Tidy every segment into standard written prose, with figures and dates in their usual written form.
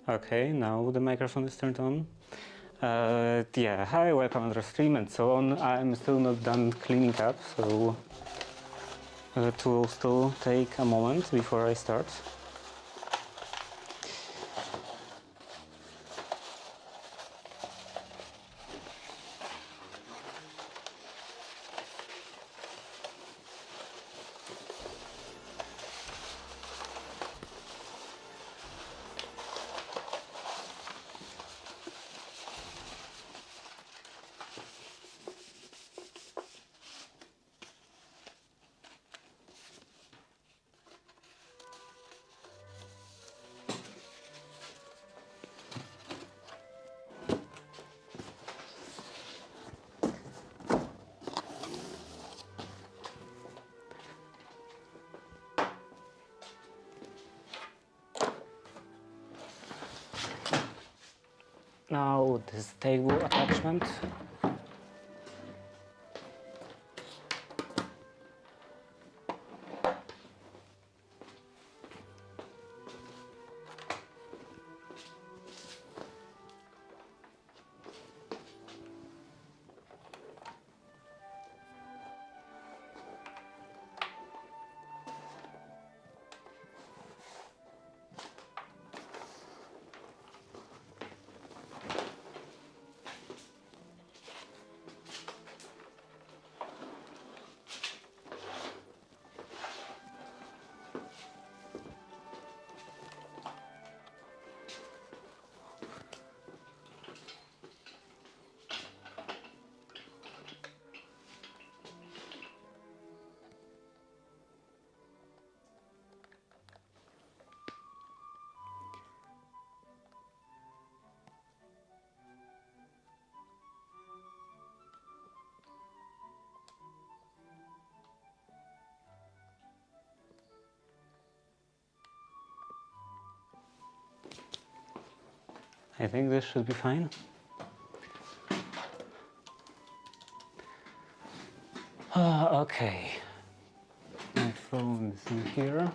Okay, now the microphone is turned on. Yeah, hi, welcome to the stream and so on. I'm still not done cleaning up, so it will still take a moment before I start. Now this table attachment. I think this should be fine. Okay, my phone is in here.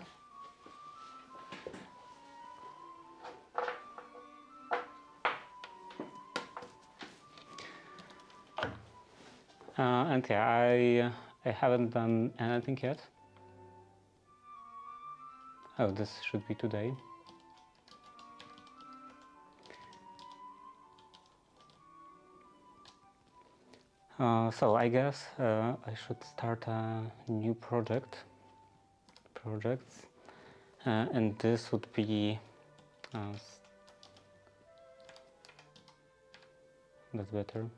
And yeah, I haven't done anything yet. Oh, this should be today. So I guess I should start a new projects, and this would be that's better.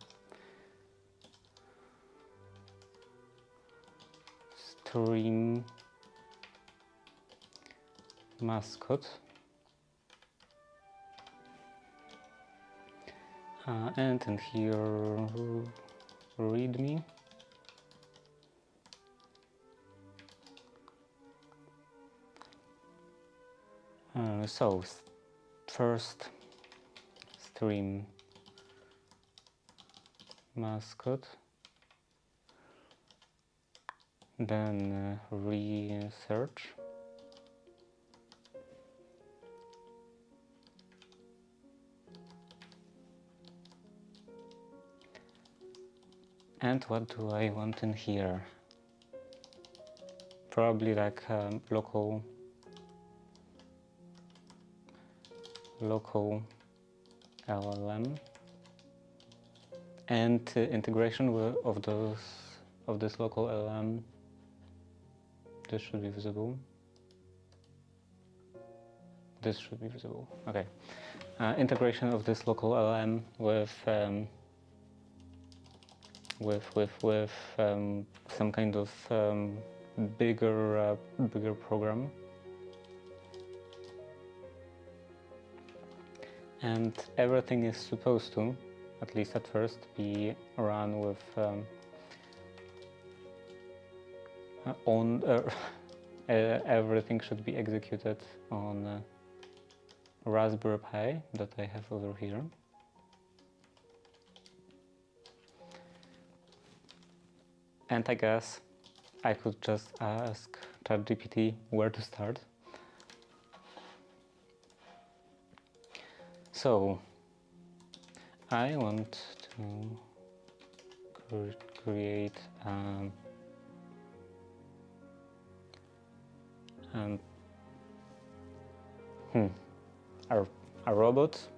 Stream mascot, and in here readme. So first stream mascot, then research, And what do I want in here? Probably like local LLM and integration of this local LLM. This should be visible. This should be visible. Okay. Integration of this local LLM with some kind of bigger program. And everything is supposed to, at least at first, be run with everything should be executed on Raspberry Pi that I have over here. And I guess I could just ask ChatGPT where to start. So I want to create a robot,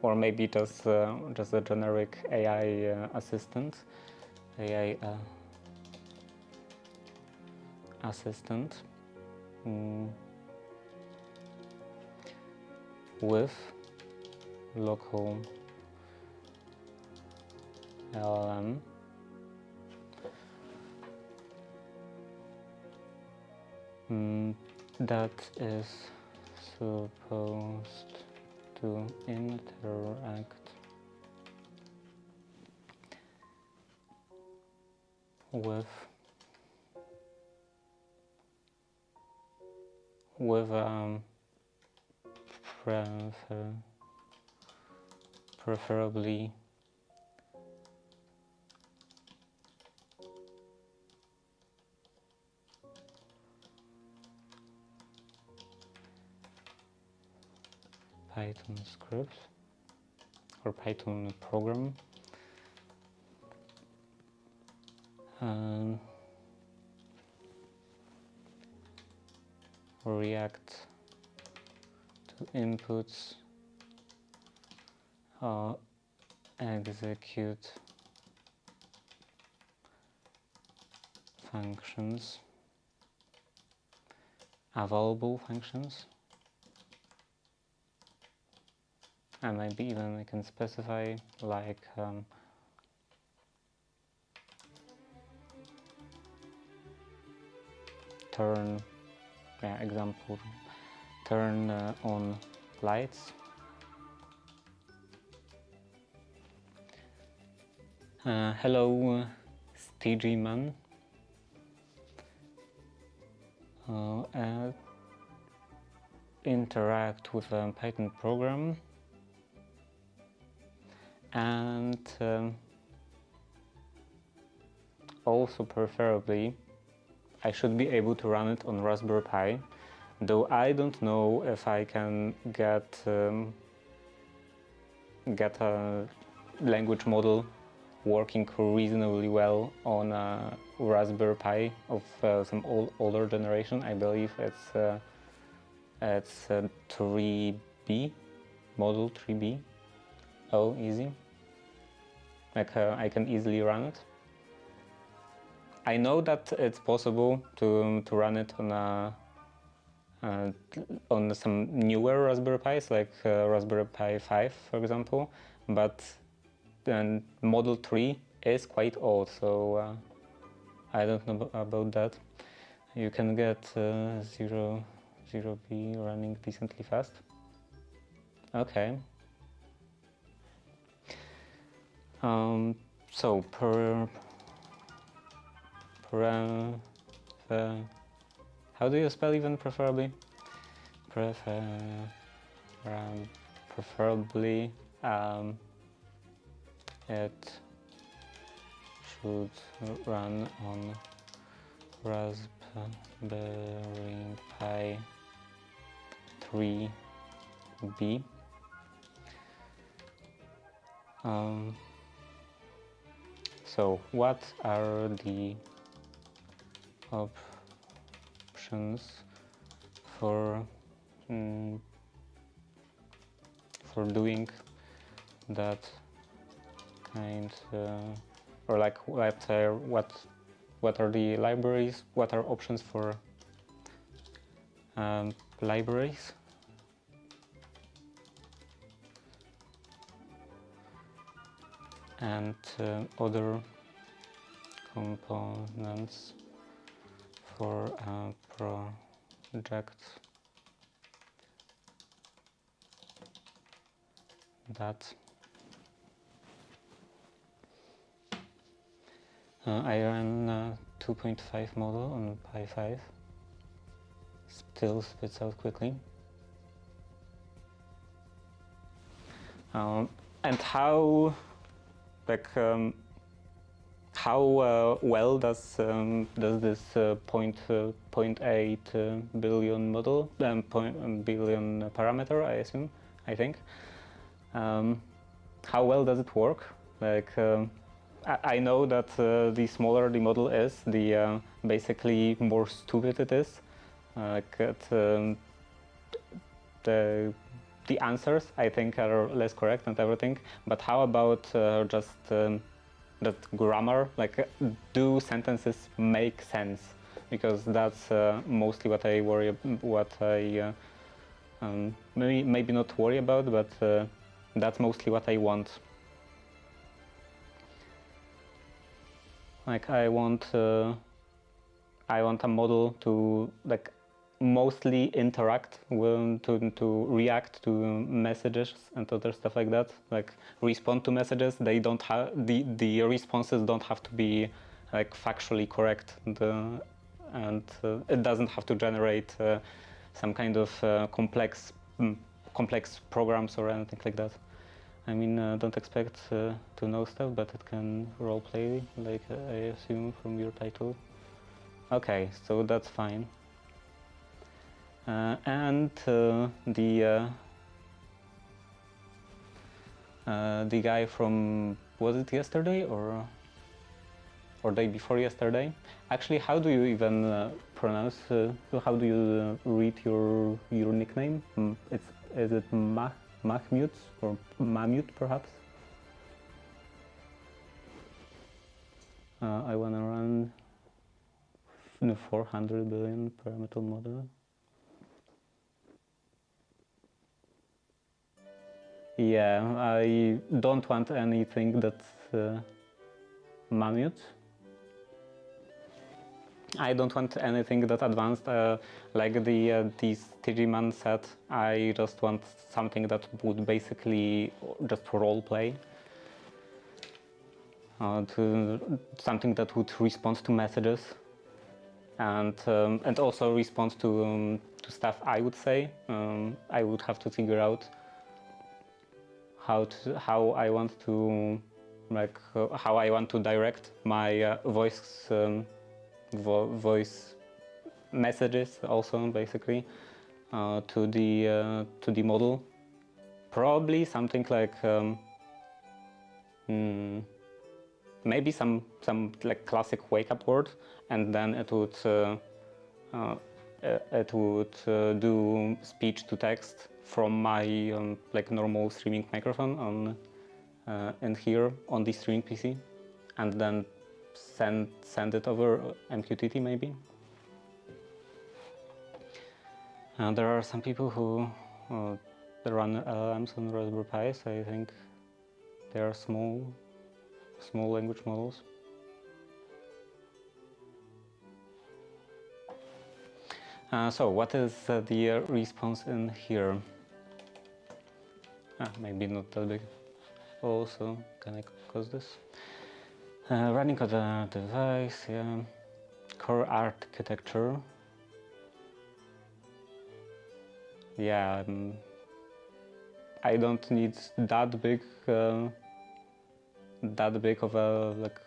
or maybe just a generic AI assistant, with local LLM. That is supposed to interact with preferably Python script or Python program. React to inputs, execute functions, available functions, and maybe even I can specify like turn, example, turn on lights. Hello, Stagey Man. Interact with a Python program, and also preferably I should be able to run it on Raspberry Pi, though I don't know if I can get a language model working reasonably well on a Raspberry Pi of some older generation. I believe it's 3B, model 3B. Oh, easy. Like I can easily run it. I know that it's possible to run it on some newer Raspberry Pis, like Raspberry Pi 5, for example, but then Model 3 is quite old, so I don't know about that. You can get 0B running decently fast. Okay. So how do you spell even preferably? Preferably it should run on Raspberry Pi 3B. So what are the options for doing that kind, or like let's say what are the libraries? What are options for libraries? And other components for a project that I ran a 2.5 model on Pi 5. Still spits out quickly. And how, like, how well does this 0.8 billion model, billion parameter, I think, how well does it work? Like, I know that the smaller the model is, the basically more stupid it is. The answers, I think, are less correct and everything. But how about just that grammar? Like, do sentences make sense? Because that's mostly what I worry. Maybe not worry about, but that's mostly what I want. Like, I want a model to like mostly interact with, to react to messages and other stuff like that. Like, respond to messages. They don't have the responses don't have to be like factually correct, and it doesn't have to generate some kind of complex programs or anything like that. I mean, don't expect to know stuff, but it can roleplay, like I assume from your title. Okay, so that's fine. And the guy from, was it yesterday or day before yesterday? Actually, how do you even pronounce? How do you read your nickname? Is it Mahmut or Mamut perhaps? I wanna run a 400 billion parameter model. Yeah, I don't want anything that's Mamut. I don't want anything that advanced, like this TG-man said. I just want something that would basically just role play. Something that would respond to messages, and also respond to stuff. I would say I would have to figure out how I want to how I want to direct my voice messages also basically to the model. Probably something like maybe some like classic wake-up word, and then it would do speech to text from my like normal streaming microphone on and here on the streaming PC, and then send it over MQTT maybe. There are some people who run LLMs on Raspberry Pi, so I think they are small language models. So what is the response in here? Maybe not that big. Also, can I close this? Running on the device, yeah. Core architecture. Yeah, I don't need that big of a like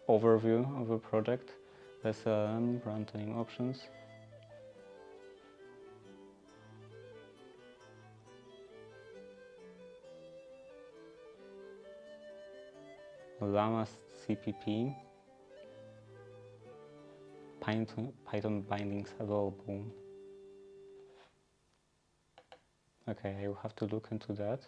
overview of a project. There's runtime options. llama CPP, Python bindings available. Okay, I will have to look into that.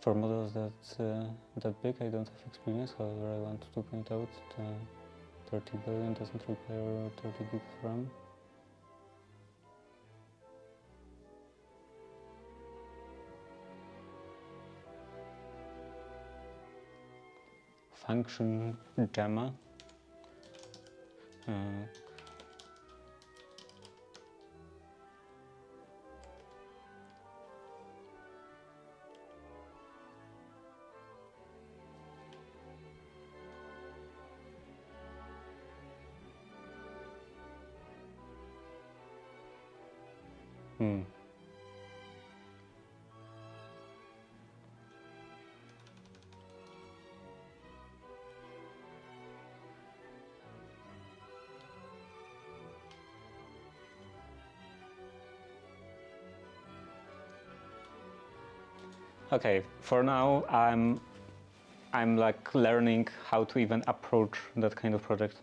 For models that big, I don't have experience. However, I want to point out that 30 billion doesn't require 30 gig of RAM. Function gamma. Okay, for now I'm like learning how to even approach that kind of project.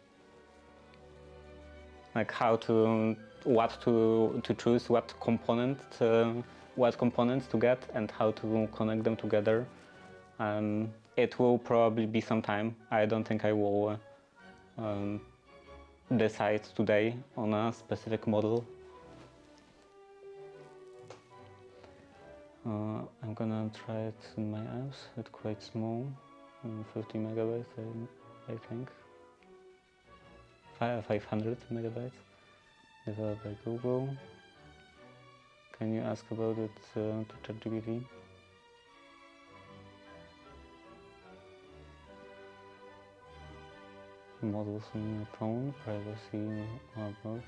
Like what to choose, what components to get, and how to connect them together. It will probably be some time. I don't think I will decide today on a specific model. I'm gonna try it in my apps. It's quite small, 50 megabytes, I think. 500 megabytes. Developed by Google. Can you ask about it to ChatGPT? Models on my phone, privacy, above.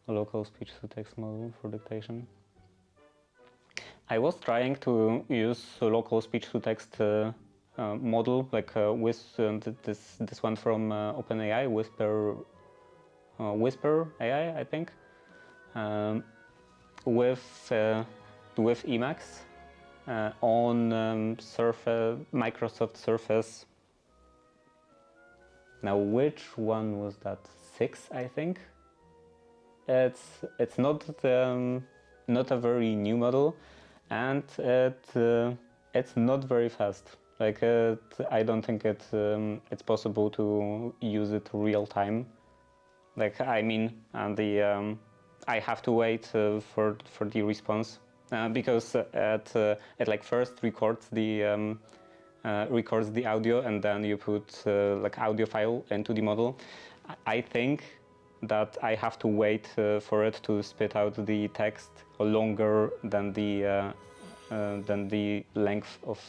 Local speech-to-text model for dictation. I was trying to use a local speech-to-text model, like with this one from OpenAI, Whisper AI, I think, with Emacs on Microsoft Surface. Now, which one was that? 6, I think. It's not a very new model, and it's not very fast. Like I don't think it's possible to use it real time. Like I mean, I have to wait for the response because it like first records the audio, and then you put like audio file into the model. I think that I have to wait for it to spit out the text longer than the length of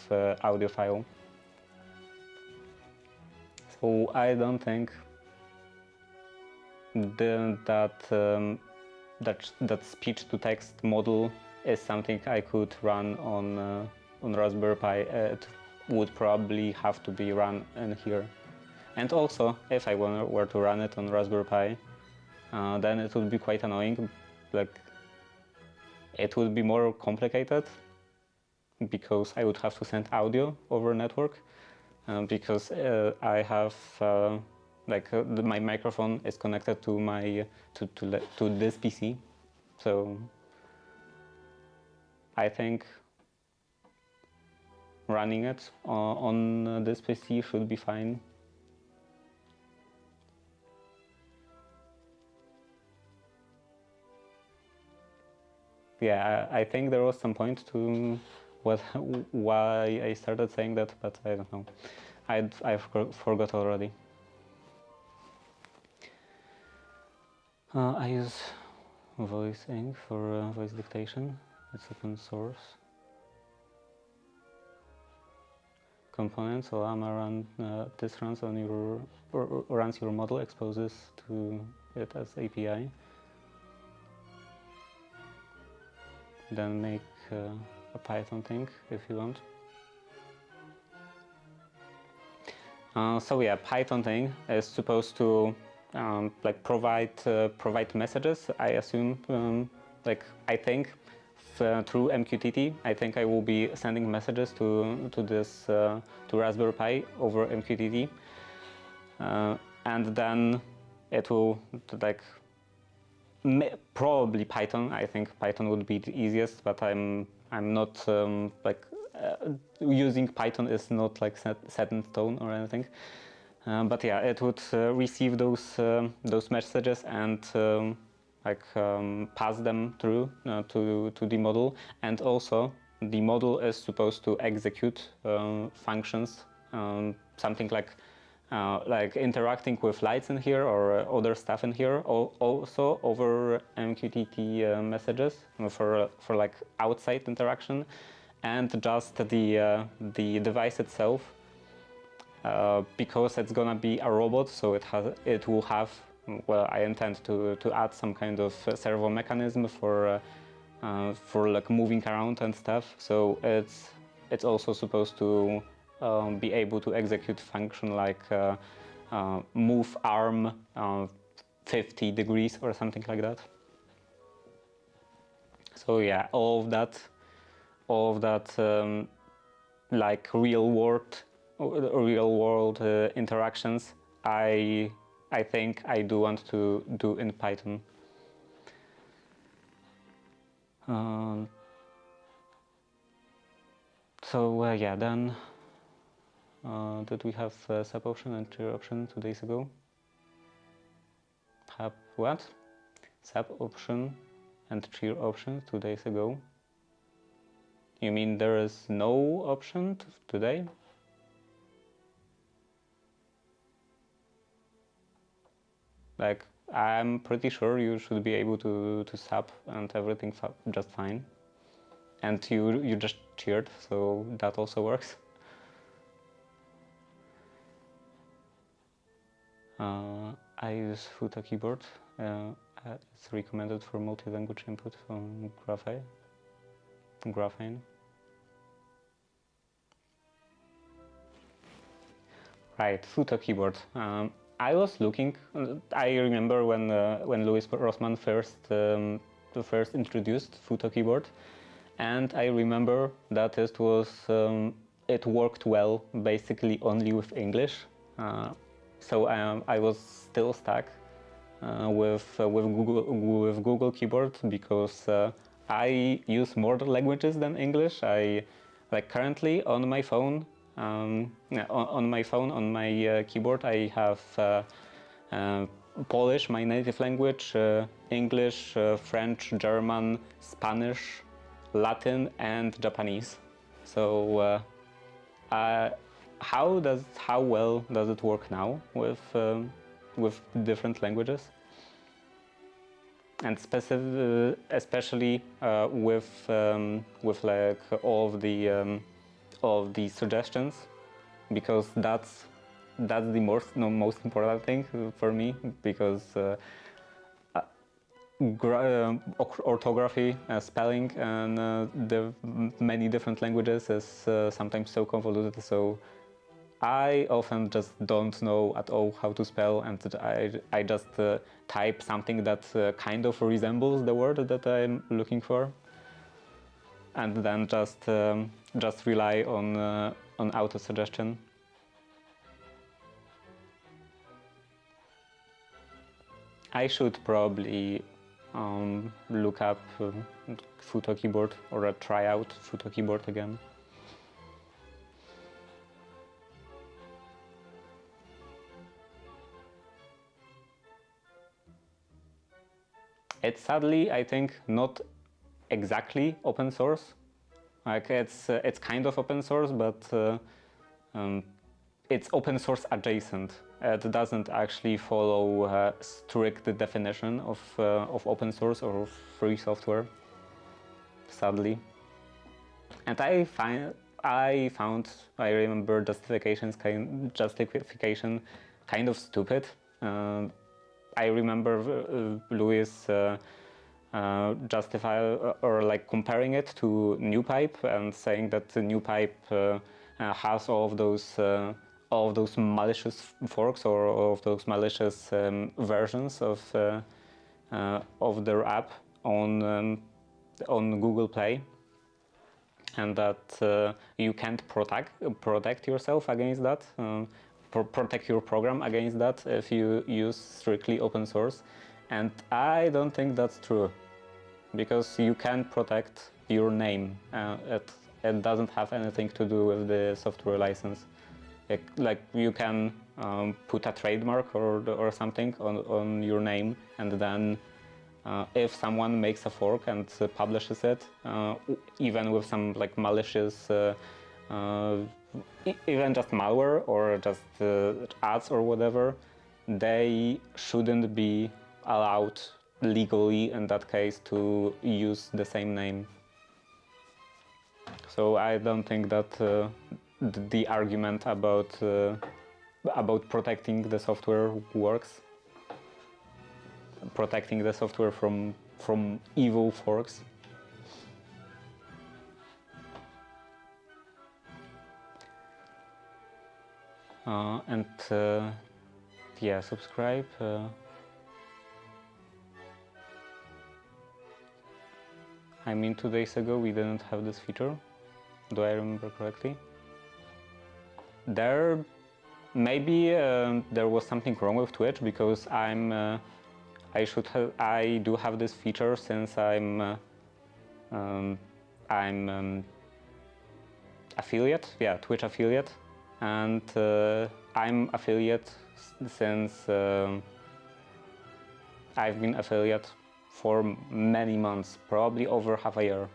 audio file. So I don't think that speech-to-text model is something I could run on Raspberry Pi. It would probably have to be run in here. And also, if I were to run it on Raspberry Pi, then it would be quite annoying. Like, it would be more complicated because I would have to send audio over network because I have my microphone is connected to my to this PC, so I think running it on this PC should be fine. Yeah, I think there was some point to why I started saying that, but I don't know. I forgot already. I use Voice Inc. for voice dictation. It's open source. Components, so Llama this runs on runs your model, exposes to it as API. Then make a Python thing if you want. So yeah, Python thing is supposed to like provide messages. I assume, like I think through MQTT. I think I will be sending messages to this to Raspberry Pi over MQTT, and then it will like probably Python. I think Python would be the easiest, but I'm not like using Python is not like set in stone or anything. But yeah, it would receive those messages and pass them through to the model, and also the model is supposed to execute functions, something like interacting with lights in here or other stuff in here, also over MQTT messages for like outside interaction, and just the device itself, because it's gonna be a robot, so it will have, well, I intend to add some kind of servo mechanism for like moving around and stuff. So it's also supposed to be able to execute function like move arm 50 degrees or something like that. So yeah, all of that like real world interactions, I think I do want to do in Python. So yeah, then did we have sub option and cheer option 2 days ago? Have what? Sub option and cheer option 2 days ago? You mean there is no option today? Like, I'm pretty sure you should be able to sub and everything just fine. And you just cheered, so that also works. I use Futa keyboard. It's recommended for multi-language input from Graphene. Right, Futa keyboard. I was looking. I remember when Louis Rossmann first introduced Futa keyboard, and I remember that it worked well basically only with English. So I was still stuck with Google Keyboard, because I use more languages than English. I like currently on my phone. On my keyboard, I have Polish, my native language, English, French, German, Spanish, Latin, and Japanese. So how well does it work now with different languages, and especially with like all of the suggestions, because that's the most important thing for me, because orthography, spelling, and the many different languages is sometimes so convoluted. So I often just don't know at all how to spell, and I just type something that kind of resembles the word that I'm looking for, and then just rely on auto suggestion. I should probably look up Futo keyboard, or try out Futo keyboard again. It's sadly, I think, not exactly open source. Like it's kind of open source, but it's open source adjacent. It doesn't actually follow a strict definition of open source or free software, sadly. And I remember justification kind of stupid. I remember Louis justify or like comparing it to NewPipe and saying that the NewPipe has all of those malicious forks or of those malicious versions of their app on Google Play, and that you can't protect yourself against that, protect your program against that if you use strictly open source. And I don't think that's true, because you can protect your name. It doesn't have anything to do with the software license. Like you can put a trademark or something on your name, and then if someone makes a fork and publishes it, even with some like malicious, even just malware or just ads or whatever, they shouldn't be allowed legally in that case to use the same name. So I don't think that the argument about protecting the software works. Protecting the software from evil forks. And yeah, subscribe. I mean, 2 days ago we didn't have this feature. Do I remember correctly? Maybe there was something wrong with Twitch, because I do have this feature since I'm affiliate, yeah, Twitch affiliate, and I'm affiliate since I've been affiliate for many months, probably over half a year.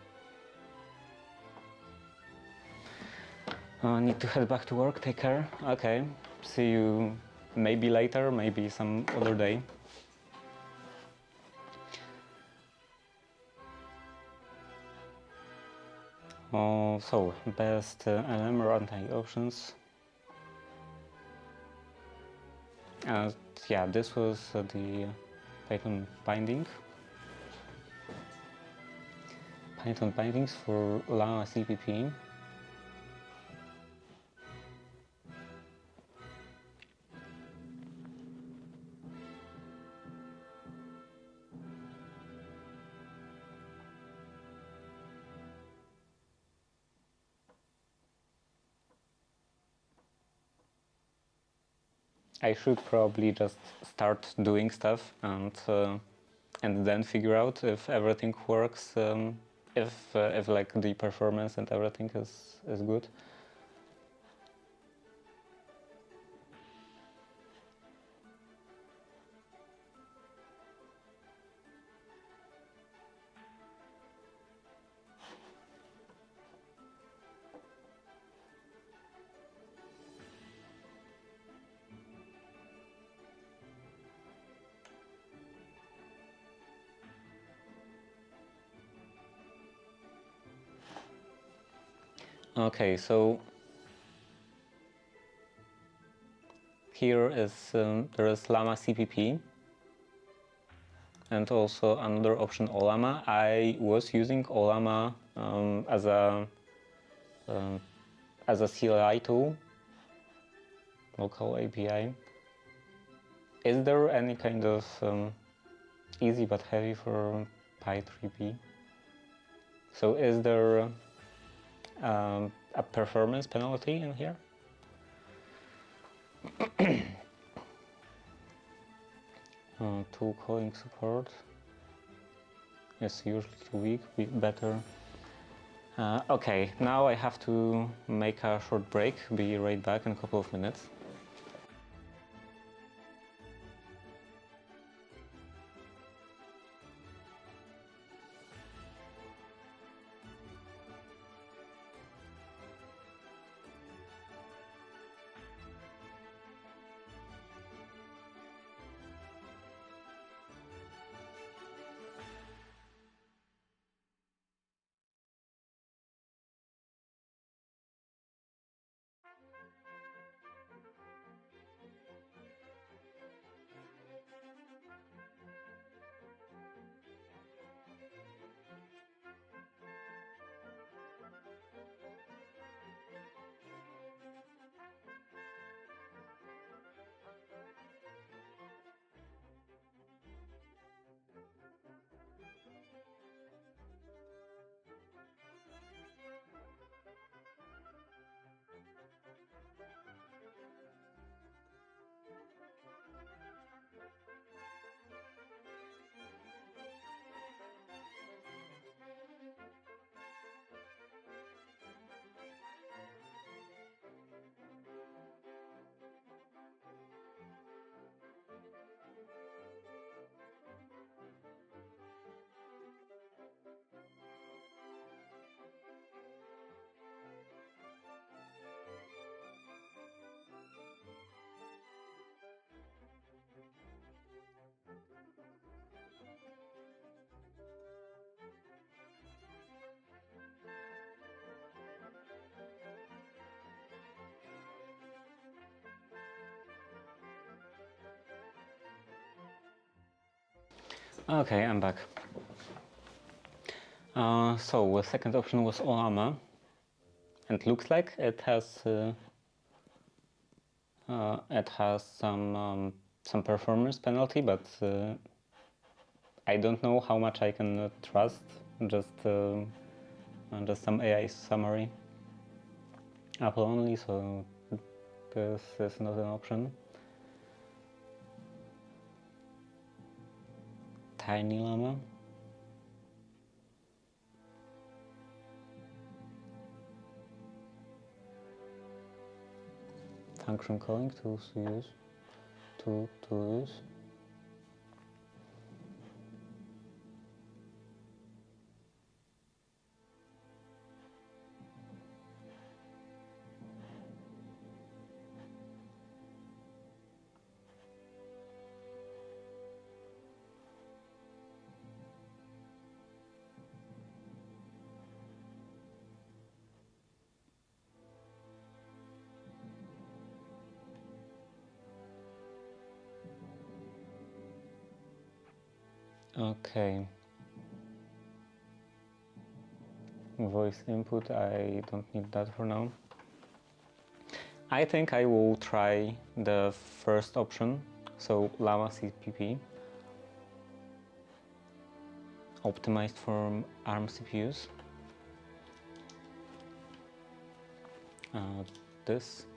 Need to head back to work. Take care. Okay, see you maybe later, maybe some other day. So, best LM runtime options. Yeah, this was the Python binding. Python bindings for Llama CPP. I should probably just start doing stuff and then figure out if everything works, if like the performance and everything is good. Okay, so here is there is Llama CPP and also another option, Ollama. I was using Ollama as a CLI tool, local API. Is there any kind of easy but heavy for Py3p? So is there a performance penalty in here? Tool calling support is usually too weak, better. Okay, now I have to make a short break, be right back in a couple of minutes. Okay, I'm back. So the second option was Olama, and looks like it has some performance penalty, but I don't know how much I can trust. Just some AI summary. Apple only, so this is not an option. Tiny llama. Function calling tools to use. To use. Okay. Voice input, I don't need that for now. I think I will try the first option, so Llama CPP, optimized for ARM CPUs. This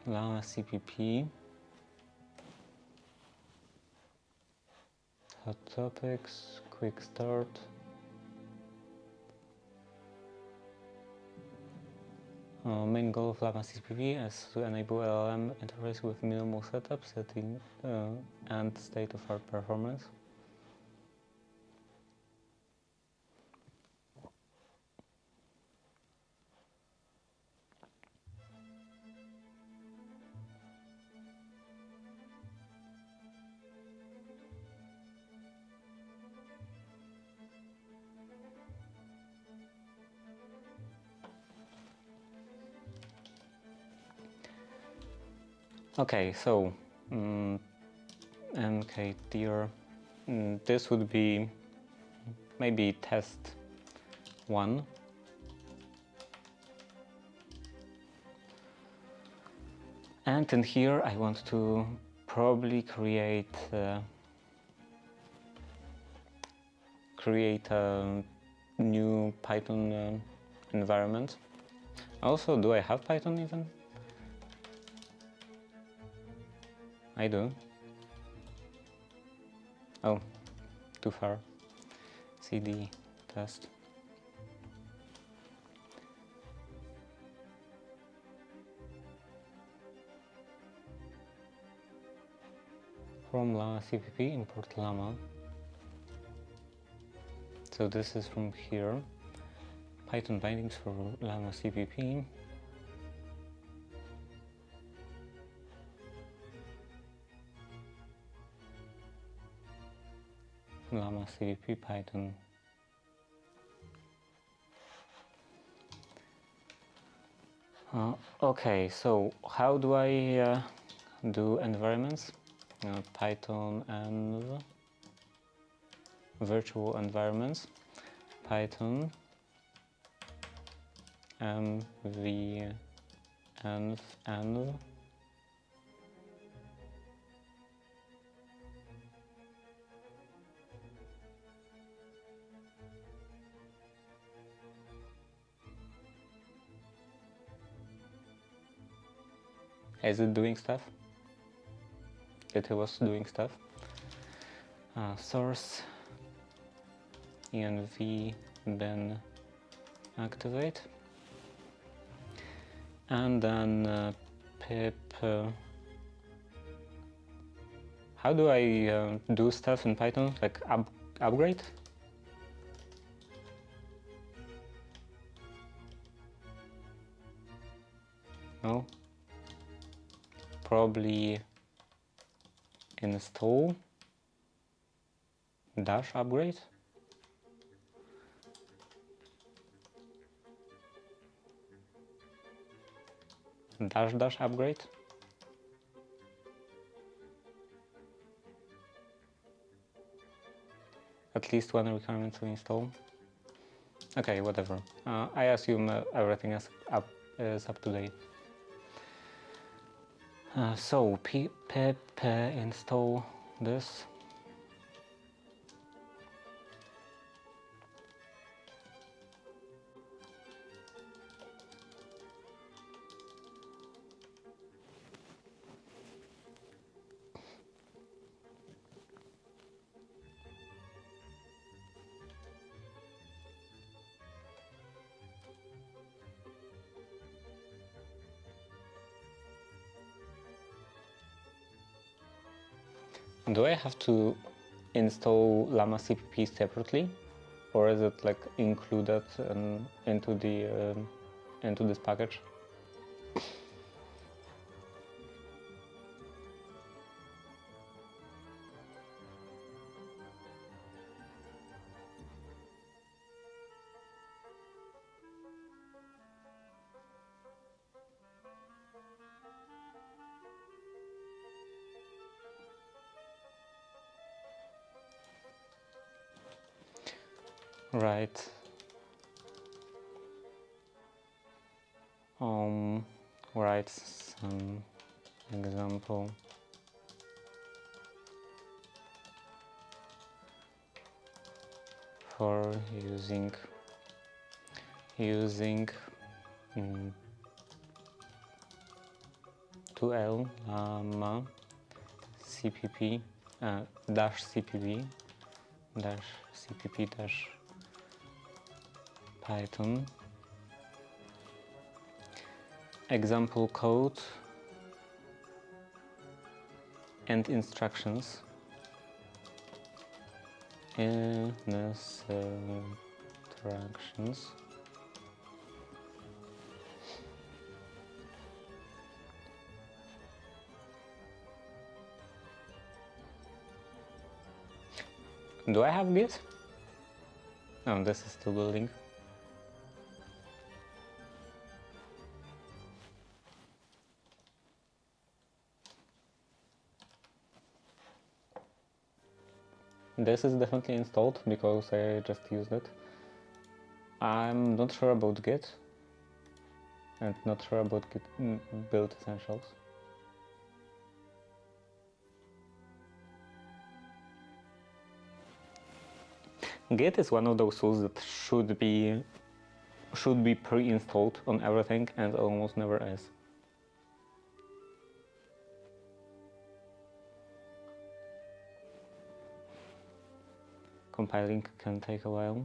Llama CPP, hot topics, quick start. Main goal of Llama CPP is to enable LLM interface with minimal setup, setting, and state-of-art performance. Okay, so MK tier, this would be maybe test 1. And in here I want to probably create a new Python environment. Also, do I have Python even? I do. Oh, too far. CD test. From Llama CPP, import Llama. So this is from here. Python bindings for Llama CPP. Llama CPP Python. Okay, so how do I do environments? Python and virtual environments. Python mv env Is it doing stuff? It was doing stuff. Source env bin activate, and then pip. How do I do stuff in Python? Like upgrade? No. Probably install dash upgrade. Dash upgrade. at least one requirement to install. Okay, whatever. I assume everything is up to date. So pip install this. Do I have to install Llama CPP separately, or is it like included into this package? Right. Write some example. For using 2L Llama CPP dash CPP dash Python example code and instructions instructions. Do I have Git? No, this is still building. This is definitely installed because I just used it. I'm not sure about Git and not sure about Git build essentials. Git is one of those tools that should be pre-installed on everything and almost never is. Compiling can take a while.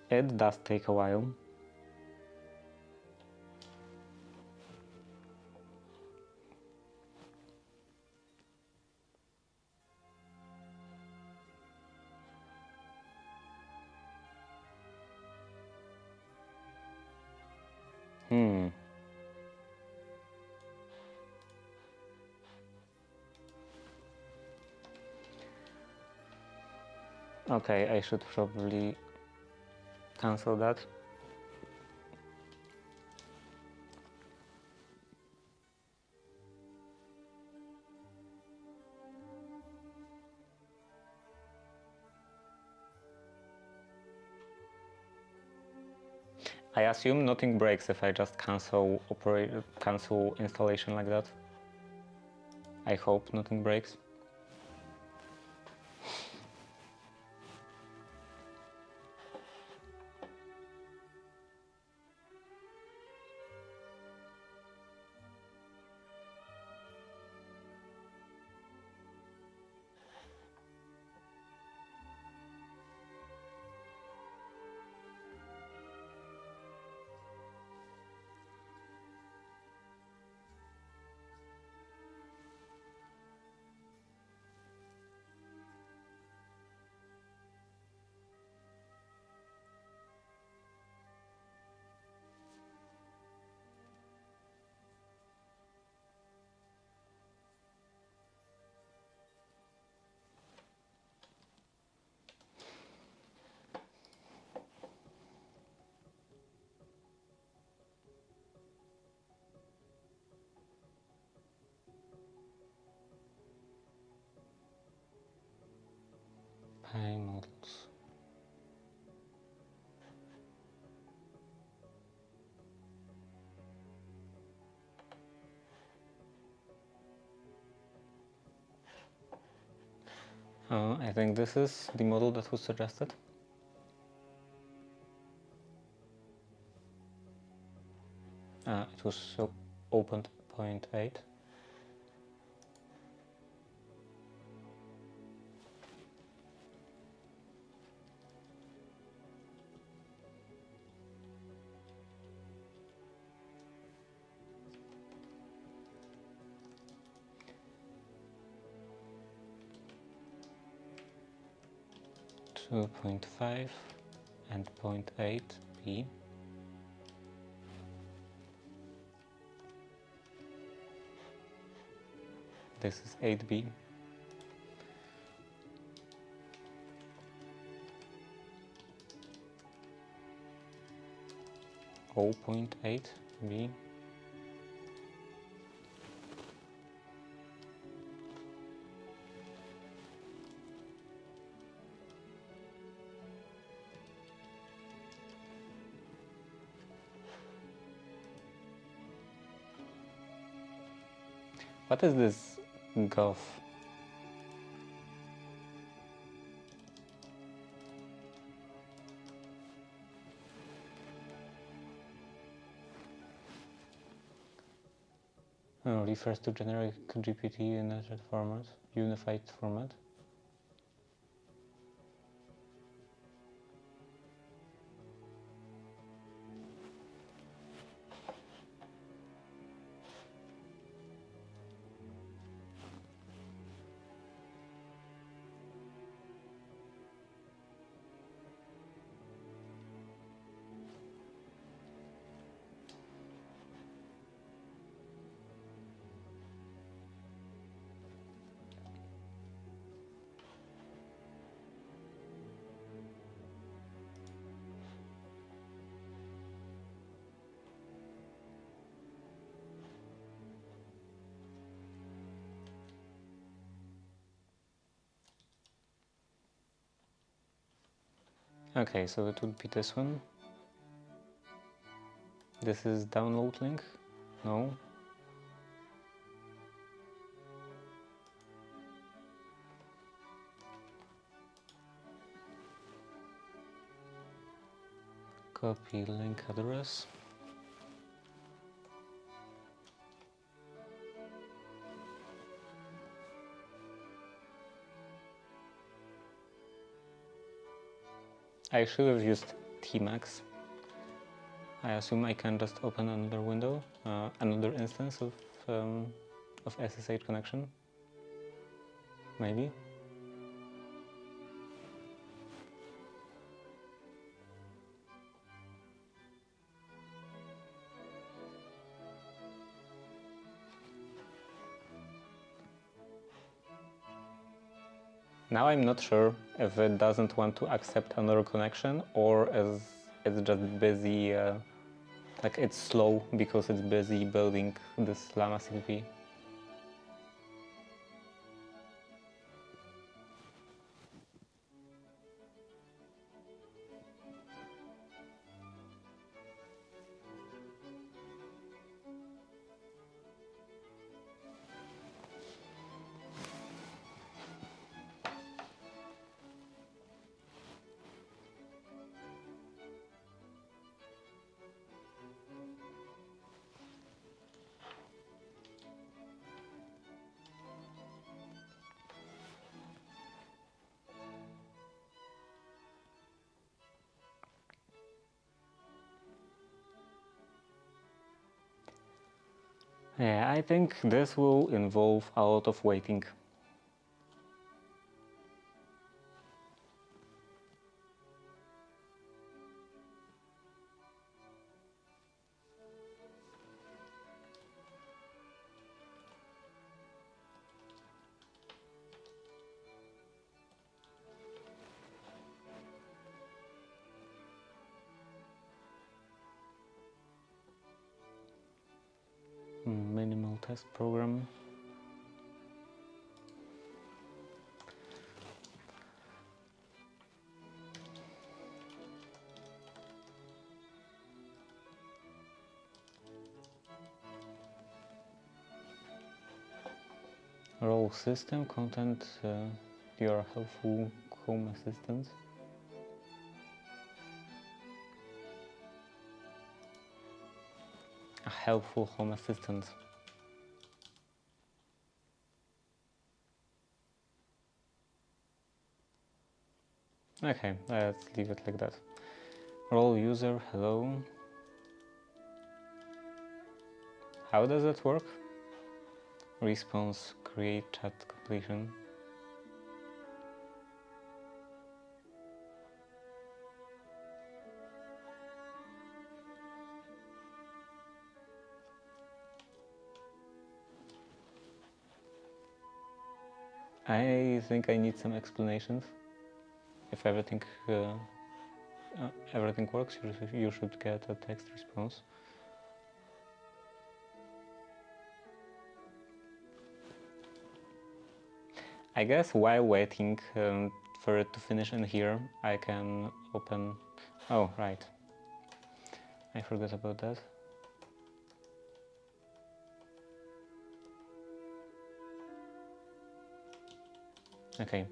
It does take a while. Okay, I should probably cancel that. I assume nothing breaks if I just cancel installation like that. I hope nothing breaks. I think this is the model that was suggested. It was opened 0.8. To 0.5 and 0.8 B. This is 8B. 0.8 B. What is this gov? Refers to generic GPT unified format. Okay, so it would be this one. This is download link? No. Copy link address. I should have used Tmax. I assume I can just open another window, another instance of SSH connection. Maybe. Now I'm not sure if it doesn't want to accept another connection or as it's just busy, like it's slow because it's busy building this Llama CPP. Yeah, I think this will involve a lot of waiting. Minimal test program. Role system content your helpful home assistant. A helpful home assistant. Okay, let's leave it like that. Role user, hello. How does that work? Response, create chat completion. I think I need some explanations. If everything works, you should get a text response. I guess while waiting for it to finish in here, I can open... Oh, right. I forgot about that. Okay.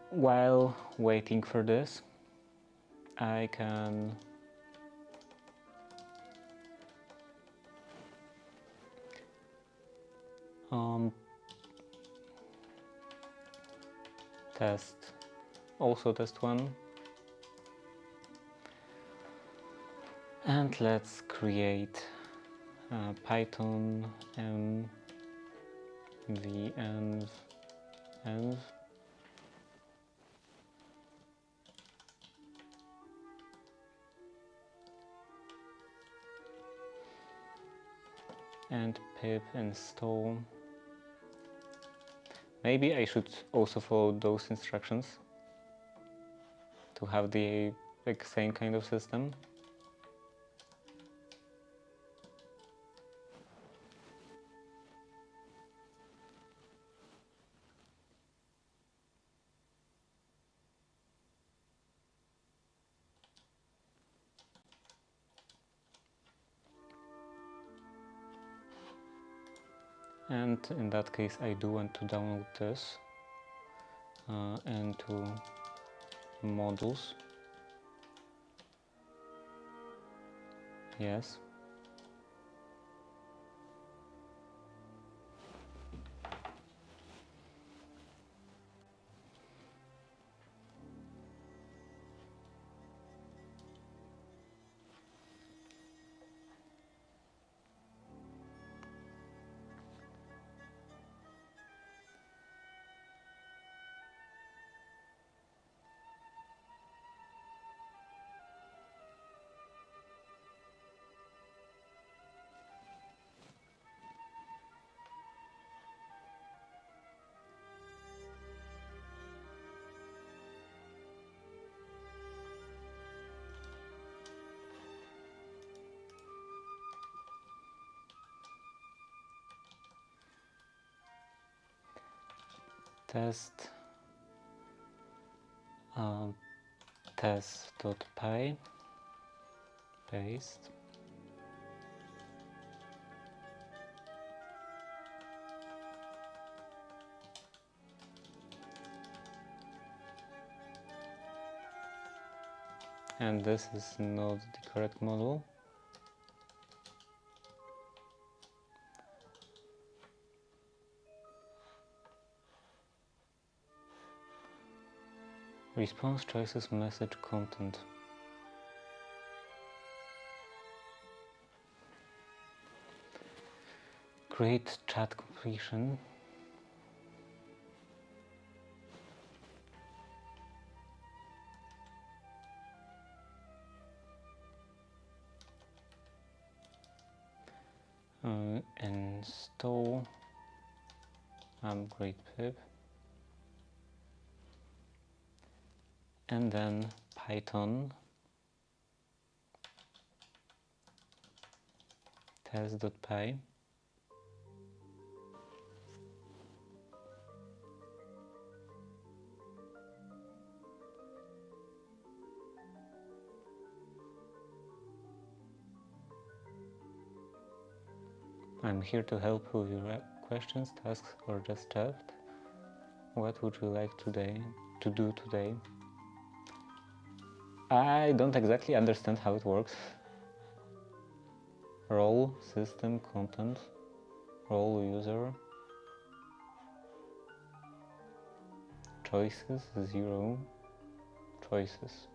While waiting for this, I can test one, and let's create Python mvenv and pip install. Maybe I should also follow those instructions to have the same kind of system. And in that case, I do want to download this into modules. Yes. Test test.py, paste. And this is not the correct model. Response choices, message content. Create chat completion. Install upgrade pip, and then Python test.py. I'm here to help with your questions, tasks, or just chat. What would you like to do today? I don't exactly understand how it works. Role, system, content, role, user, choices, 0, choices,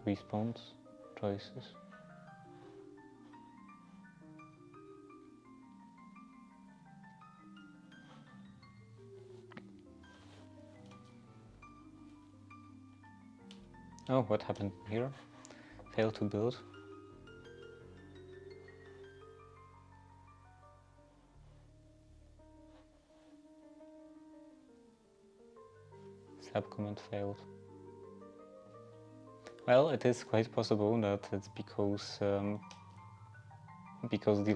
response, choices. Oh, what happened here? Failed to build. Subcommand failed. Well, it is quite possible that it's because the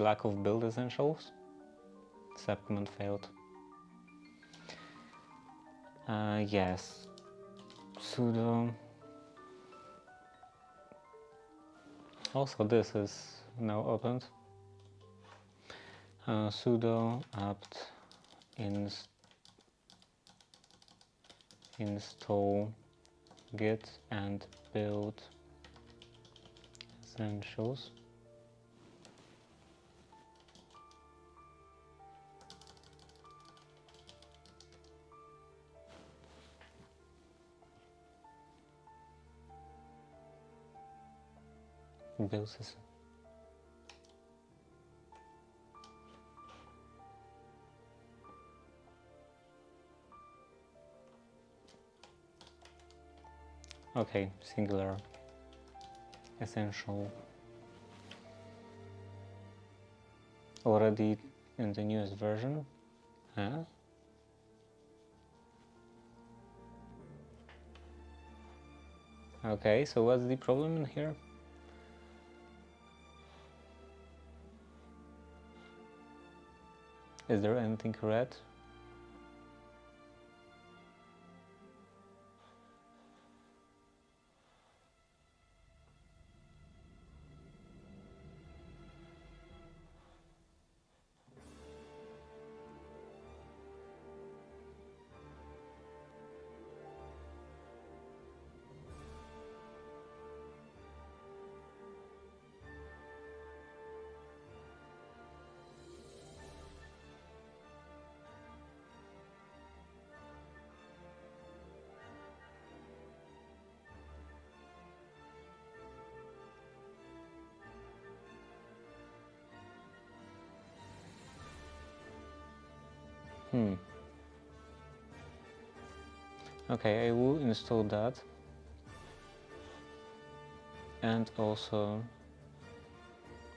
lack of build essentials. Subcommand failed. Yes. Sudo. Also, this is now opened. Sudo apt install git and build essentials. Build system. Okay, singular essential. Already in the newest version. Huh? Okay, so what's the problem in here? Is there anything red? Okay, I will install that. And also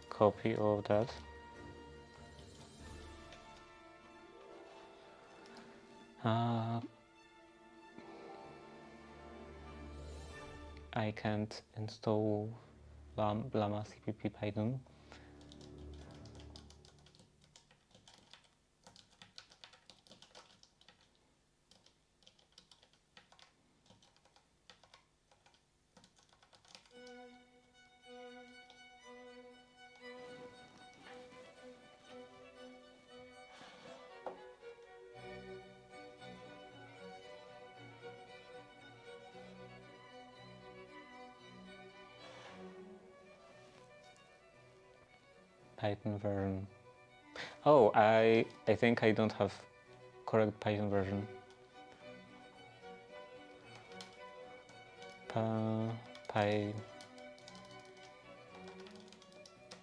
copy of that. I can't install llama cpp python. Python version. Oh, I think I don't have correct Python version.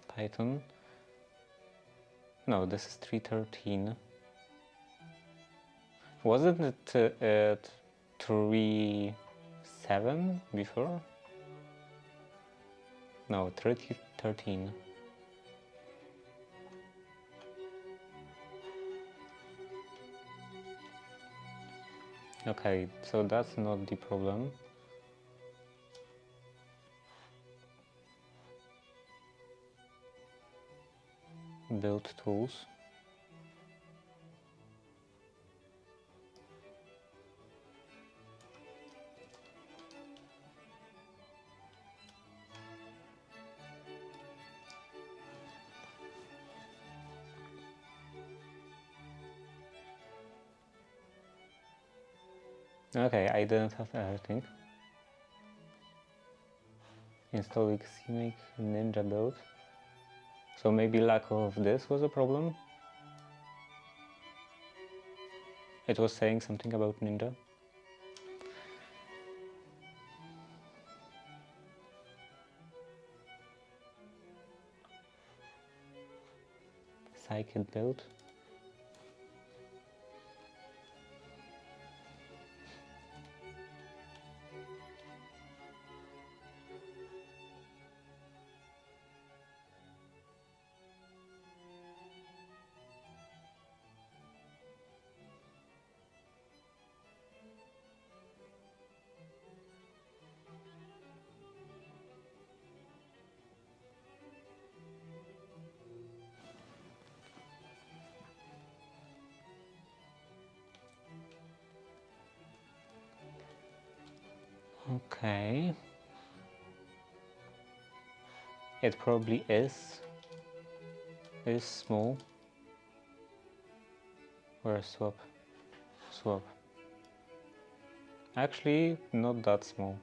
Python. No, this is 3.13. Wasn't it at 3.7 before? No, 3.13. Okay, so that's not the problem. Build tools. Okay, I didn't have everything. Installing CMake Ninja build. So maybe lack of this was a problem? It was saying something about Ninja. Scikit build. Okay. It probably is small. Or swap. Swap. Actually, not that small.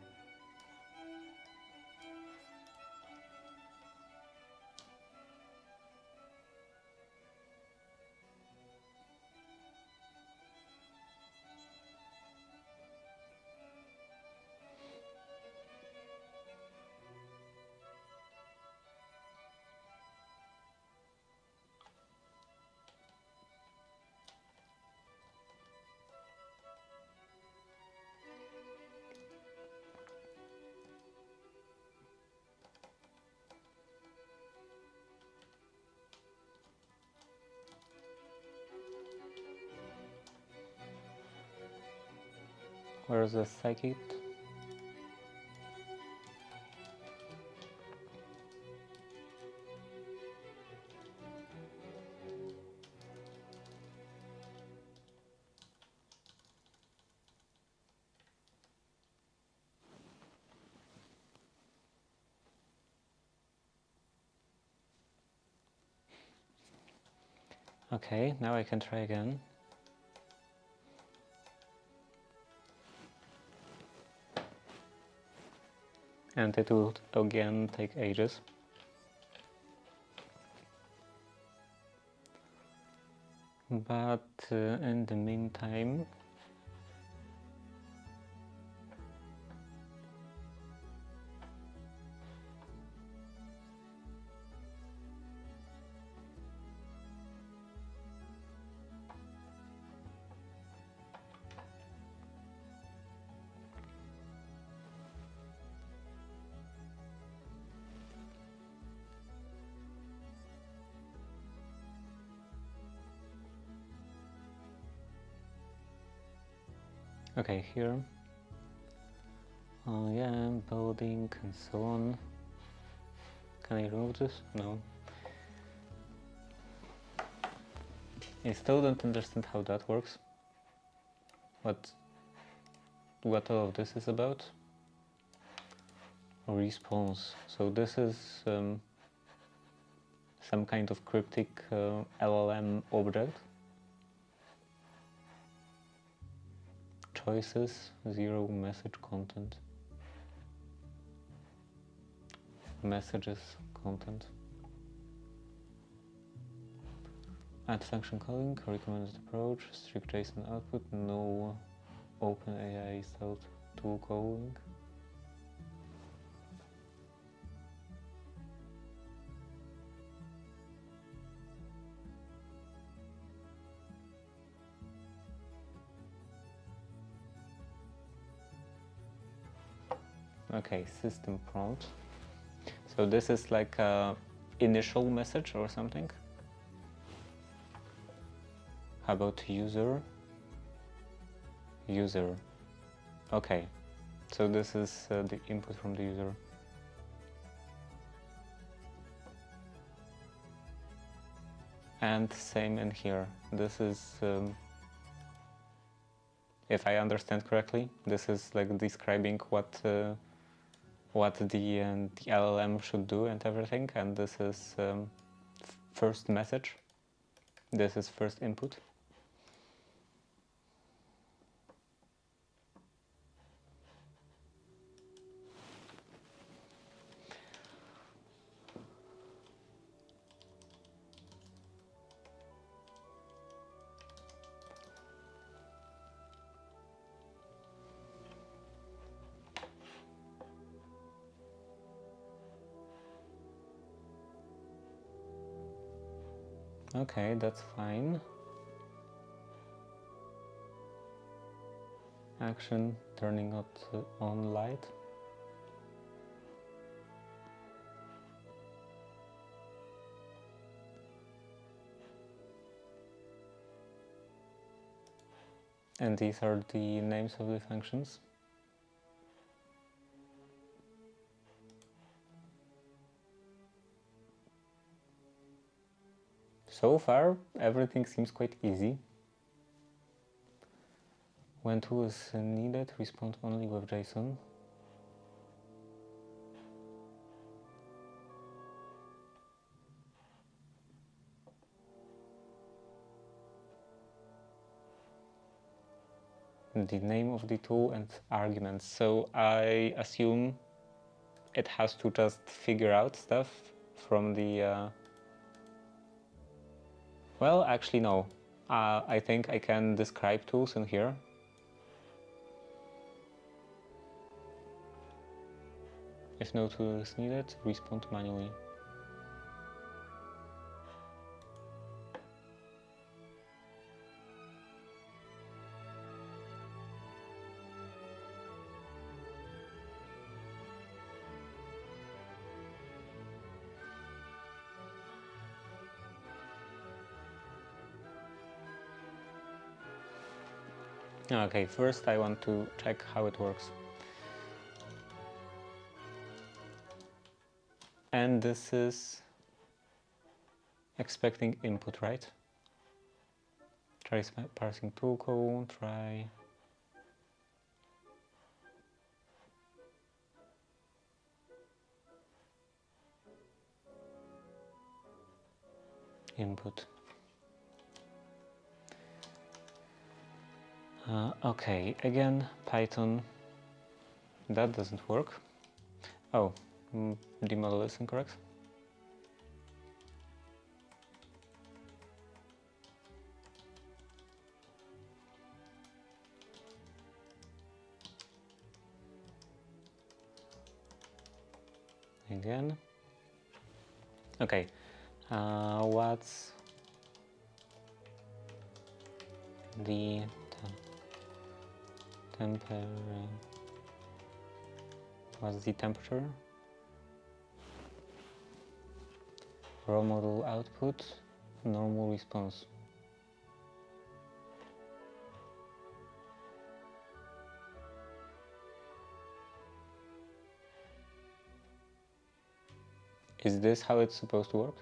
Where's the Scikit? Okay, now I can try again. And it will again take ages. But in the meantime, okay, here. Oh yeah, building and so on. Can I remove this? No. I still don't understand how that works. What all of this is about? Response. So this is some kind of cryptic LLM object. Choices, 0 message content. Messages content. Add function calling, recommended approach, strict JSON output, no OpenAI style tool calling. Okay, system prompt. So this is like a initial message or something. How about user? User. Okay, so this is the input from the user. And same in here. This is, if I understand correctly, this is like describing what the LLM should do and everything. And this is first message. This is first input. Okay, that's fine. Action, turning on light. And these are the names of the functions. So far, everything seems quite easy. When tool is needed, respond only with JSON. The name of the tool and arguments. So I assume it has to just figure out stuff from the... Well, actually no. I think I can describe tools in here. If no tool is needed, respond manually. Okay, first I want to check how it works. And this is expecting input, right? Try parsing tool call, try... input. Okay, again, Python. That doesn't work. Oh, the model is incorrect. Again. Okay, what's the temperature? What's the temperature? Raw model output, normal response. Is this how it's supposed to work?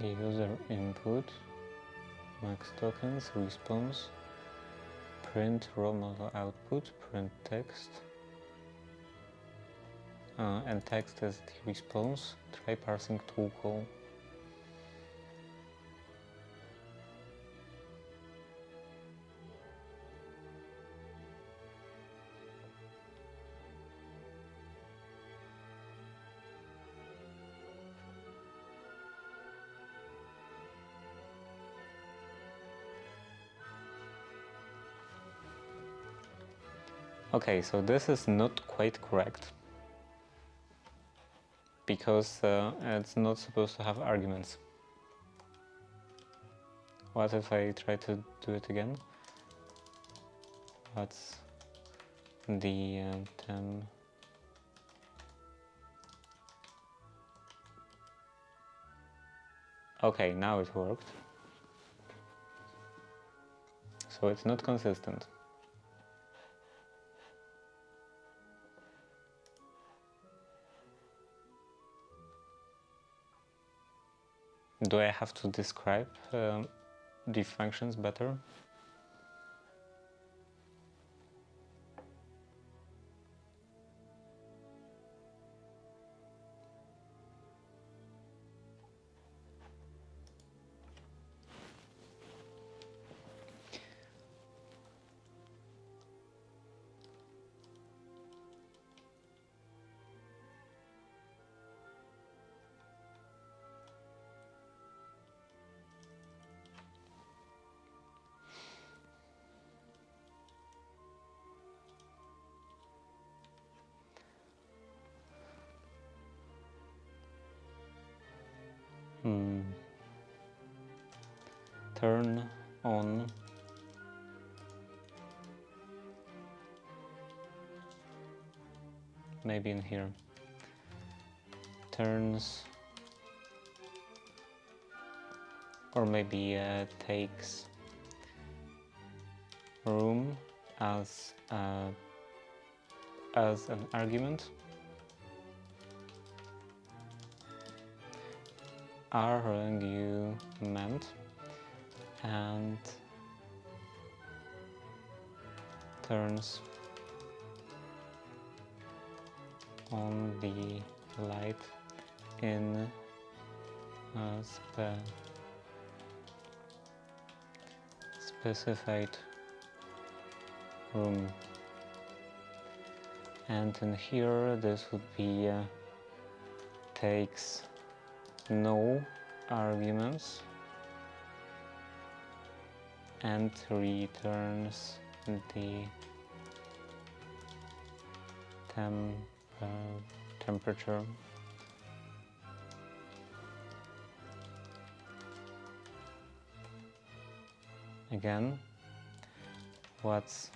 The user input, max tokens, response, print raw model output, print text, and text as the response. Try parsing tool call. Okay, so this is not quite correct because it's not supposed to have arguments. What if I try to do it again? What's the temp? Okay, now it worked. So it's not consistent. Do I have to describe the functions better? Turn on maybe in here. Turns, or maybe takes room as an argument. Argument and turns on the light in a specified room. And in here this would be takes no arguments and returns the temperature. Again, what's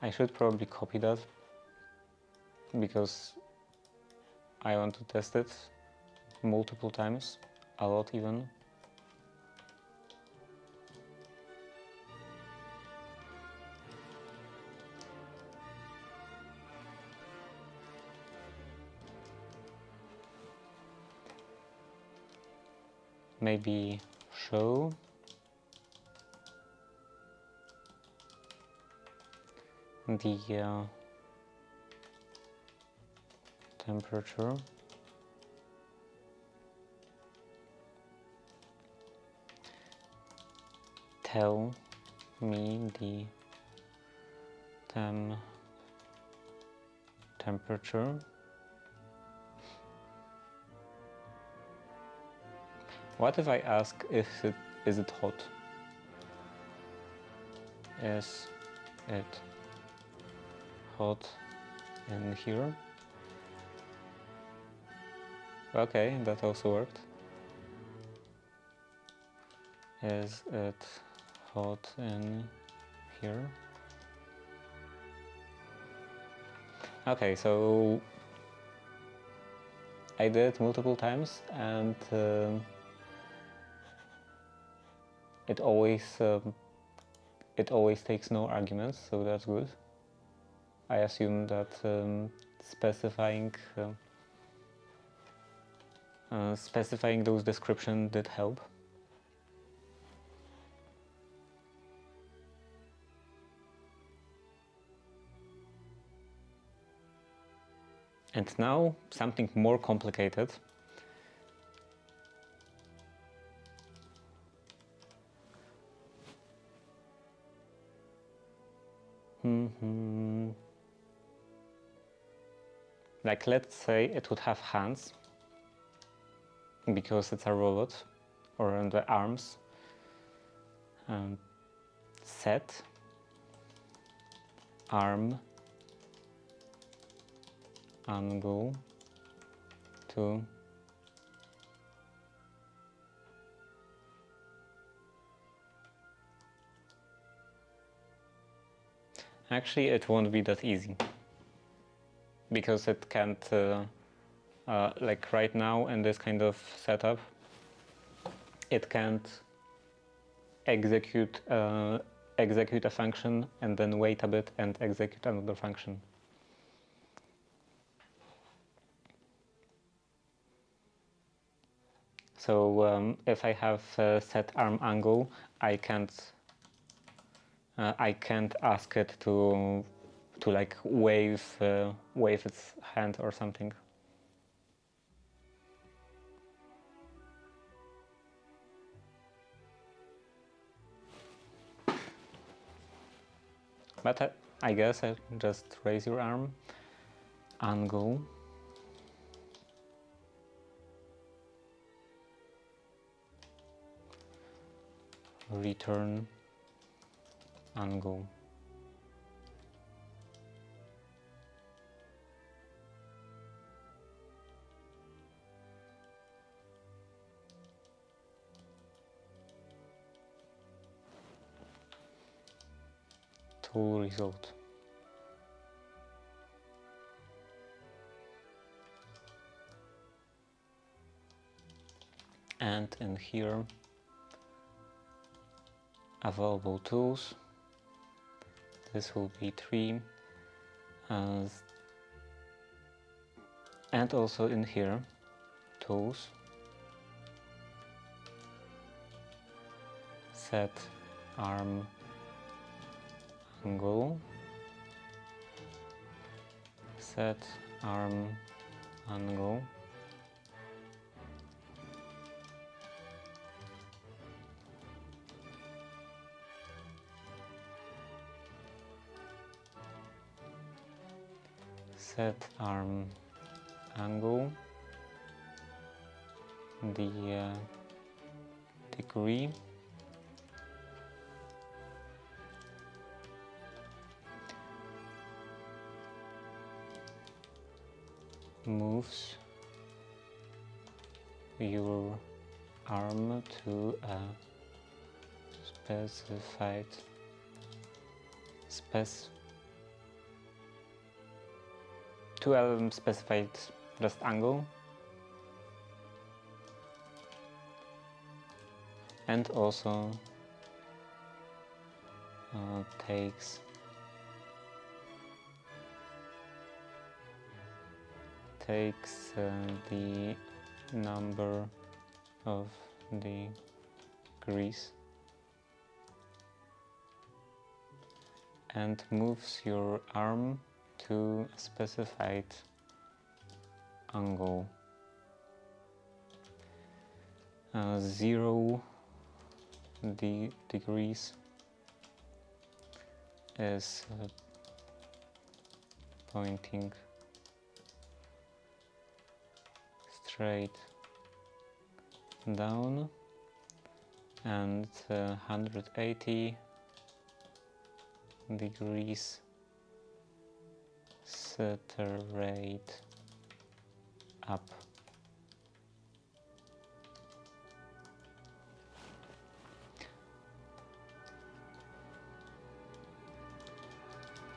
I should probably copy that because I want to test it multiple times, a lot even. Maybe show the temperature tell me the temperature. What if I ask if is it hot? Is it hot in here? Okay, that also worked. Is it hot in here? Okay, so I did it multiple times and it always takes no arguments, so that's good. I assume that specifying those descriptions did help. And now something more complicated. Like, let's say it would have hands because it's a robot, or the arms. Set arm angle to actually it won't be that easy because it can't like right now in this kind of setup it can't execute execute a function and then wait a bit and execute another function. So if I have set arm angle, I can't ask it to like wave its hand or something. But I guess I just raise your arm, angle, return, angle. Tool result. And in here, available tools, this will be 3, and also in here, tools, set arm angle, set arm angle, set arm angle, the degree, moves your arm to a specified just angle, and also takes the number of degrees and moves your arm to a specified angle. 0 degrees is pointing straight down, and 180 degrees straight up.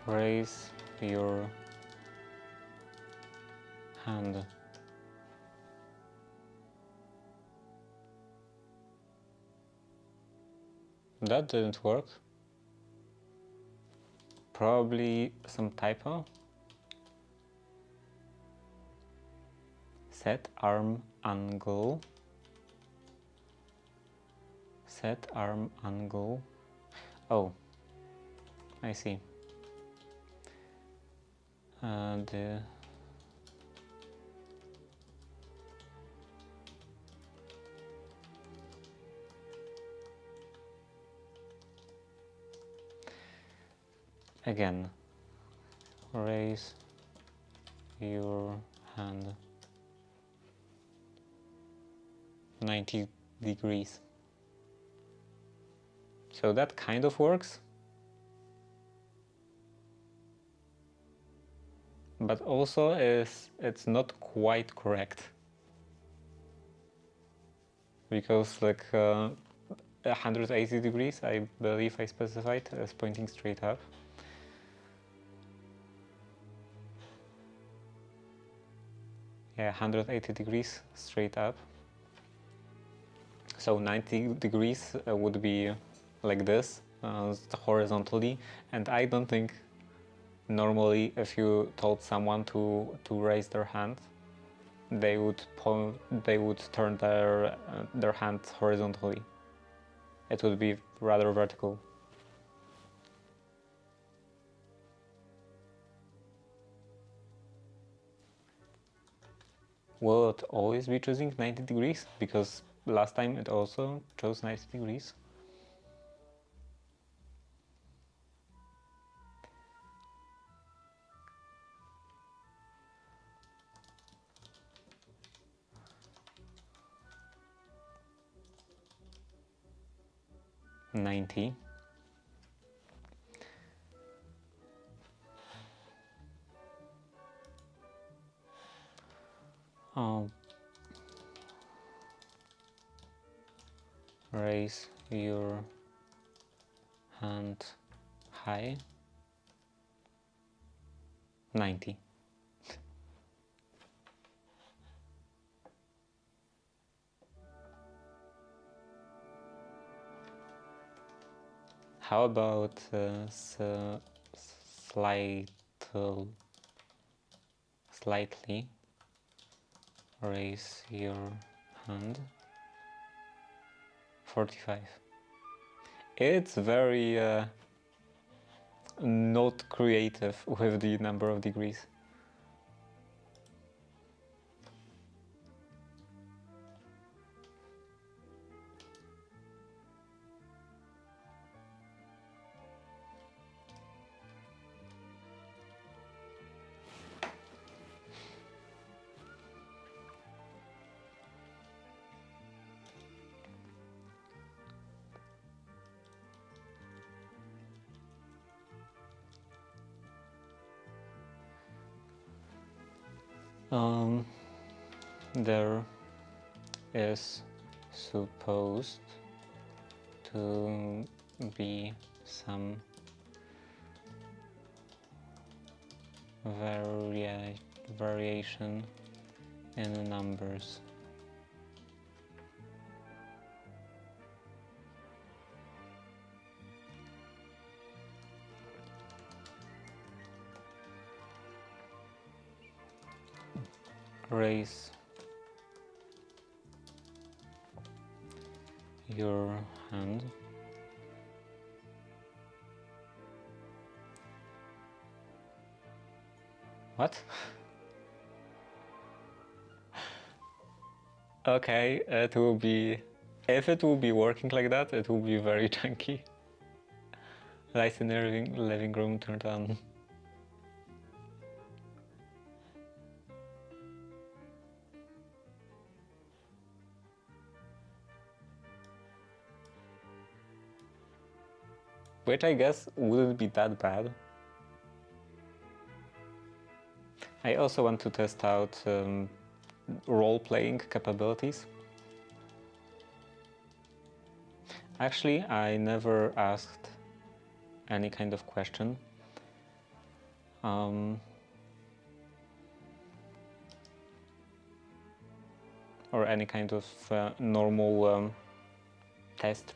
Raise your hand. That didn't work. Probably some typo. Set arm angle. Set arm angle. Oh, I see. Again, raise your hand 90 degrees. So that kind of works, but also it's not quite correct, because like 180 degrees I believe I specified as pointing straight up. Yeah, 180 degrees straight up. So 90 degrees would be like this, horizontally, and I don't think normally if you told someone to raise their hand, they would turn their hand horizontally. It would be rather vertical. Will it always be choosing 90 degrees? Because last time it also chose 90 degrees. $90. Raise your hand high. 90. How about slightly raise your hand? 45. It's very not creative with the number of degrees. There is supposed to be some variation in the numbers. Raise your hand. What? Okay, it will be... If it will be working like that, it will be very chunky. Lights in the living room turned on. Which I guess wouldn't be that bad. I also want to test out role-playing capabilities. Actually, I never asked any kind of question. Or any kind of normal text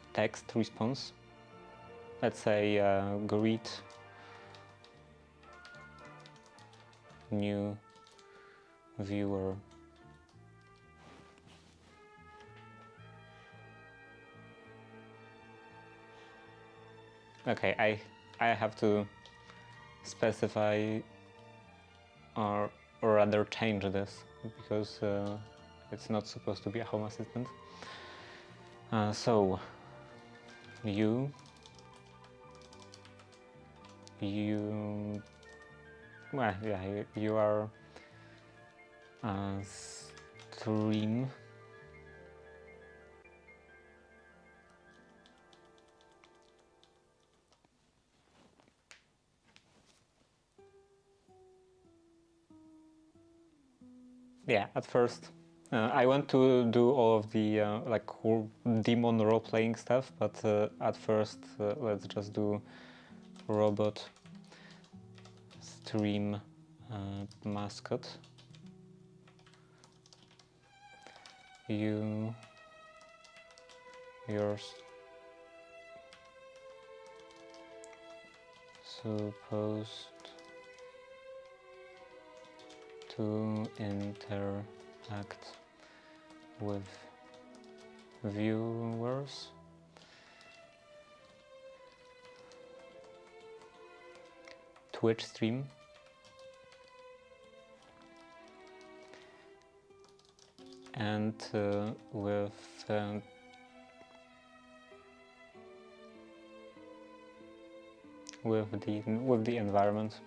response. Let's say greet new viewer. Okay, I have to specify or rather change this because it's not supposed to be a Home Assistant. So you well, yeah, you are stream yeah, at first I want to do all of the like demon role-playing stuff, but at first let's just do robot stream mascot. Yours supposed to interact with viewers. Twitch stream. And with the environment.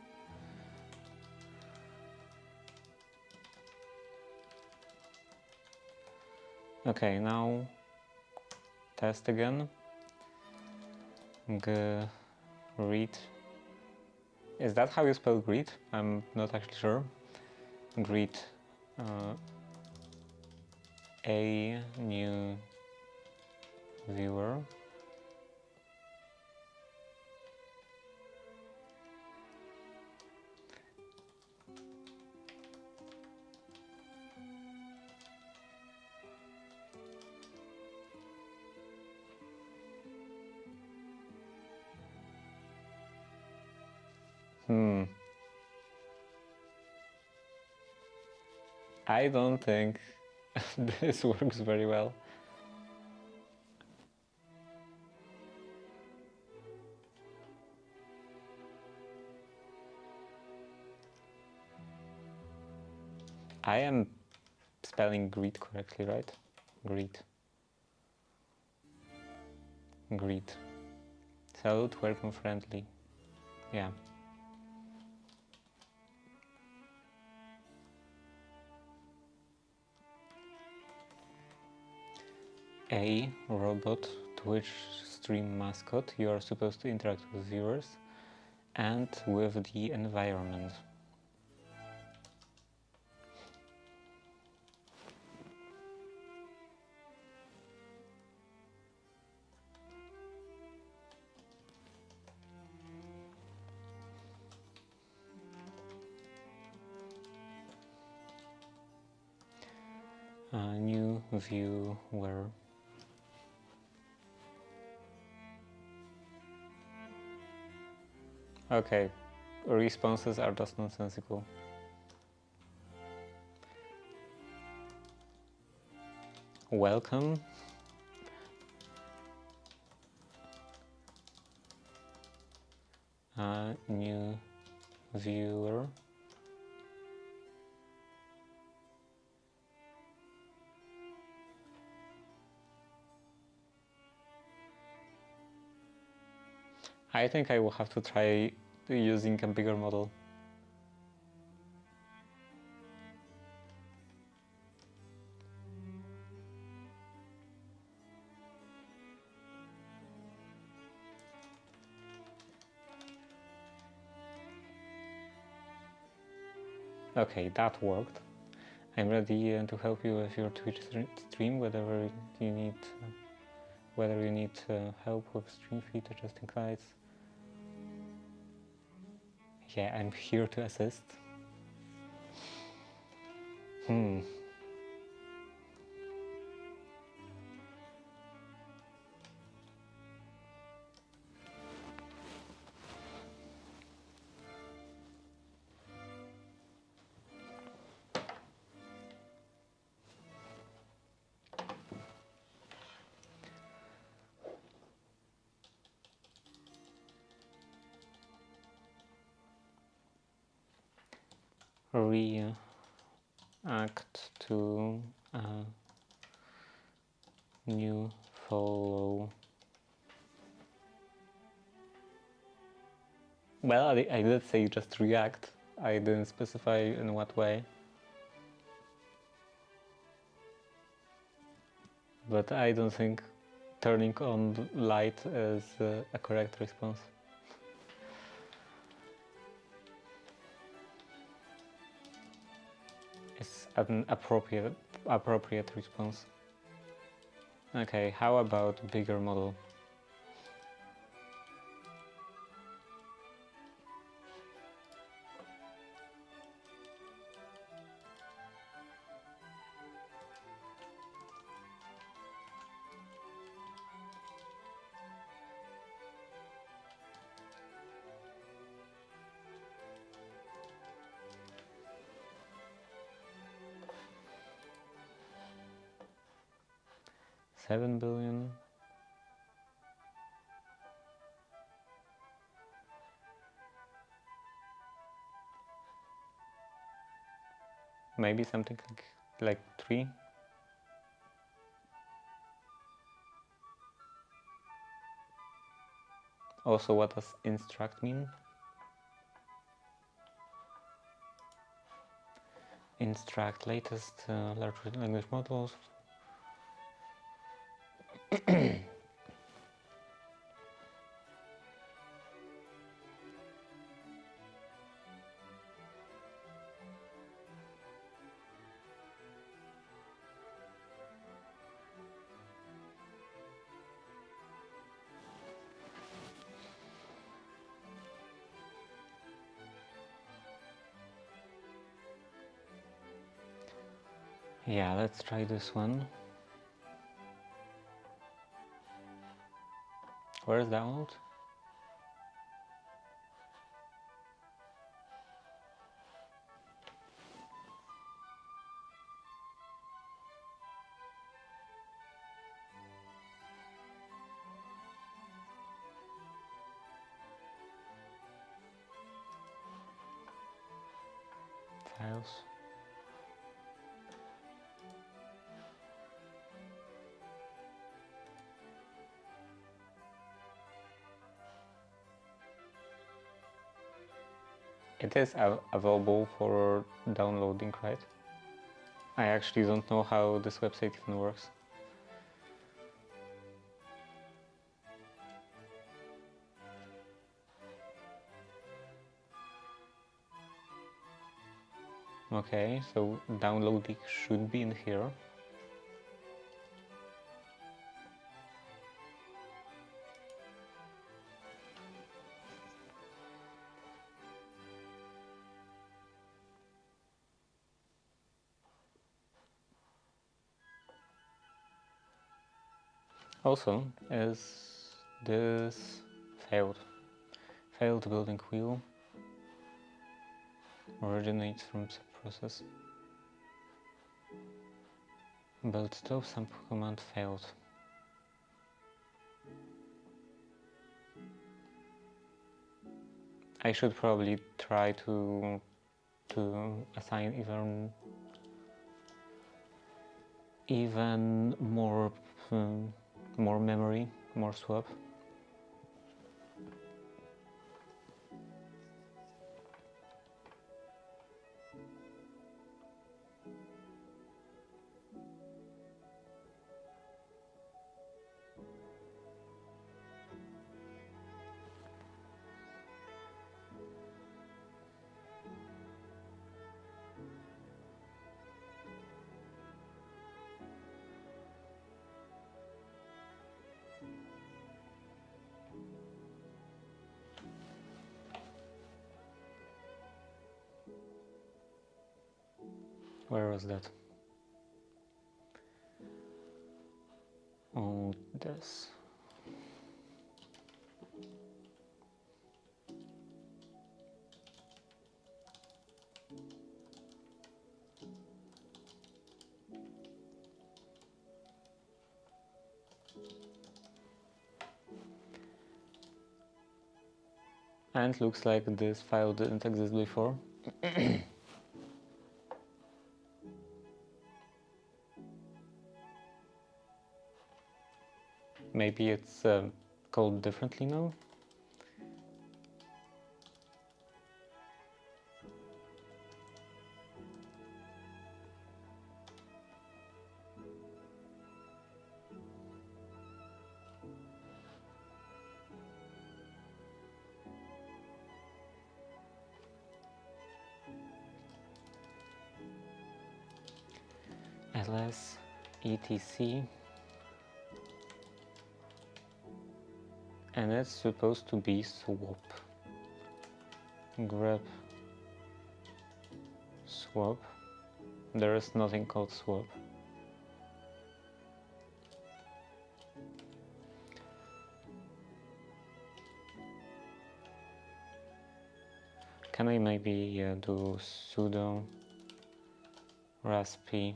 Okay, now test again. Greet. Is that how you spell greet? I'm not actually sure. Greet a new viewer. I don't think this works very well. I am spelling greet correctly, right? Greet. Greet. Salute, welcome, friendly. Yeah. A robot Twitch stream mascot. You are supposed to interact with viewers and with the environment. New viewer. Okay, responses are just nonsensical. Welcome. New viewer. I think I will have to try using a bigger model. Okay, that worked. I'm ready to help you with your Twitch stream, whether you need help with stream feed, adjusting lights. Yeah, I'm here to assist. React to new follow. Well, I did say just react. I didn't specify in what way. But I don't think turning on light is a correct response. It's an appropriate response. Okay, how about bigger model? 7 billion. Maybe something like 3. Also, what does instruct mean? Instruct latest large language models. Yeah, let's try this one. Where is download? Files. It is available for downloading, right? I actually don't know how this website even works. Okay, so downloading should be in here. Also, is this failed? Failed building wheel originates from subprocess. Build stove sample command failed. I should probably try to assign even more more memory, more swap. Where was that? Oh, this. And looks like this file didn't exist before. Maybe it's called differently now? ls etc, and it's supposed to be swap. Grep swap. There is nothing called swap. Can I maybe do sudo raspi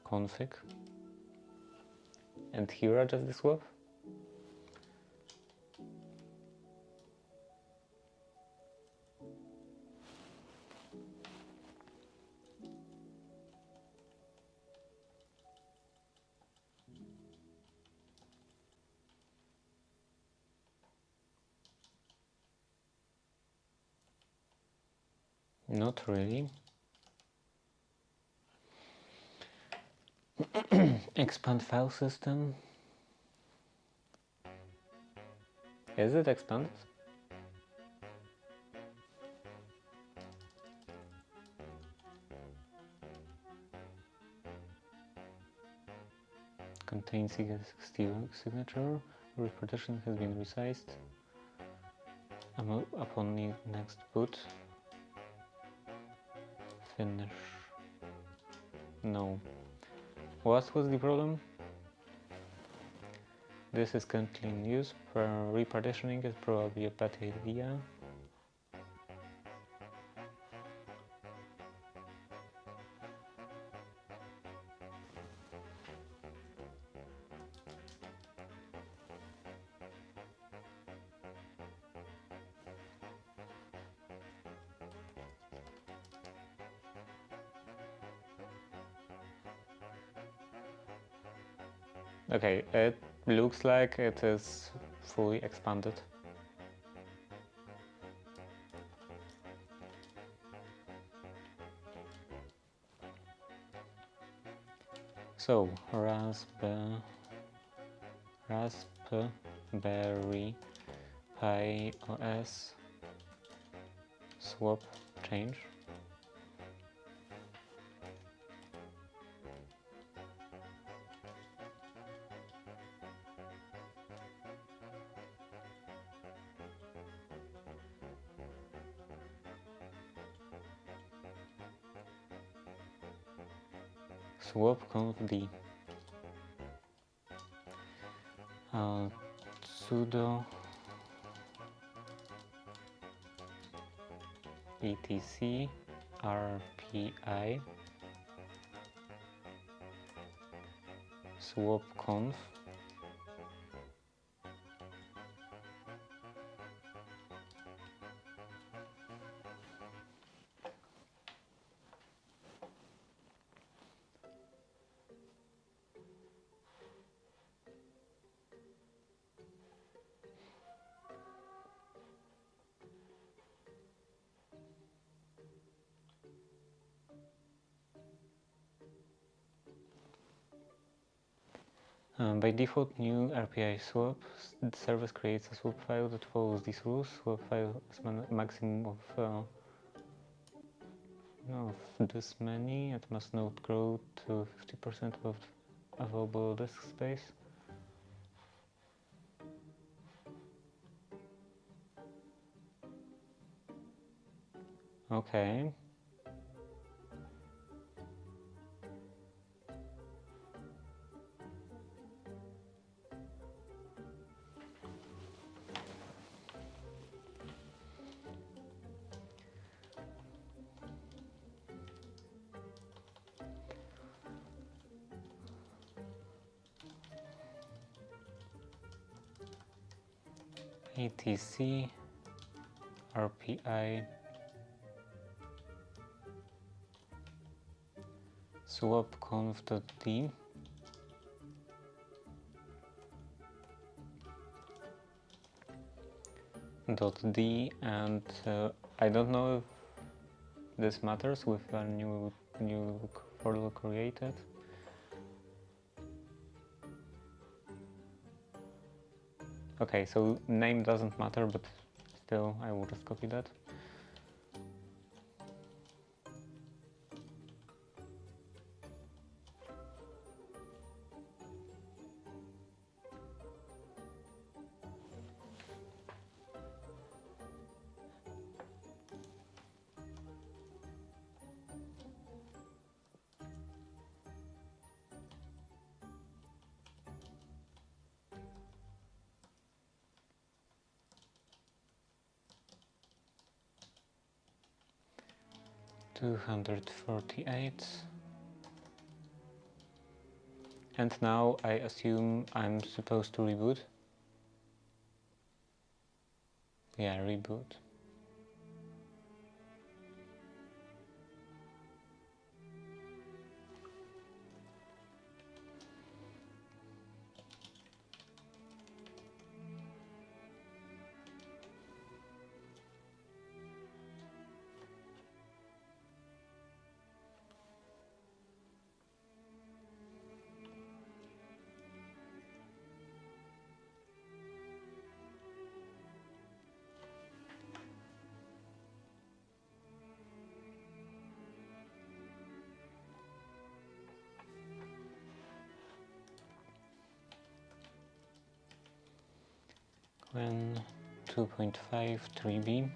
config? and here adjust the swap. Not really. Expand file system. Is it expanded? Contains EX60 signature. Repartition has been resized. Upon the next boot. Finish. No. What was the problem? This is currently in use. Repartitioning is probably a bad idea. Okay, it looks like it is fully expanded. So, Raspberry Pi OS swap change. Swap conf d sudo etc rpi swap conf by default, new RPI swap. The service creates a swap file that follows these rules. Swap file is maximum of this many. It must not grow to 50% of available disk space. Okay. etc rpi swap conf.d .d and I don't know if this matters with a new folder created. Okay, so name doesn't matter, but still I will just copy that. $248 And now I assume I'm supposed to reboot. Yeah, reboot. When 2.5 3B.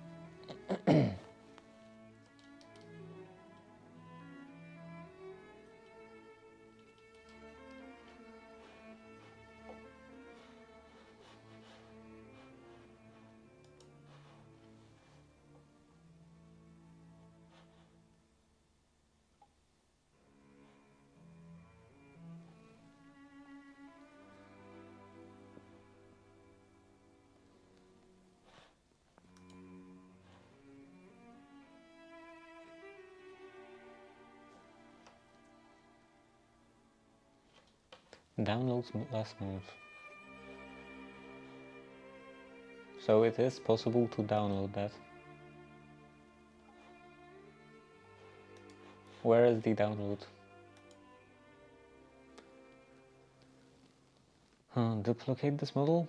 Downloads last month. So it is possible to download that. Where is the download? Duplicate this model?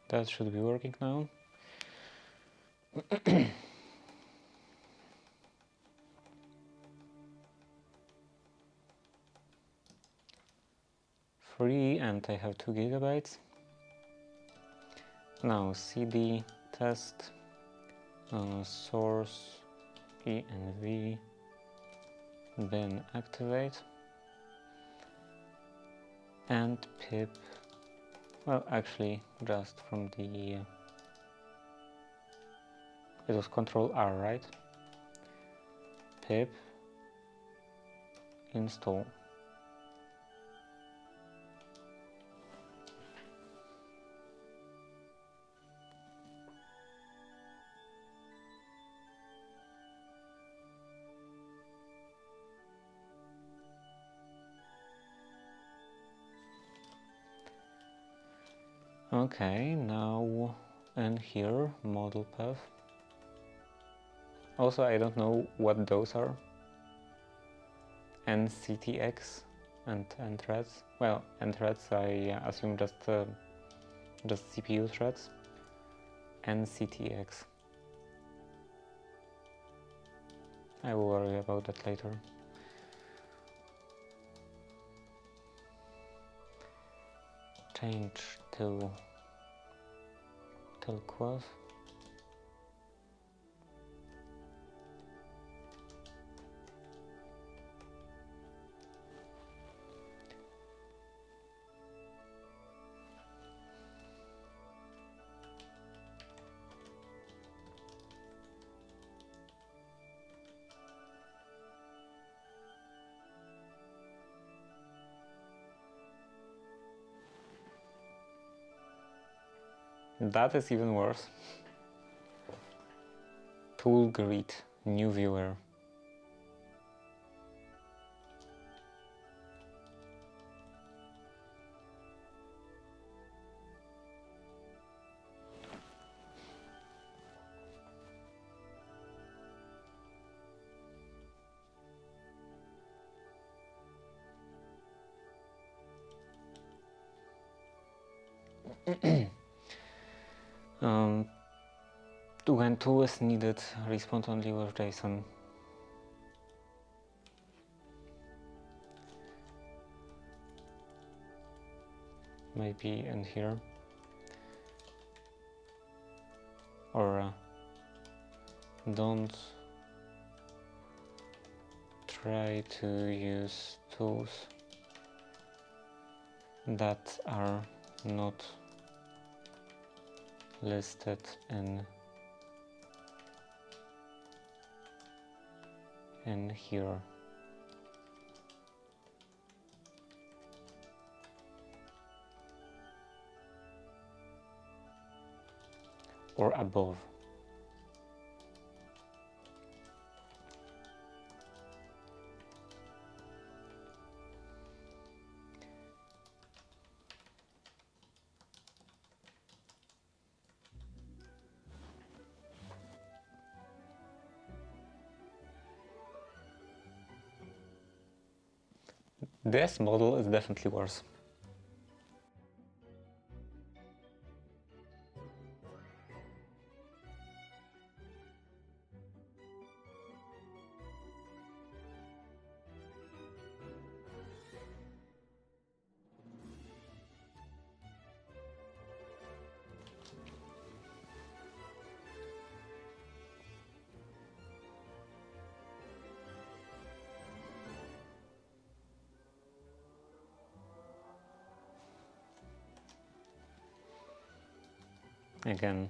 That should be working now. Free, and I have 2 gigabytes. Now cd test source env bin activate and pip. Well, actually, just from the it was Control R, right? Pip install. Okay, now and here model path. Also, I don't know what those are. NCTX and threads. Well, and threads I assume just CPU threads. NCTX. I will worry about that later. Change to Telquav. That is even worse. Tool grid, new viewer. When tool is needed, respond only with JSON. Maybe in here. Or don't try to use tools that are not listed in here. Or above. This model is definitely worse. Again,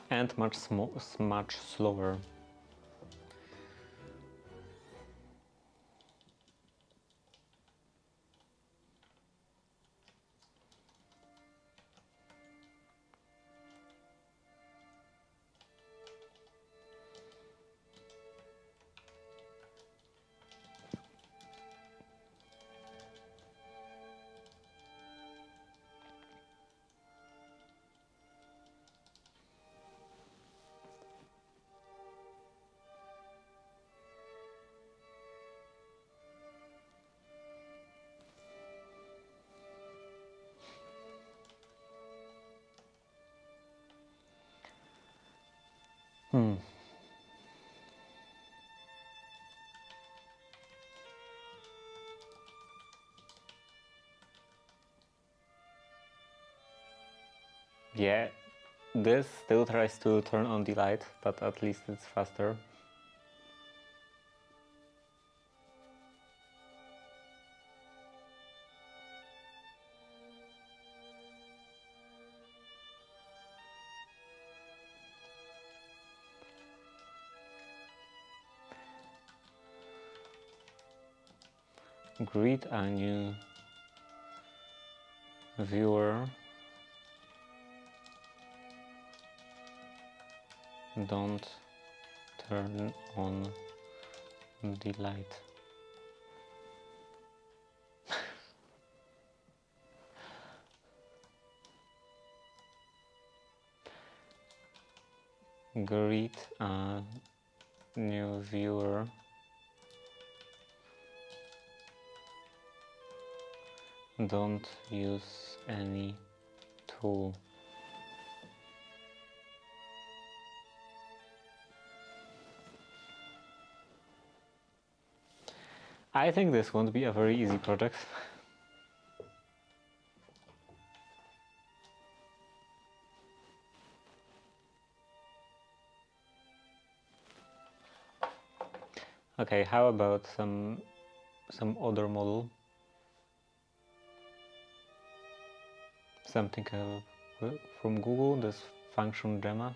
and much slower. Yeah, this still tries to turn on the light, but at least it's faster. Create a new viewer. Don't turn on the light. Create a new viewer. Don't use any tool. I think this won't be a very easy project. Okay, how about some other model? Something from Google, this function Gemma.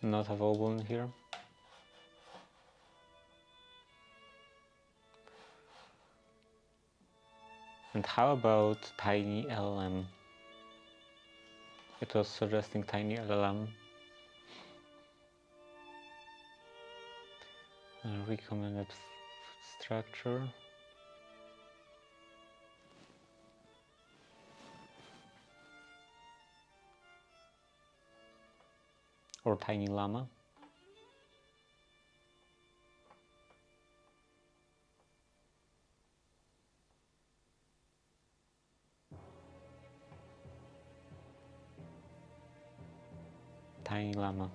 Not available in here. And how about Tiny LLM? It was suggesting Tiny LLM. recommended structure. Or tiny llama. Tiny llama.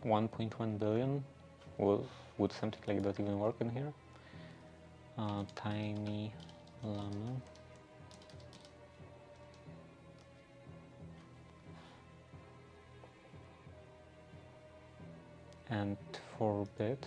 $1.1 billion. Would something like that even work in here? Tiny llama. And 4-bit.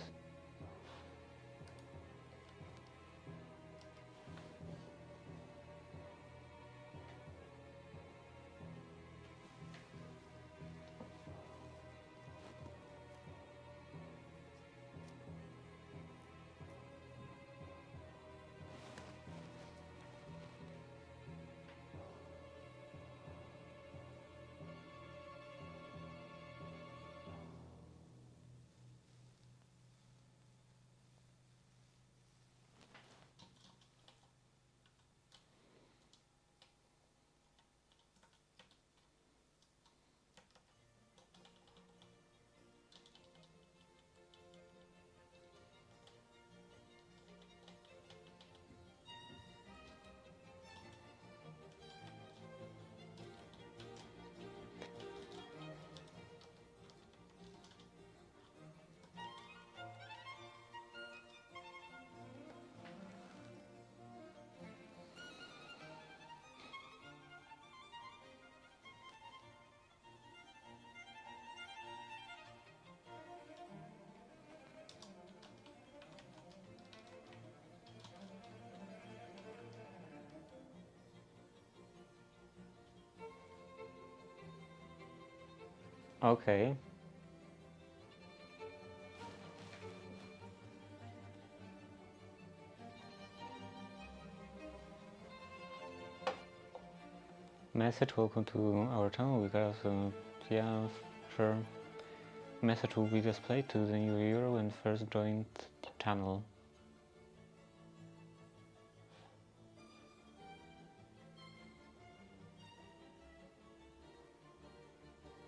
Okay. Message, welcome to our channel, because yeah, sure. Message will be displayed to the new viewer when first joined the channel.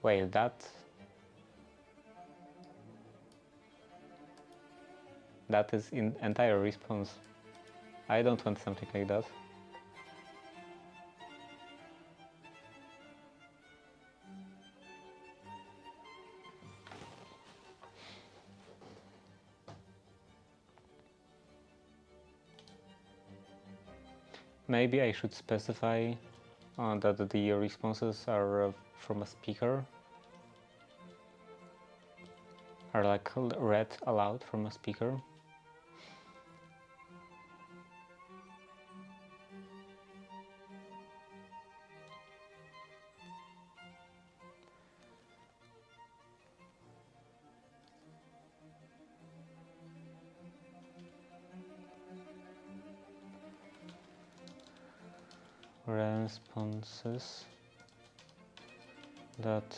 Wait, that is in entire response. I don't want something like that. Maybe I should specify that the responses are from a speaker, are like read aloud from a speaker. Responses that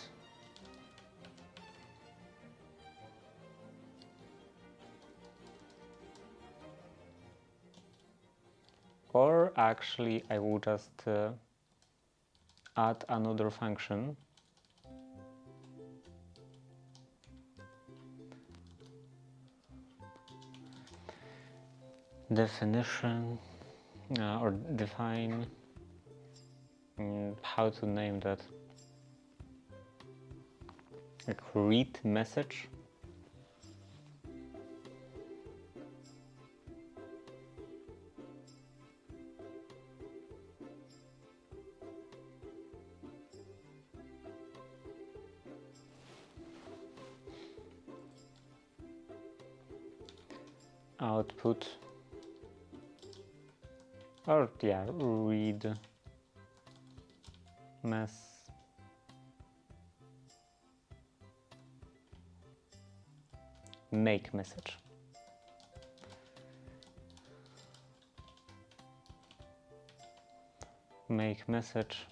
or actually I will just add another function definition or define how to name that, like read message. output, or yeah, read make message. Make message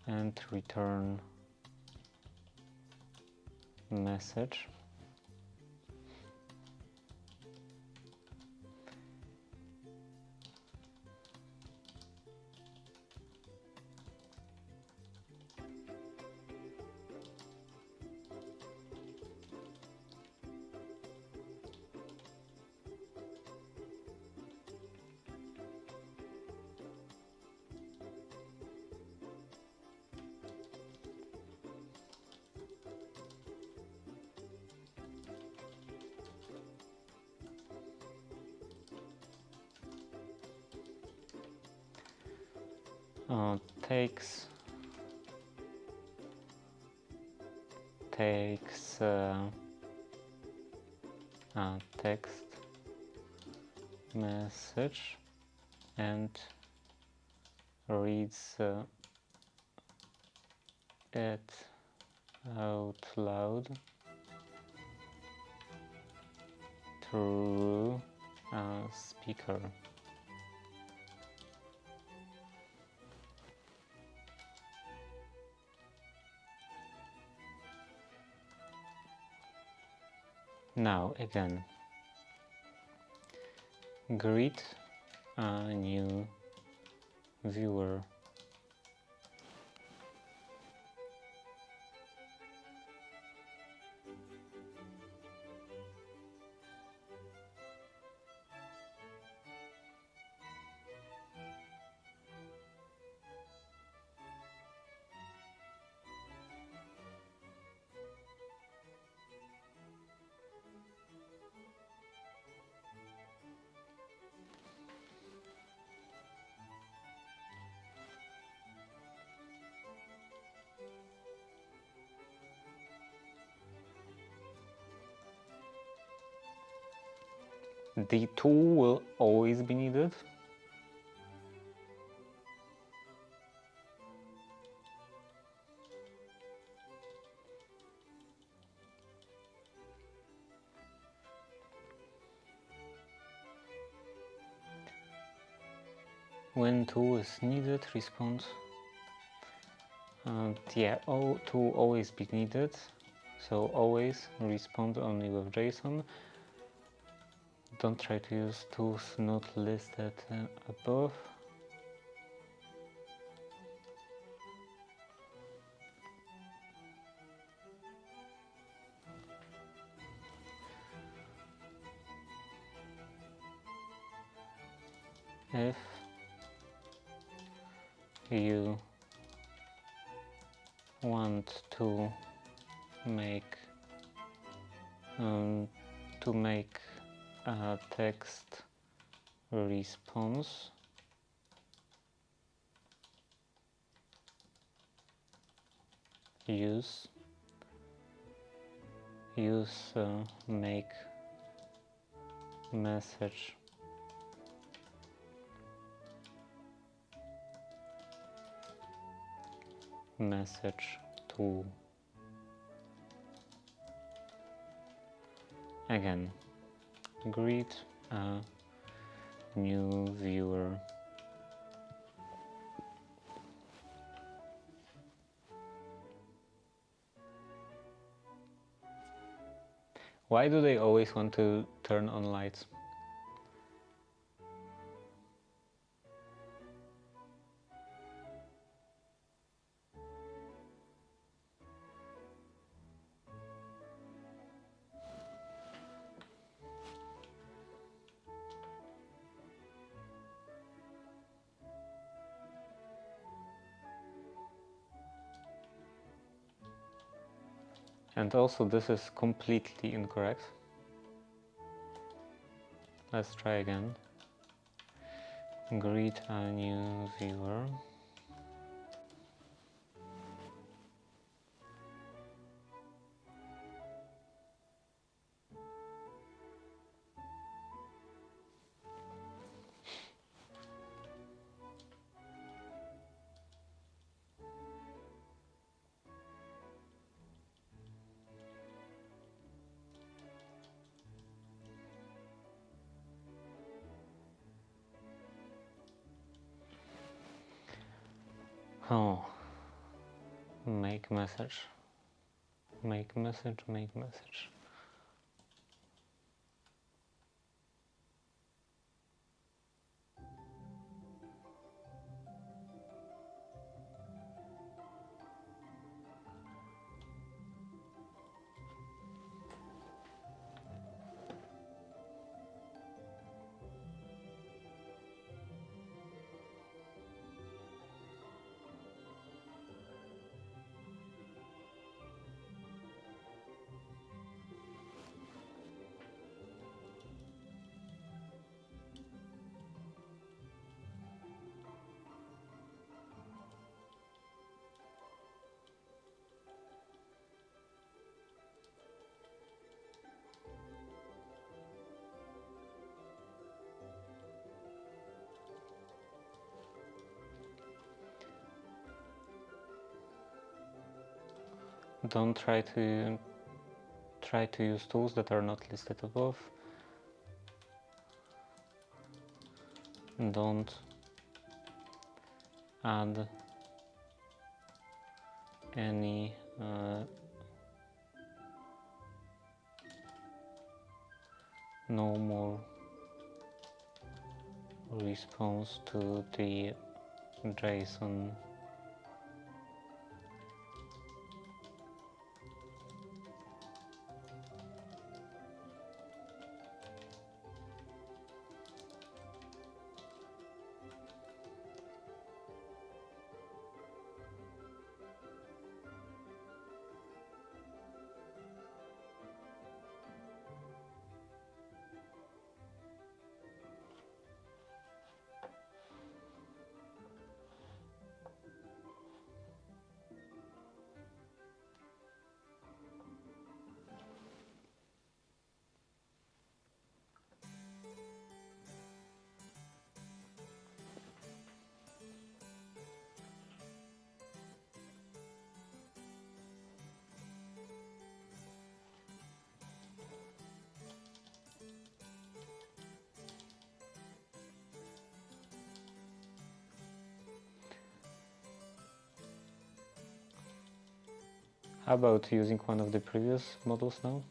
and return message. Takes text message and reads it out loud through a speaker. Now again, greet a new viewer. The tool will always be needed. When tool is needed, respond. Yeah, tool always be needed. So always respond only with JSON. Don't try to use tools not listed above. If you want to make a text response, use make message tool. Again, greet a new viewer. Why do they always want to turn on lights? And also this is completely incorrect. Let's try again. Greet a new viewer. Oh, make message. Make message, make message. Don't try to use tools that are not listed above. Don't add any no more response to the JSON. How about using one of the previous models now?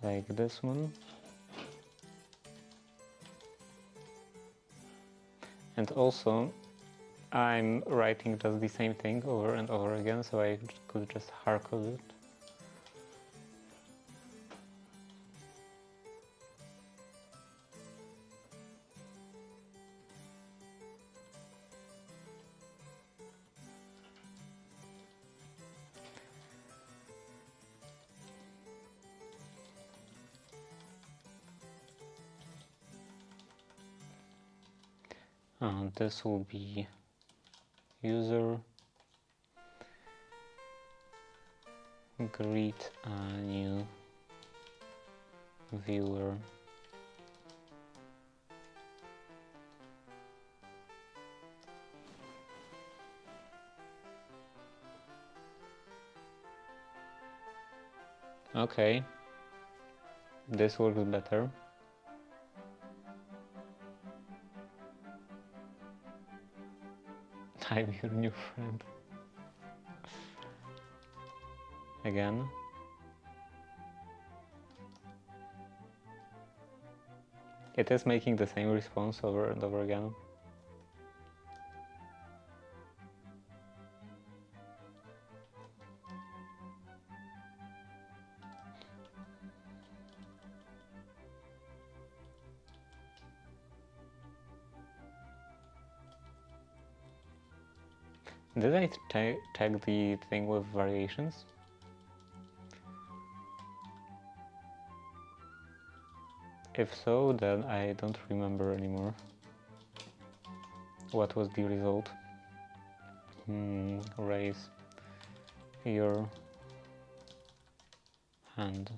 Like this one. And also, I'm writing just the same thing over and over again, so I could just hardcode it. This will be user greet a new viewer. Okay, this works better. I'm your new friend. Again. It is making the same response over and over again. Did I tag the thing with variations? If so, then I don't remember anymore. What was the result? Raise your hand.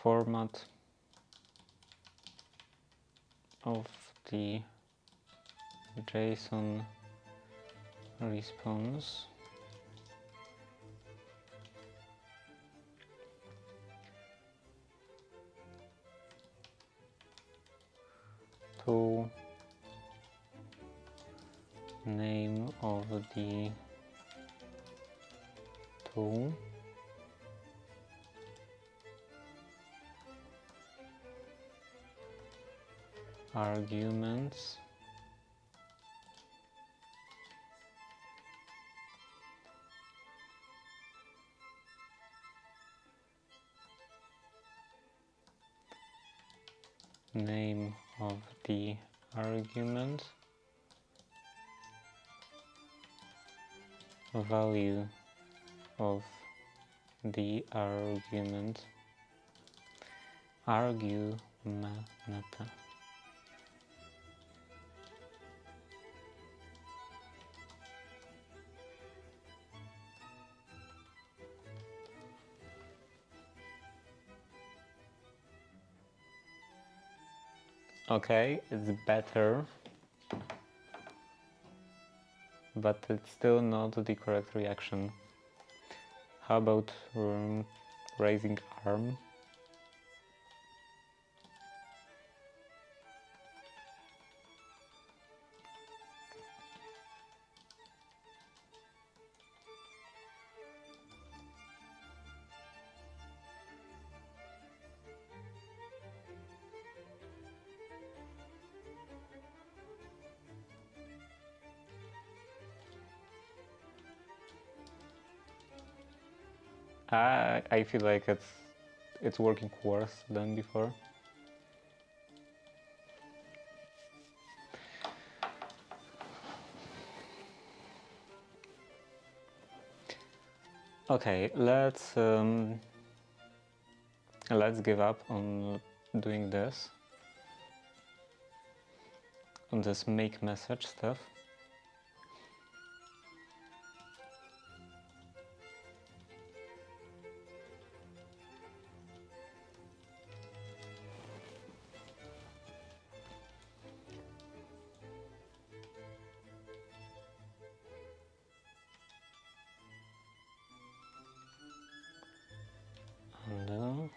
format of the JSON response to name of the tool arguments name of the argument value of the argument argument. Okay, it's better, but it's still not the correct reaction. How about raising arm? I feel like it's working worse than before. Okay, let's give up on doing this, on this make message stuff. And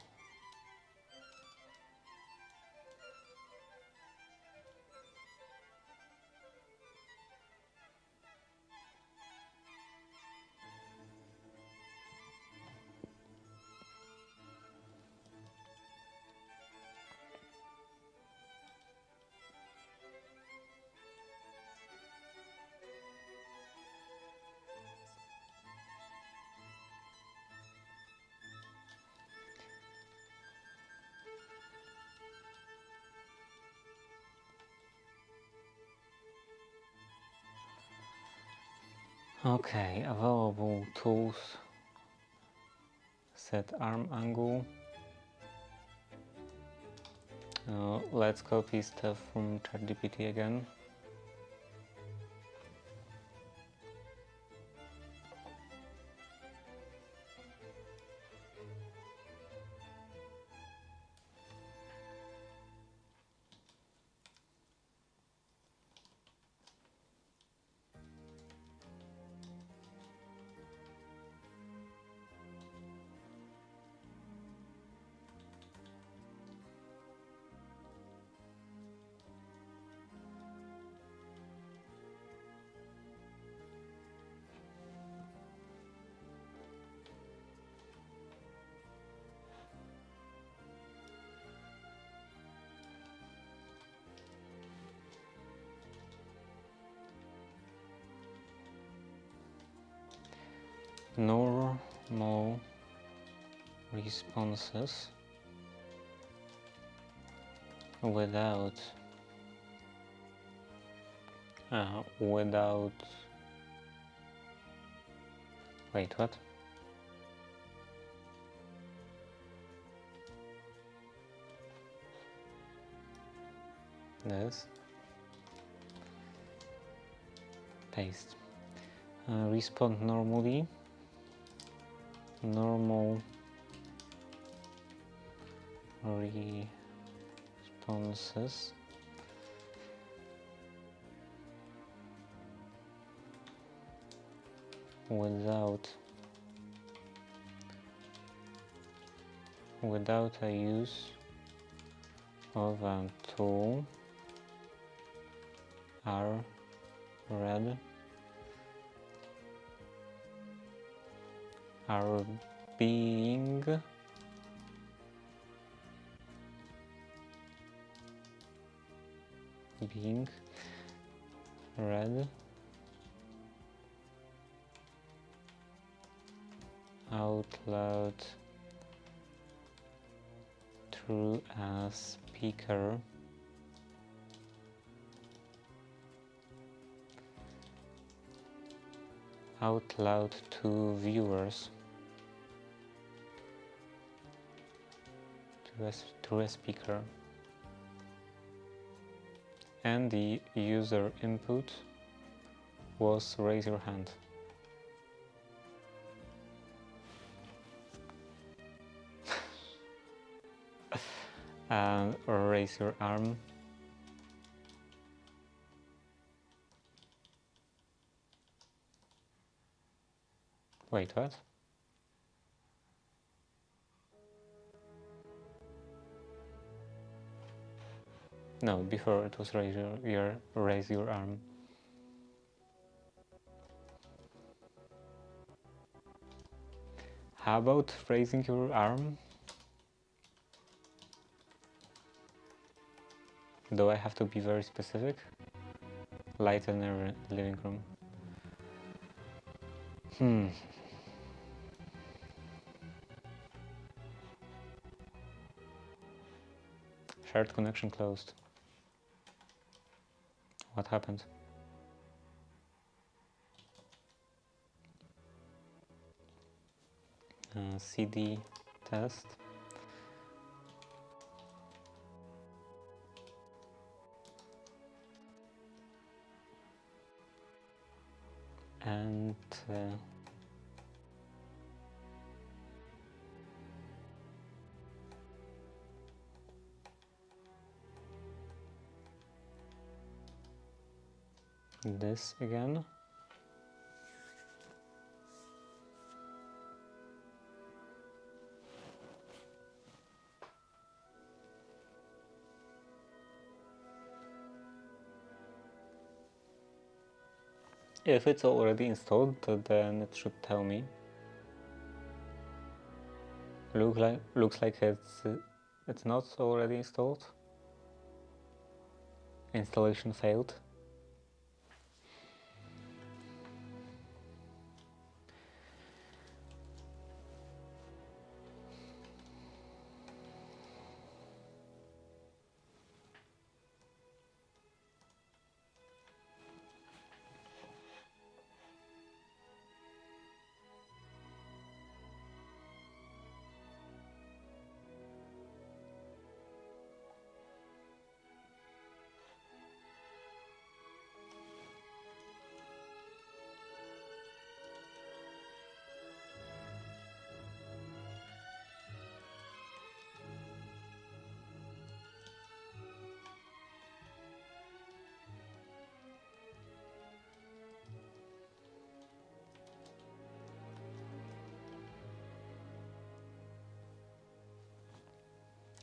okay, available tools, set arm angle. Let's copy stuff from ChatGPT again. Normal responses without wait, what? This paste. Respond normally. Normal responses. Without a use of a tool are read are being read out loud through a speaker out loud to viewers through a speaker, and the user input was raise your hand. Or raise your arm. Wait, what? No, before it was raise your arm. How about raising your arm? Do I have to be very specific? Light in the living room. Shared connection closed. What happened? CD test. And this again. If it's already installed, then it should tell me. Looks like it's not already installed. Installation failed.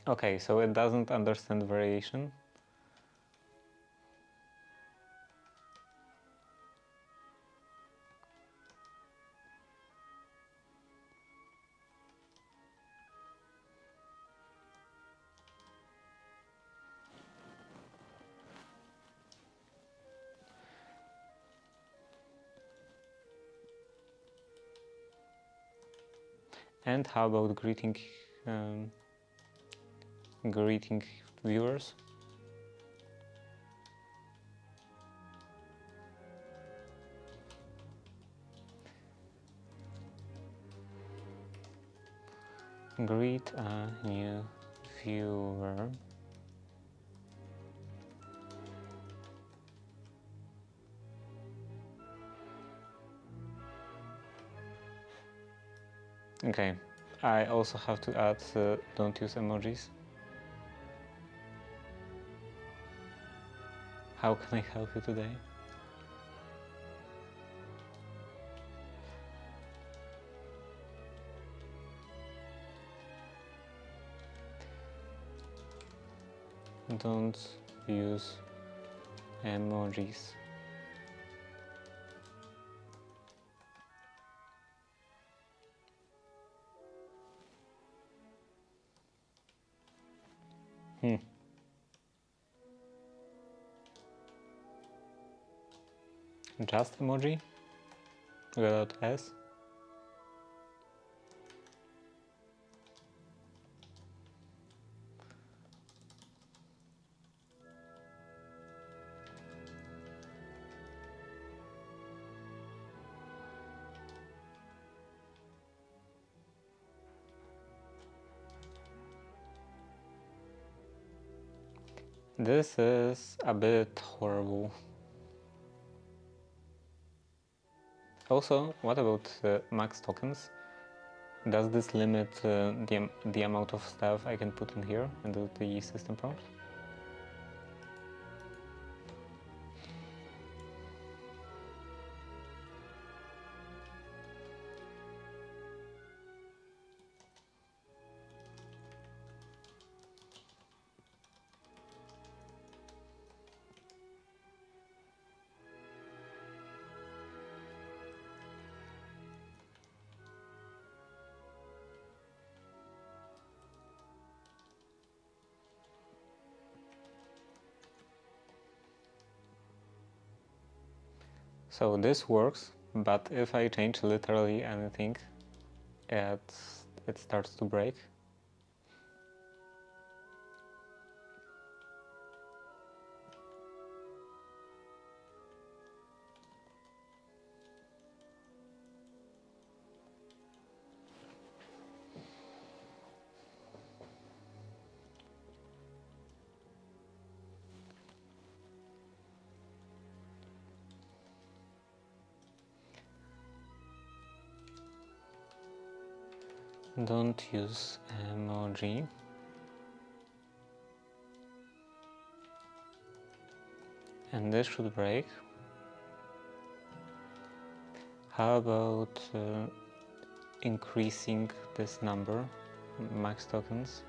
Okay, so it doesn't understand variation. And how about greeting viewers? Greet a new viewer. Okay, I also have to add don't use emojis. How can I help you today? Don't use emojis. Just emoji? Without S? This is a bit horrible. Also, what about max tokens? Does this limit the amount of stuff I can put in here into the system prompt? So this works, but if I change literally anything, it starts to break. Don't use emoji. And this should break. How about increasing this number, max tokens?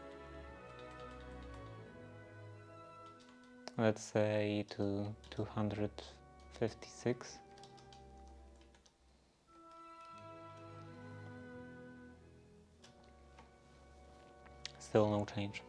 Let's say to 256. Still no change.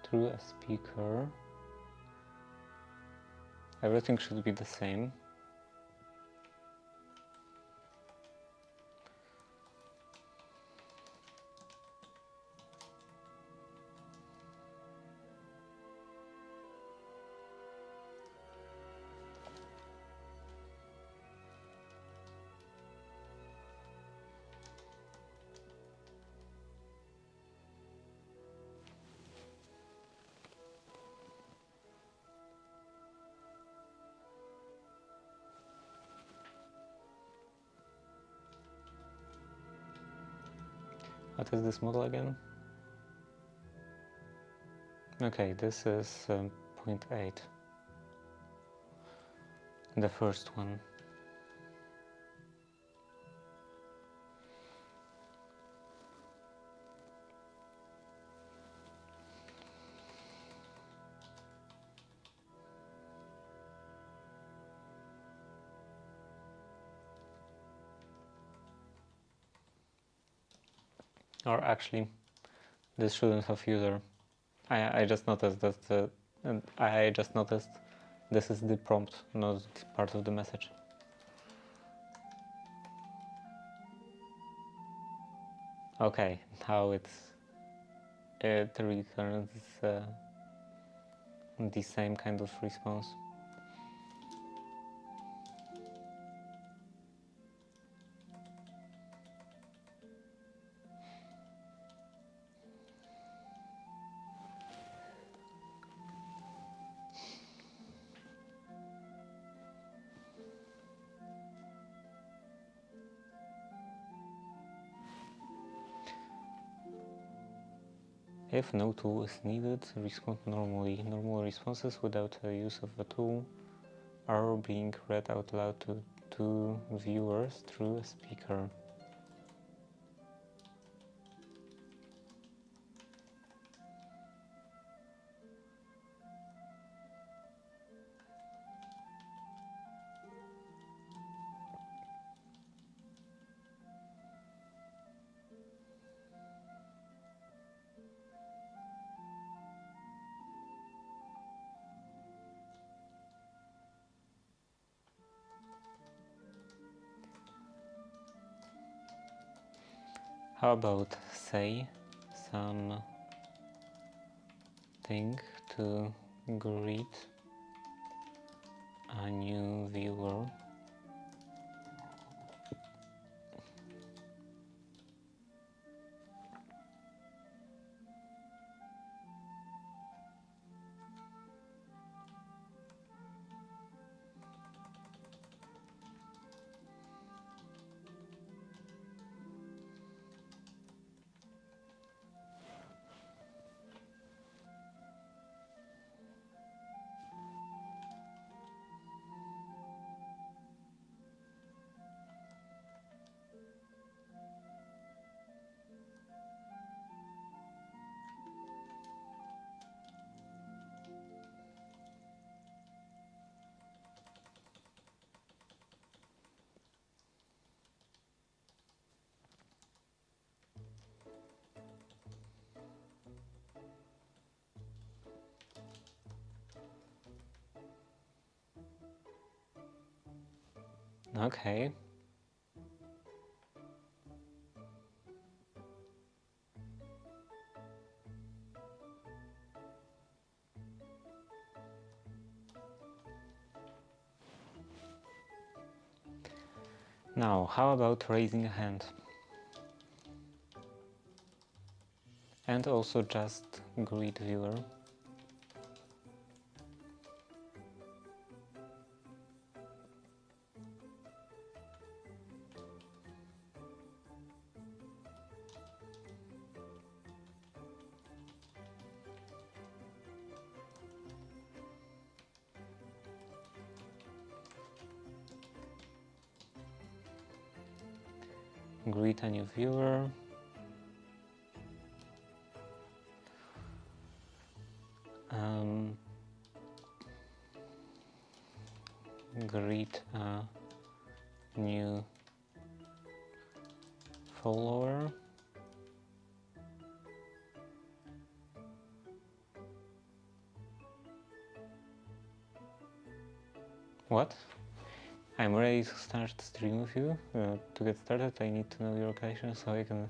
Through a speaker, everything should be the same. What is this model again? Okay, this is 0.8. The first one. Or actually, this shouldn't have user. I just noticed that I just noticed this is the prompt, not part of the message. Okay, now it returns the same kind of response. If no tool is needed, respond normally. Normal responses without the use of a tool are being read out loud to viewers through a speaker. How about say something to greet a new viewer? Okay. Now, how about raising a hand? And also just greet viewer. Greet a new viewer. Greet a new follower. What? I'm ready to start the stream with you. To get started, I need to know your location so I can...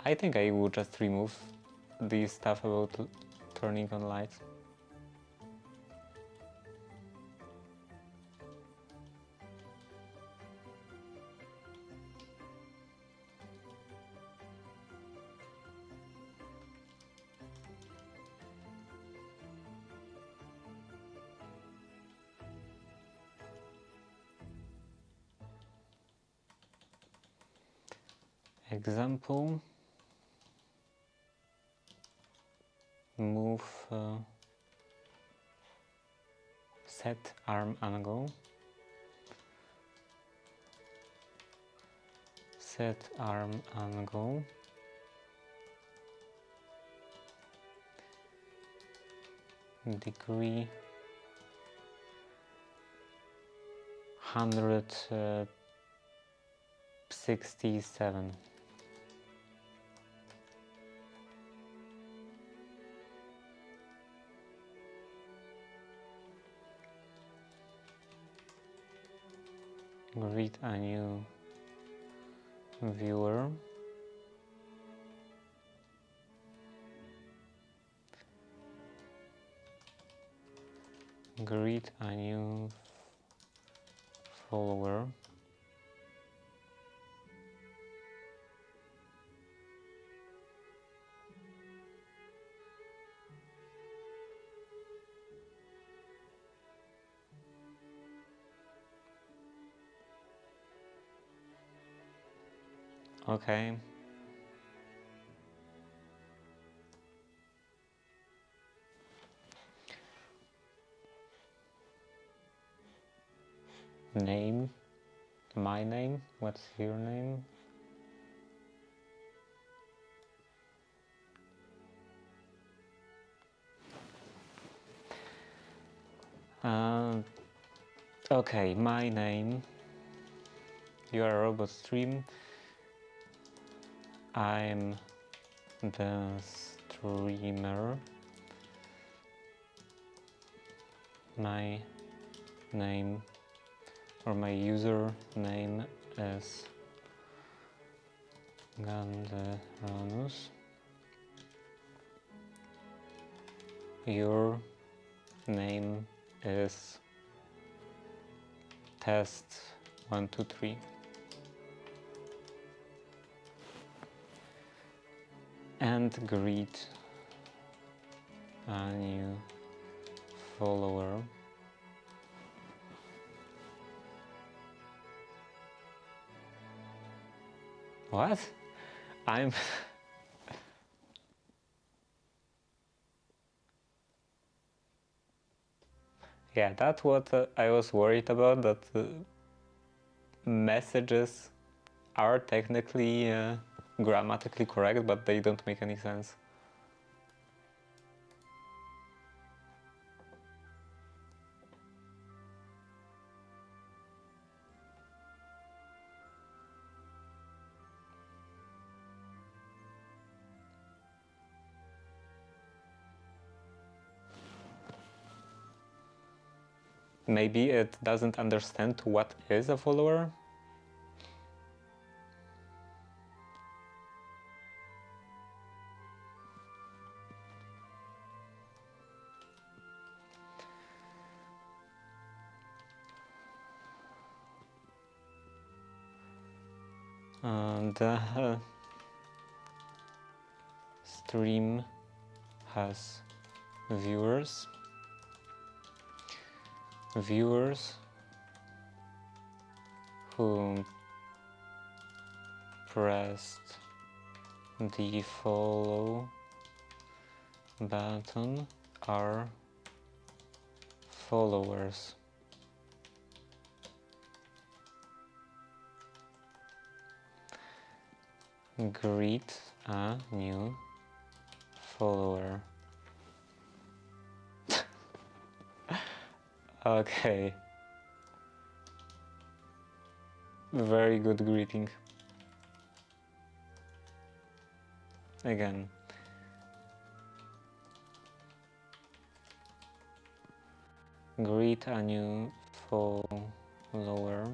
I think I will just remove the stuff about turning on lights. Example, move set arm angle, set arm angle degree 167. Greet a new viewer. Greet a new follower. Okay. Name. My name. What's your name? Okay, my name. You are a robot stream. I'm the streamer. My name or my user name is Ganderanus. Your name is test123. And greet a new follower. What? I'm yeah, that's what I was worried about, that messages are technically grammatically correct, but they don't make any sense. Maybe it doesn't understand what is a follower. The stream has viewers. Viewers who pressed the follow button are followers. Greet a new follower. Okay. Very good greeting. Again. Greet a new follower.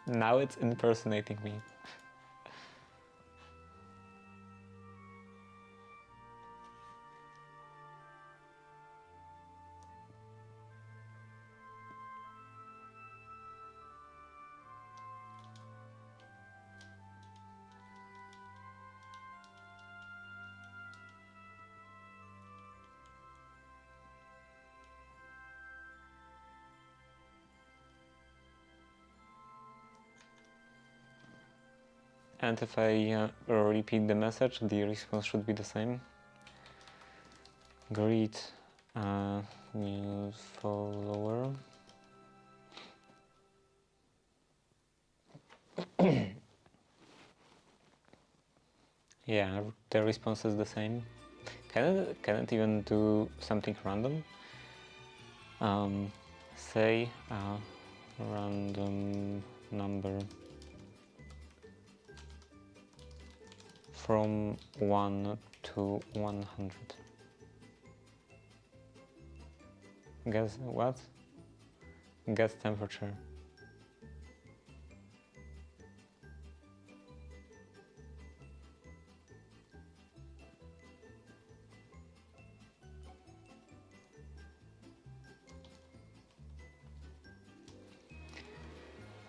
Now it's impersonating me. And if I repeat the message, the response should be the same. Greet a new follower. Yeah, the response is the same. Can it even do something random? Say a random number from 1 to 100. Guess what? Guess temperature.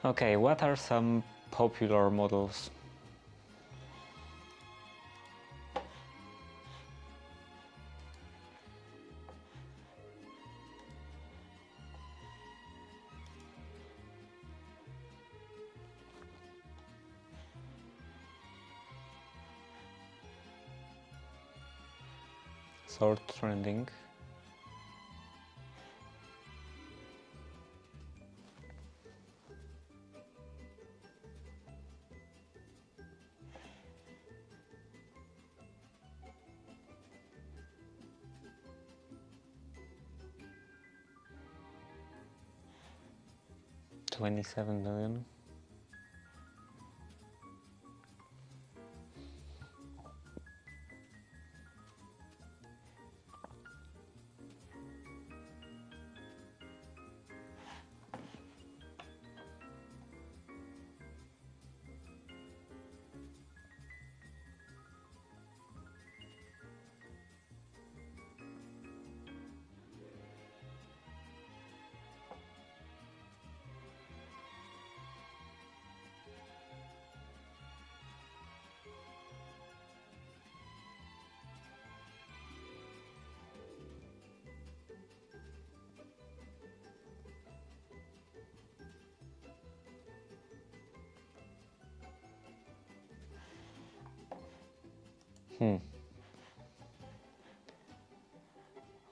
Okay, what are some popular models? Sort trending. $27 million.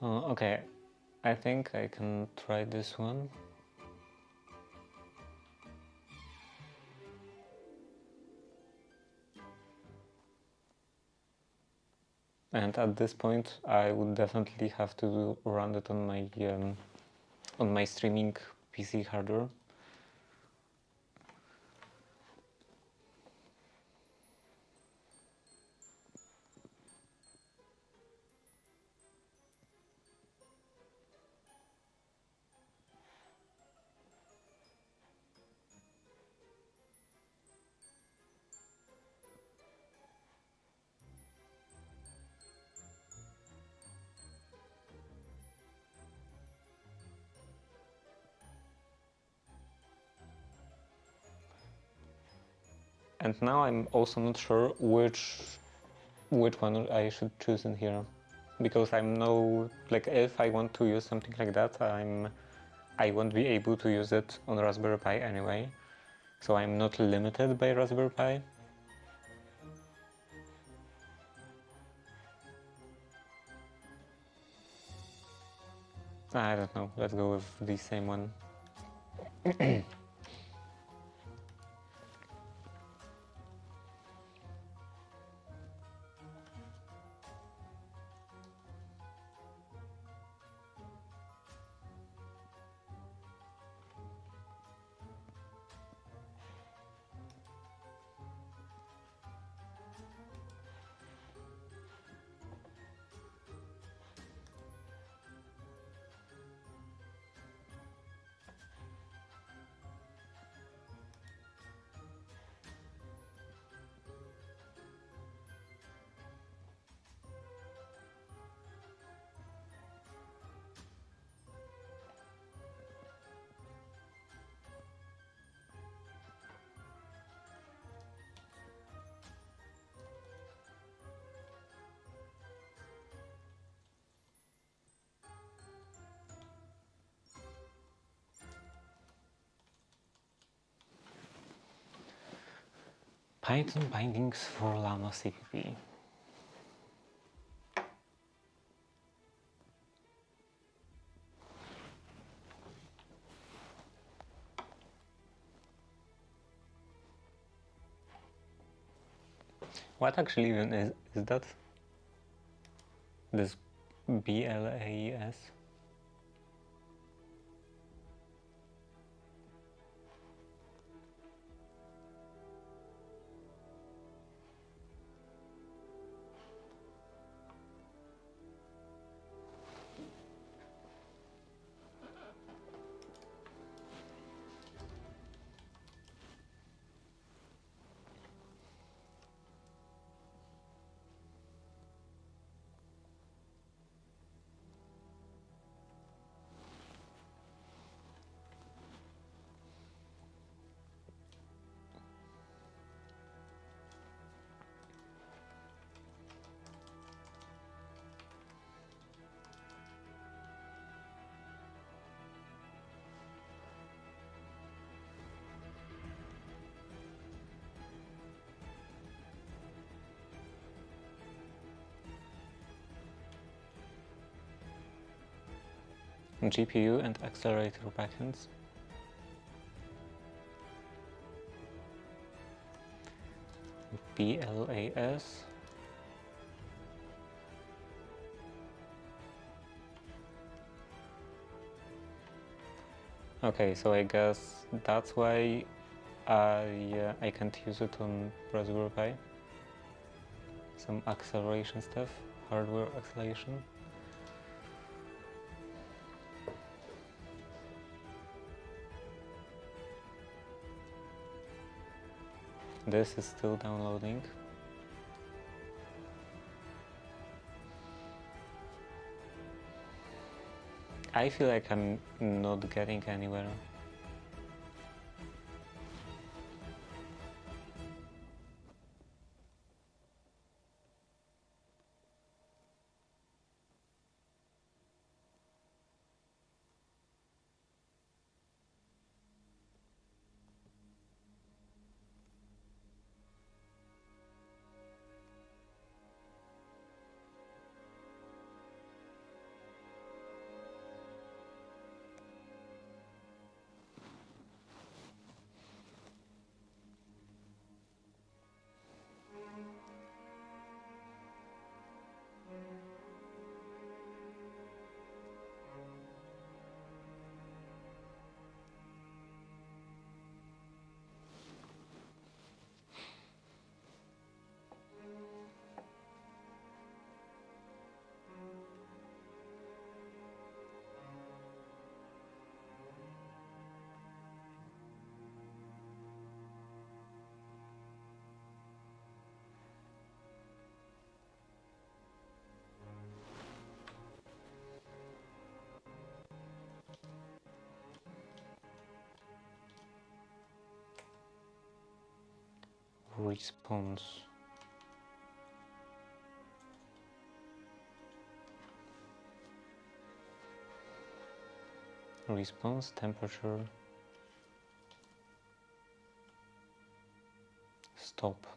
Okay, I think I can try this one. And at this point, I would definitely have to run it on my streaming PC hardware. And now I'm also not sure which one I should choose in here, because I'm no, like, if I want to use something like that, I won't be able to use it on Raspberry Pi anyway, so I'm not limited by Raspberry Pi. I don't know, let's go with the same one. Python bindings for Llama CPP. What actually even is that? This BLAS? GPU and accelerator backends. BLAS. Okay, so I guess that's why I can't use it on Raspberry Pi. Some acceleration stuff, hardware acceleration. This is still downloading. I feel like I'm not getting anywhere. Response. Response temperature. Stop.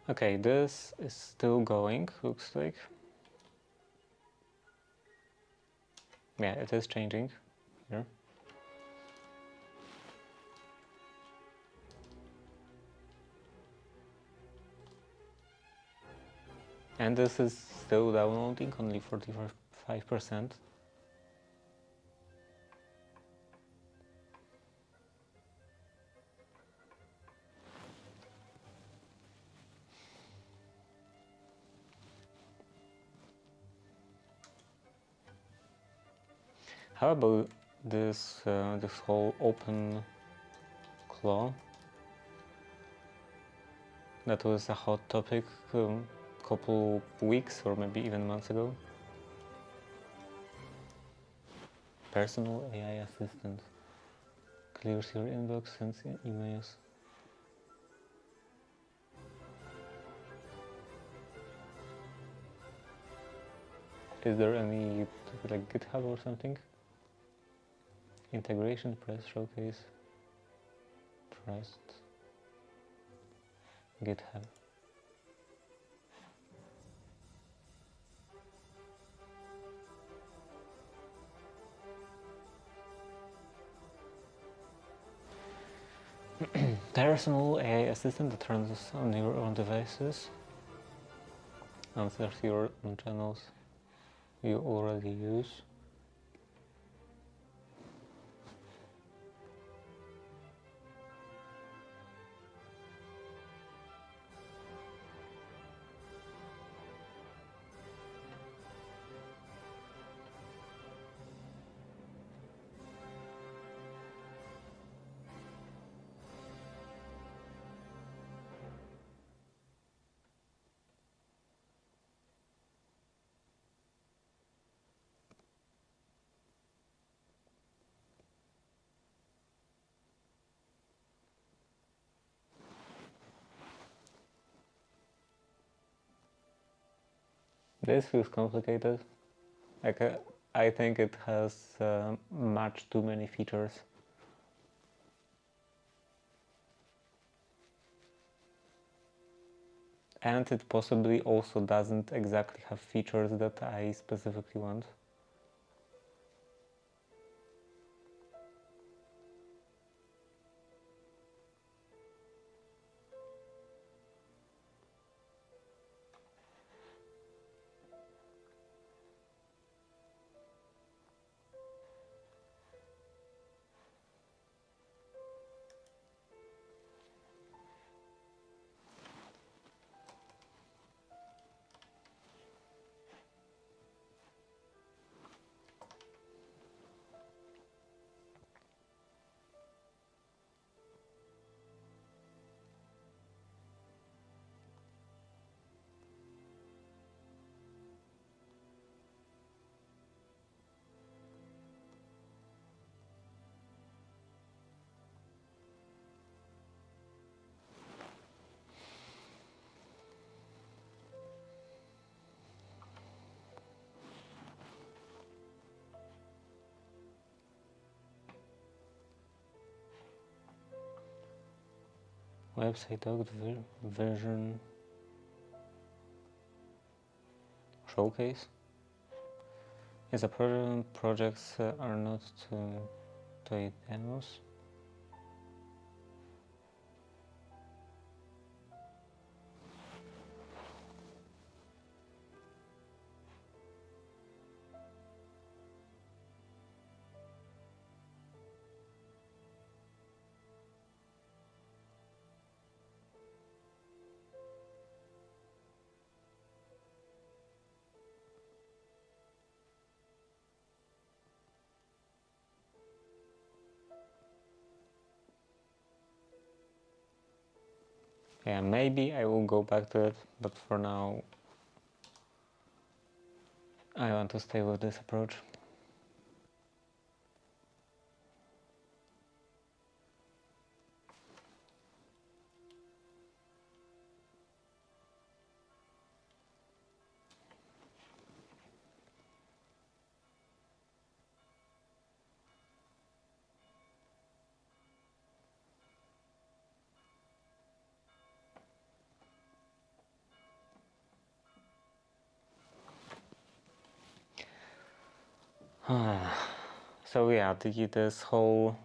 Okay, this is still going, looks like. Yeah, it is changing here. And this is still downloading, only 45%. How about this this whole open claw? That was a hot topic couple weeks or maybe even months ago. Personal AI assistant clears your inbox, sends emails. Is there any like GitHub or something? Integration, press showcase, trust, GitHub. Personal AI assistant that runs on your own devices, answers your own channels you already use. This feels complicated. Like I think it has much too many features. And it possibly also doesn't exactly have features that I specifically want. Website doc version showcase. Yes, the projects are not to demos. Yeah, maybe I will go back to it, but for now I want to stay with this approach. So yeah, this whole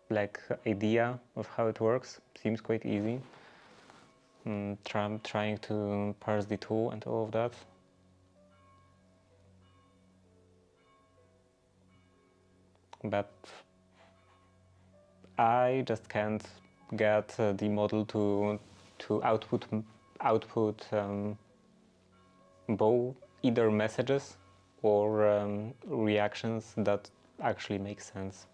like idea of how it works seems quite easy. Trying to parse the tool and all of that. But I just can't get the model to output both either messages or reactions that actually make sense.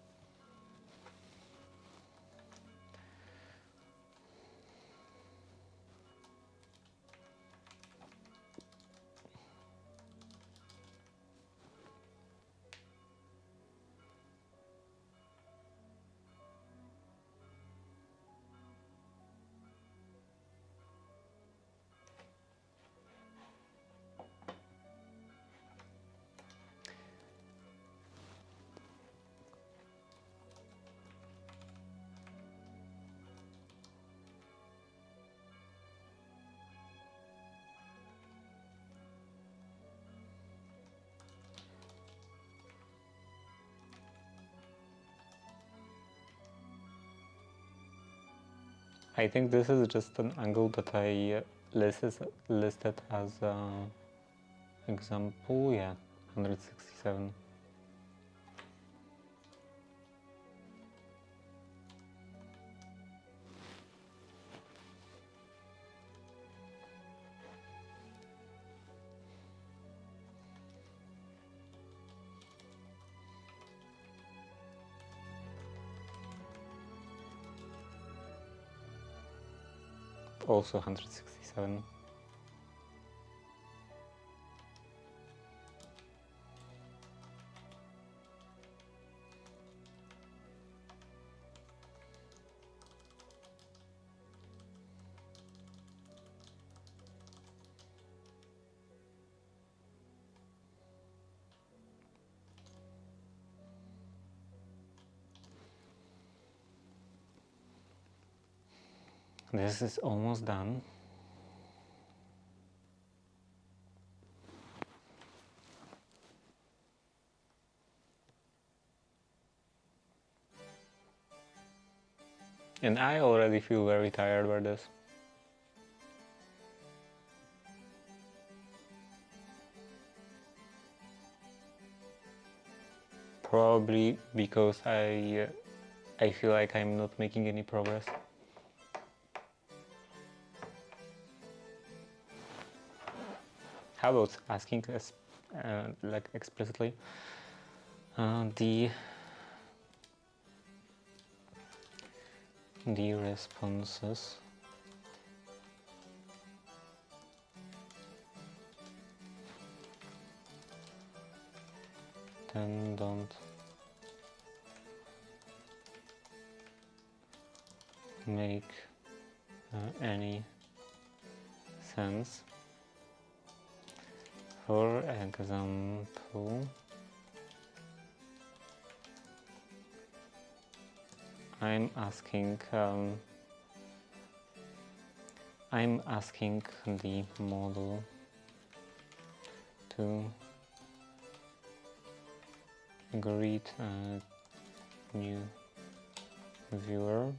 I think this is just an angle that I listed as example, yeah, 167. Also 167. This is almost done. And I already feel very tired by this. Probably because I feel like I'm not making any progress. How about asking us like explicitly the responses then don't make any sense. For example, I'm asking the model to greet a new viewer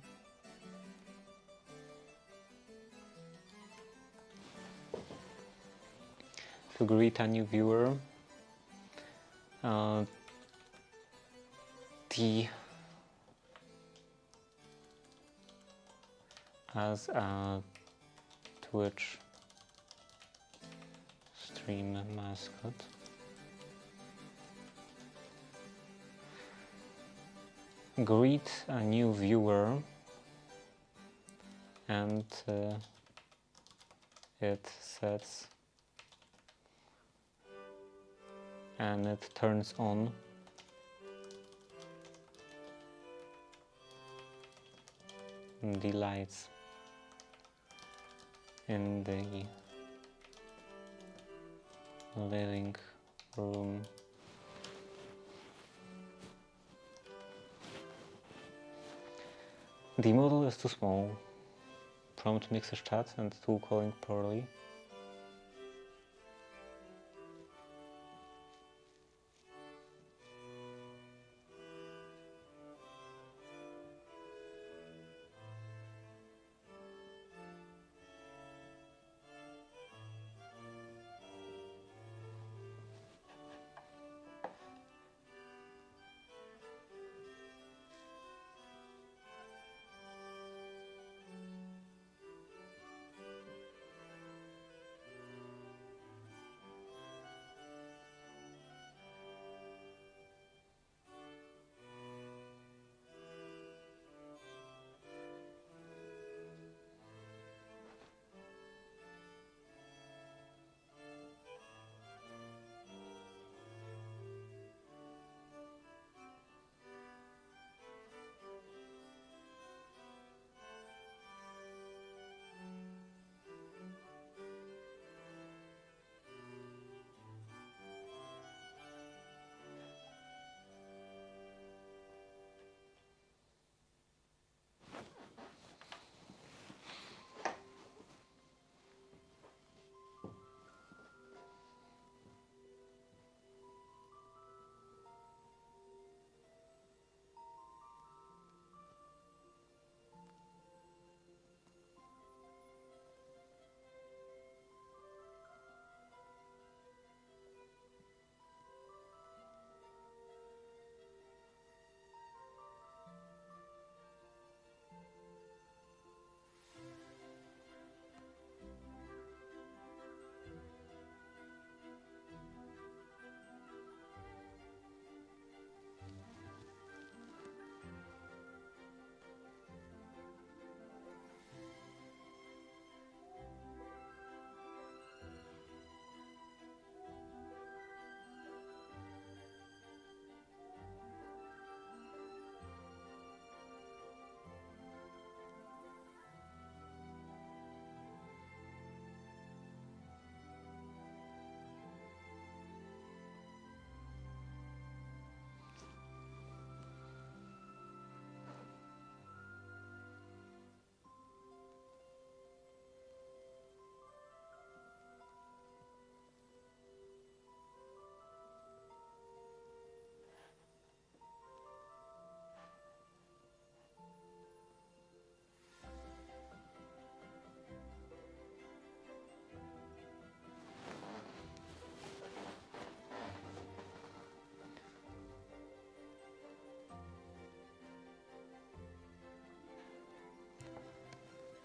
as a Twitch stream mascot. Greet a new viewer and it sets and it turns on the lights in the living room. The model is too small. Prompt mixes chat and tool calling poorly.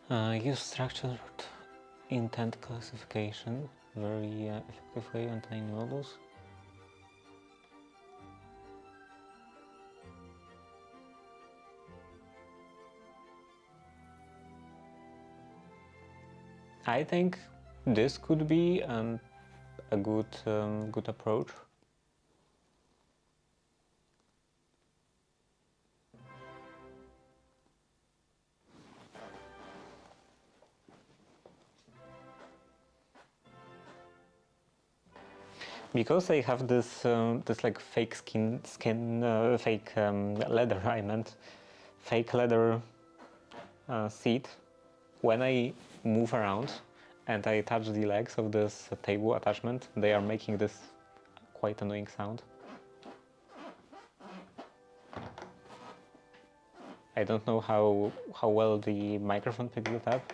Use structured intent classification very effectively on tiny models. I think this could be a good approach. Because I have this this like fake fake leather, I meant fake leather seat. When I move around and I touch the legs of this table attachment, they are making this quite annoying sound. I don't know how well the microphone picked it up.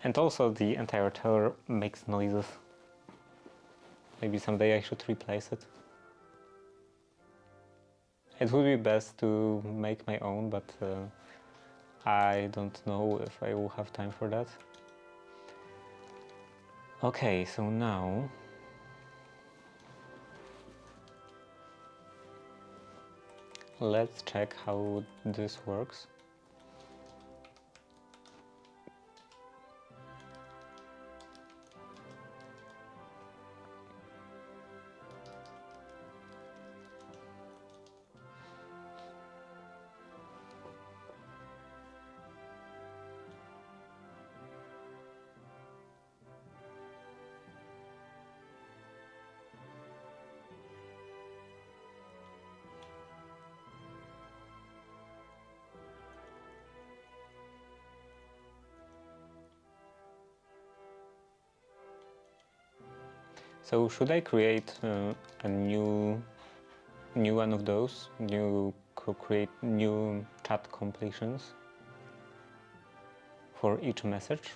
And also the entire tower makes noises. Maybe someday I should replace it. It would be best to make my own, but I don't know if I will have time for that. Okay, so now let's check how this works. So should I create a new one of those? Create new chat completions for each message?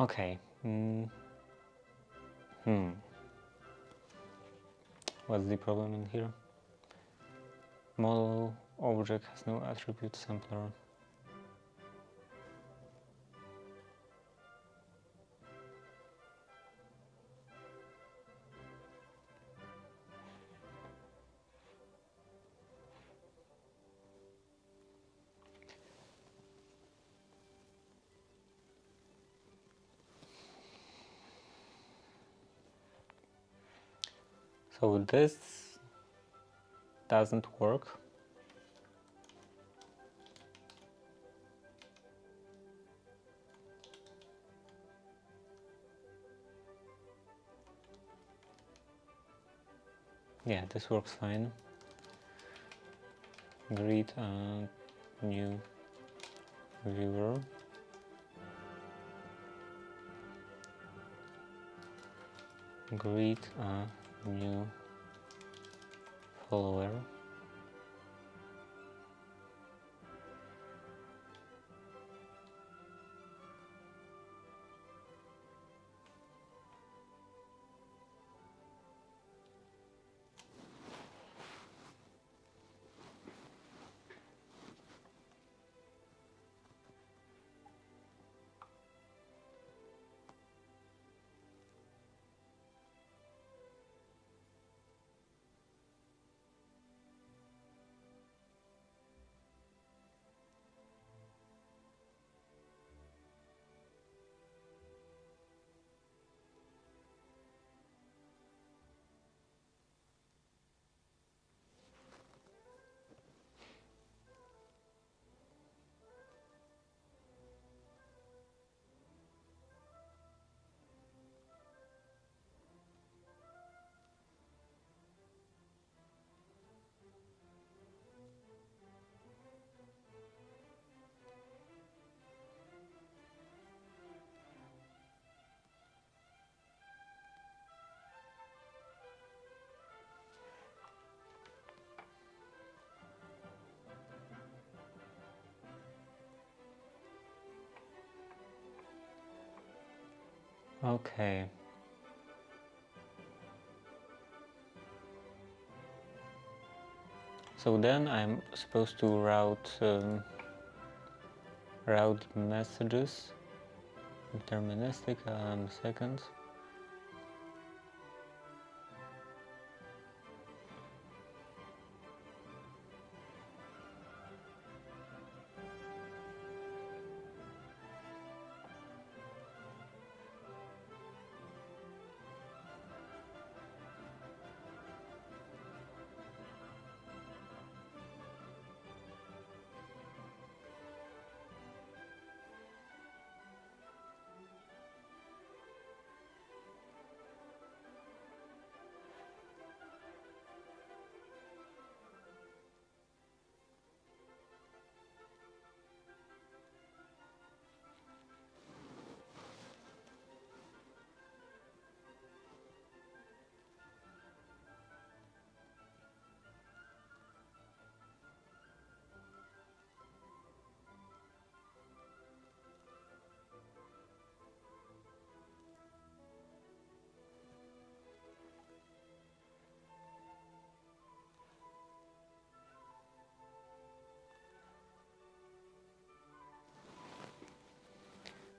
Okay. What's the problem in here? Model object has no attribute sampler. So this doesn't work. Yeah, this works fine. Create a new viewer. Create a new follower. Okay. So then I'm supposed to route messages. Deterministic, second.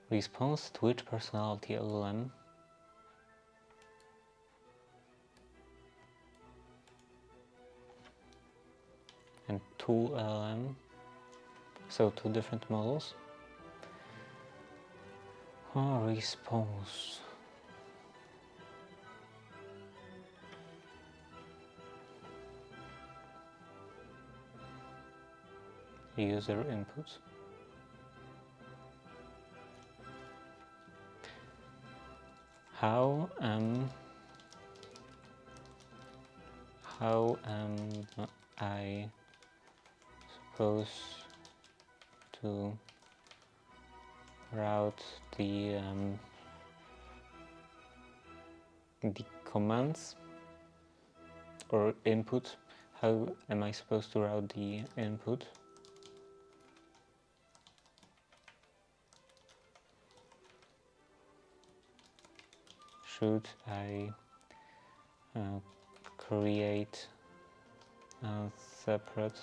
Response Twitch personality LLM. And 2 LLM. So 2 different models. Oh, response. User inputs. How am I supposed to route the commands or input? How am I supposed to route the input? Should I create a separate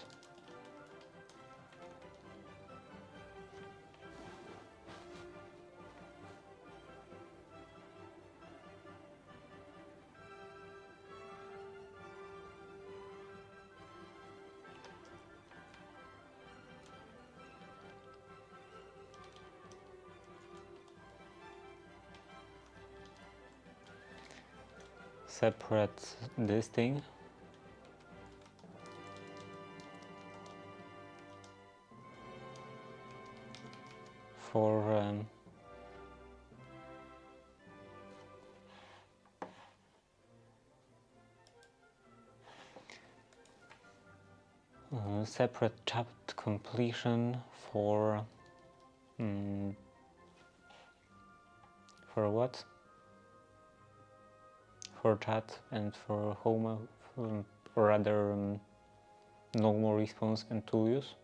this thing for separate chat completion for what? For chat and for home, or rather normal response and tool use.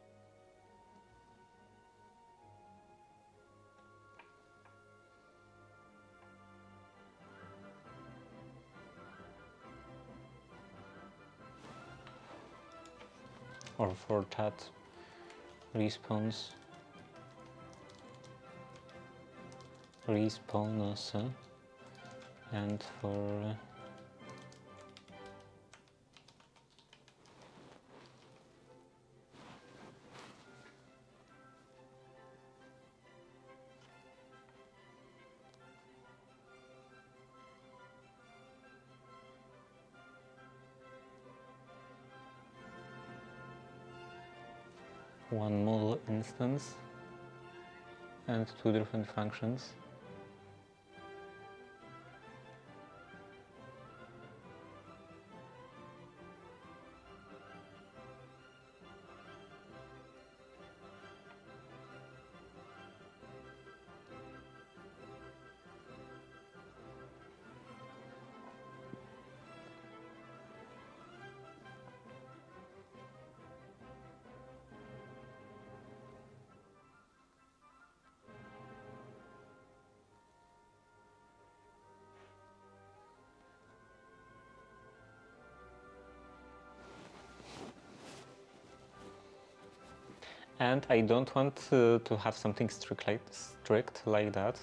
Or for chat response and for one model instance and 2 different functions. And I don't want to have something strict like that.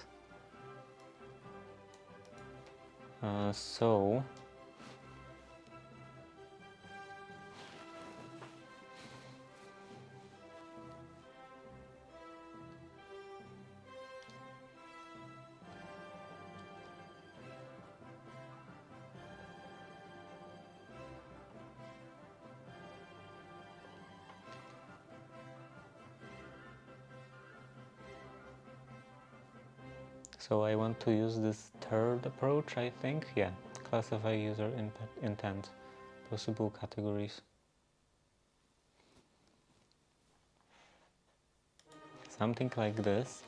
So I want to use this third approach, I think. Yeah, classify user intent, possible categories. Something like this.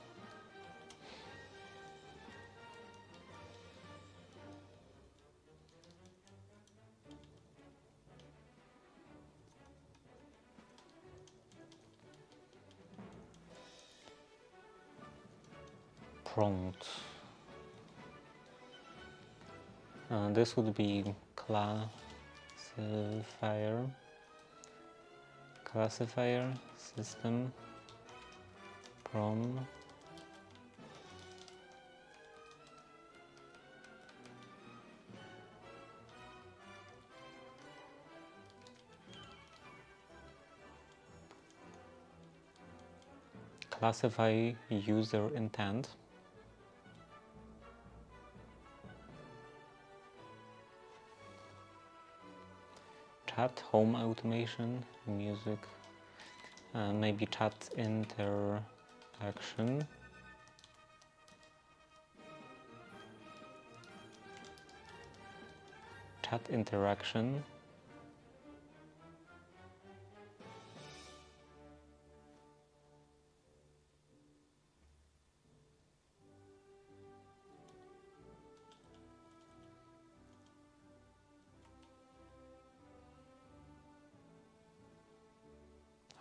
Prompt. This would be classifier system from classify user intent. Chat, home automation, music, maybe chat interaction. Chat interaction.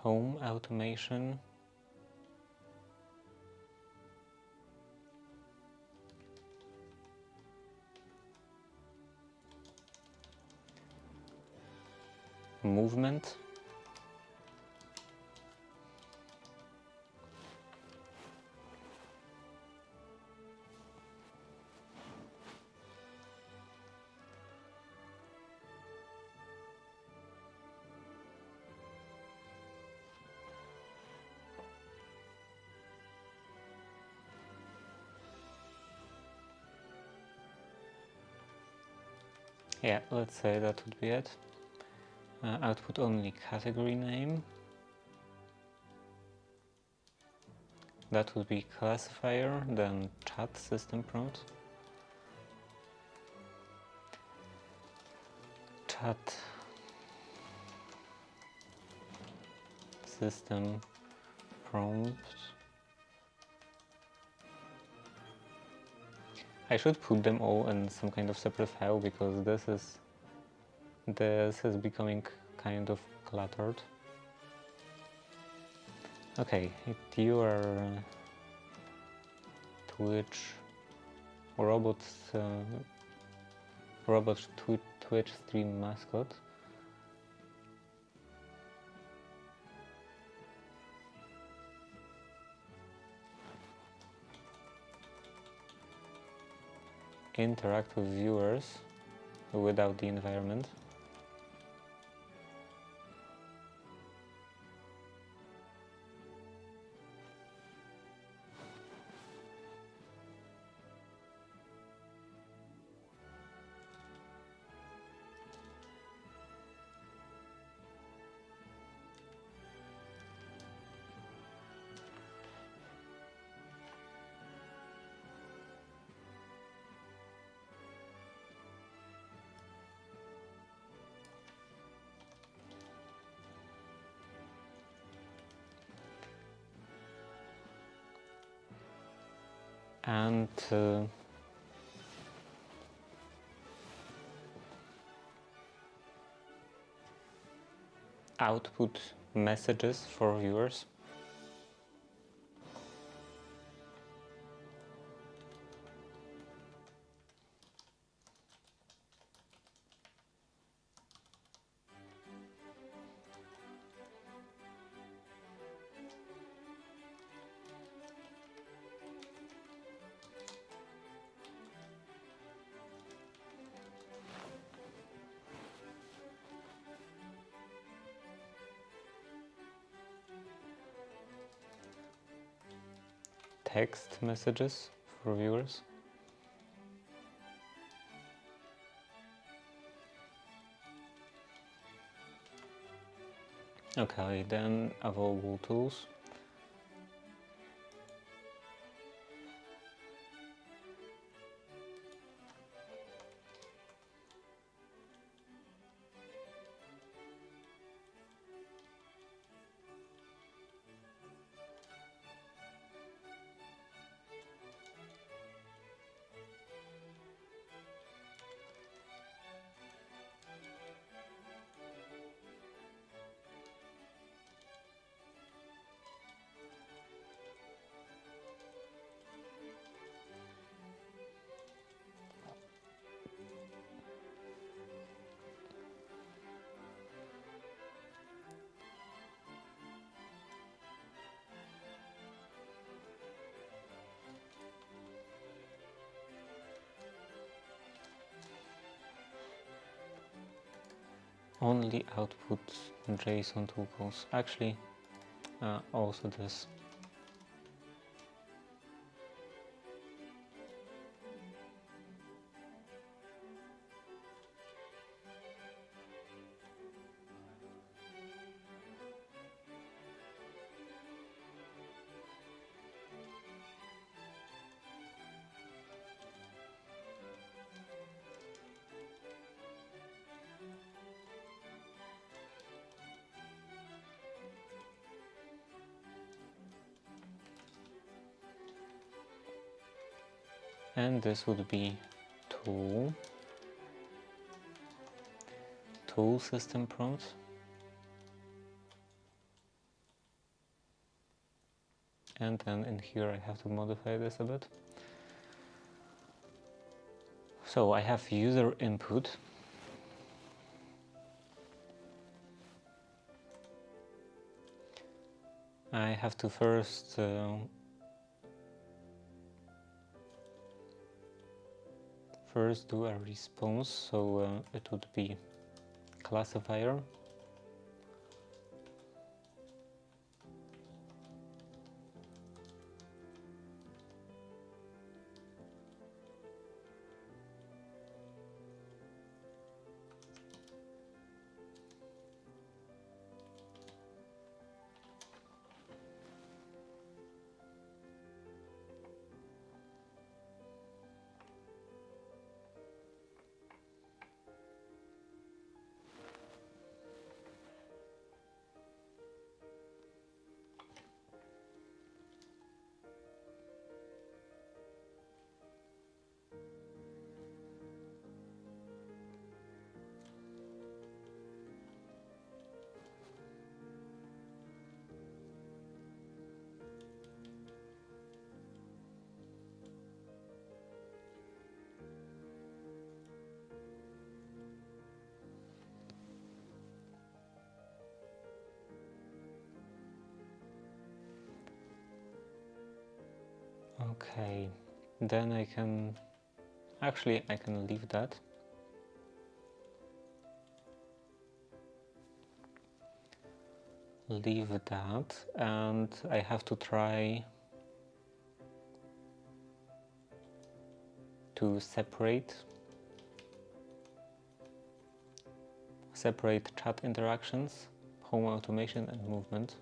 Home automation. Movement. Yeah, let's say that would be it. Output only category name. That would be classifier, then chat system prompt. Chat system prompt. I should put them all in some kind of separate file because this is becoming kind of cluttered. Okay, you are Twitch robot Twitch stream mascot. Interact with viewers without the environment. And output messages for viewers. text messages for viewers. Okay, then available tools. Only output JSON tuples. Actually, also this. And this would be tool system prompt. And then in here I have to modify this a bit. So I have user input. I have to first do a response, so it would be classifier. Okay, then I can leave that. And I have to try to separate chat interactions, home automation and movement.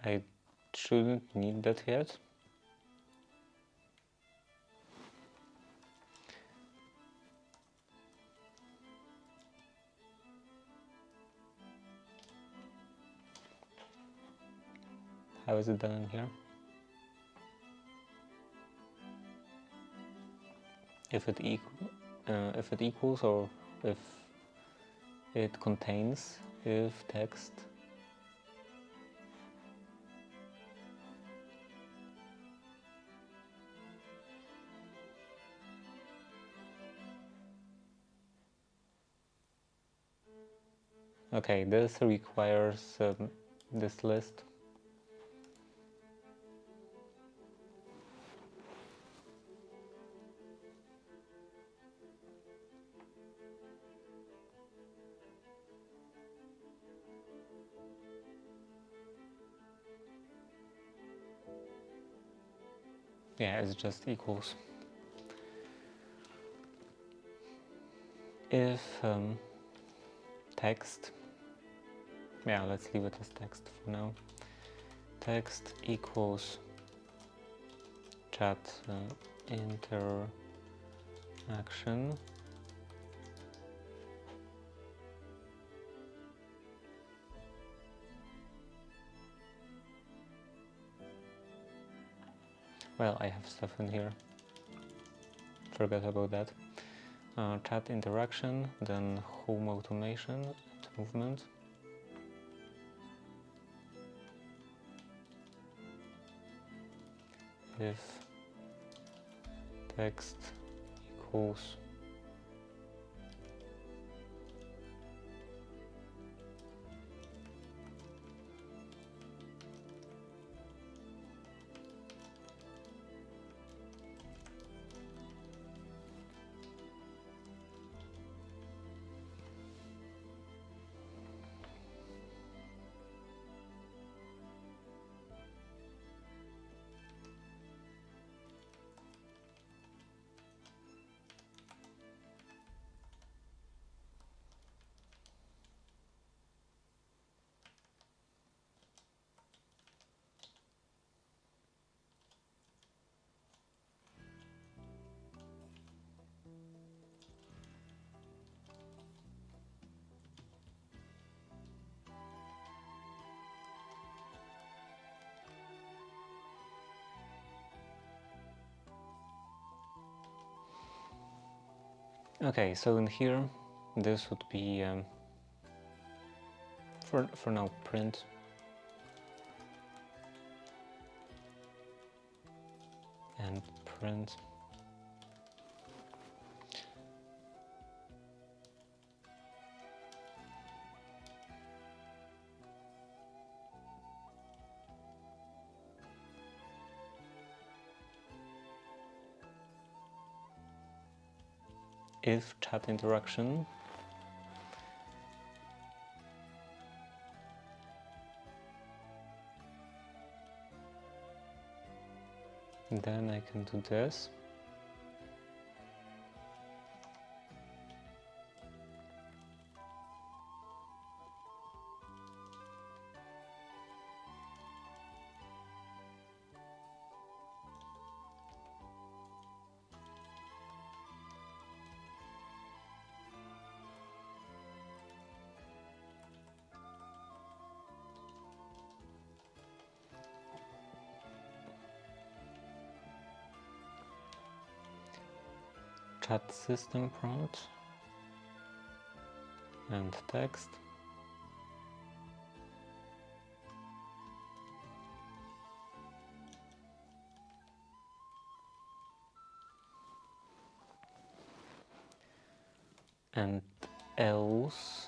I shouldn't need that yet. How is it done in here? If it equals or if it contains if text okay, this requires this list. Yeah, it's just equals. If text, yeah, let's leave it as text for now. Text equals chat interaction. Well, I have stuff in here. Forget about that. Chat interaction, then home automation and movement. If text equals okay, so in here this would be for now print and print if chat interaction then I can do this. Chat system prompt and text. And else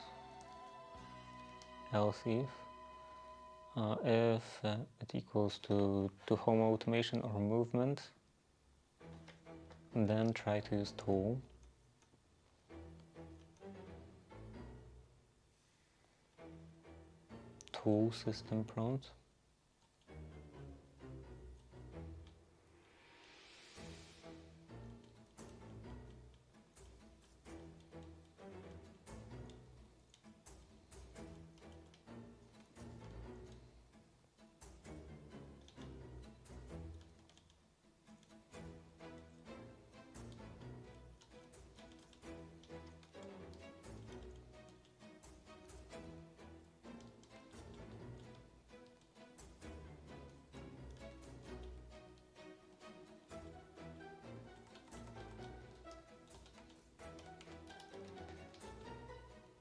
if it equals to home automation or movement, then try to use tool. Tool system prompt.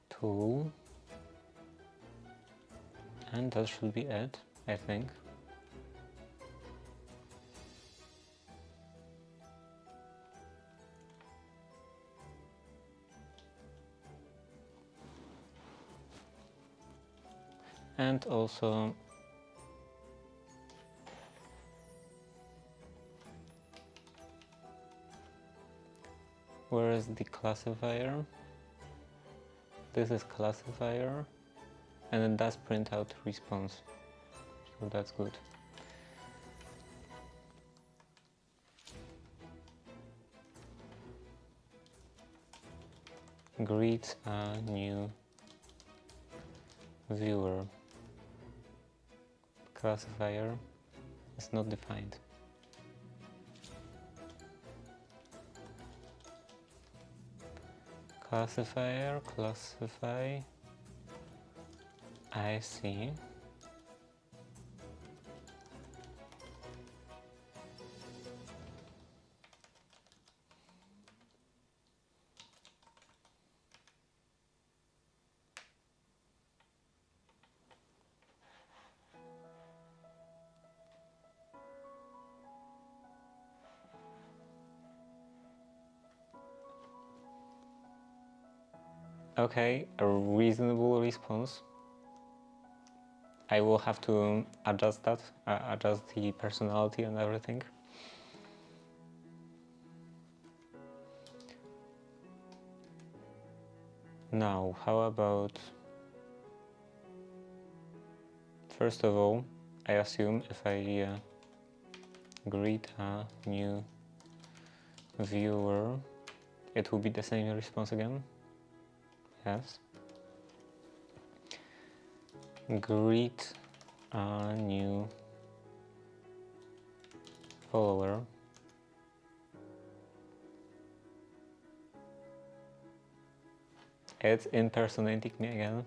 Tool And that should be it, I think. And also where is the classifier? This is classifier, and it does print out response, so that's good. Greet a new viewer. Classifier is not defined. Classifier, classify, I see. Okay, a reasonable response. I will have to adjust that, adjust the personality and everything. Now, how about, first of all, I assume if I greet a new viewer, it will be the same response again. Yes. Greet a new follower. It's impersonating me again.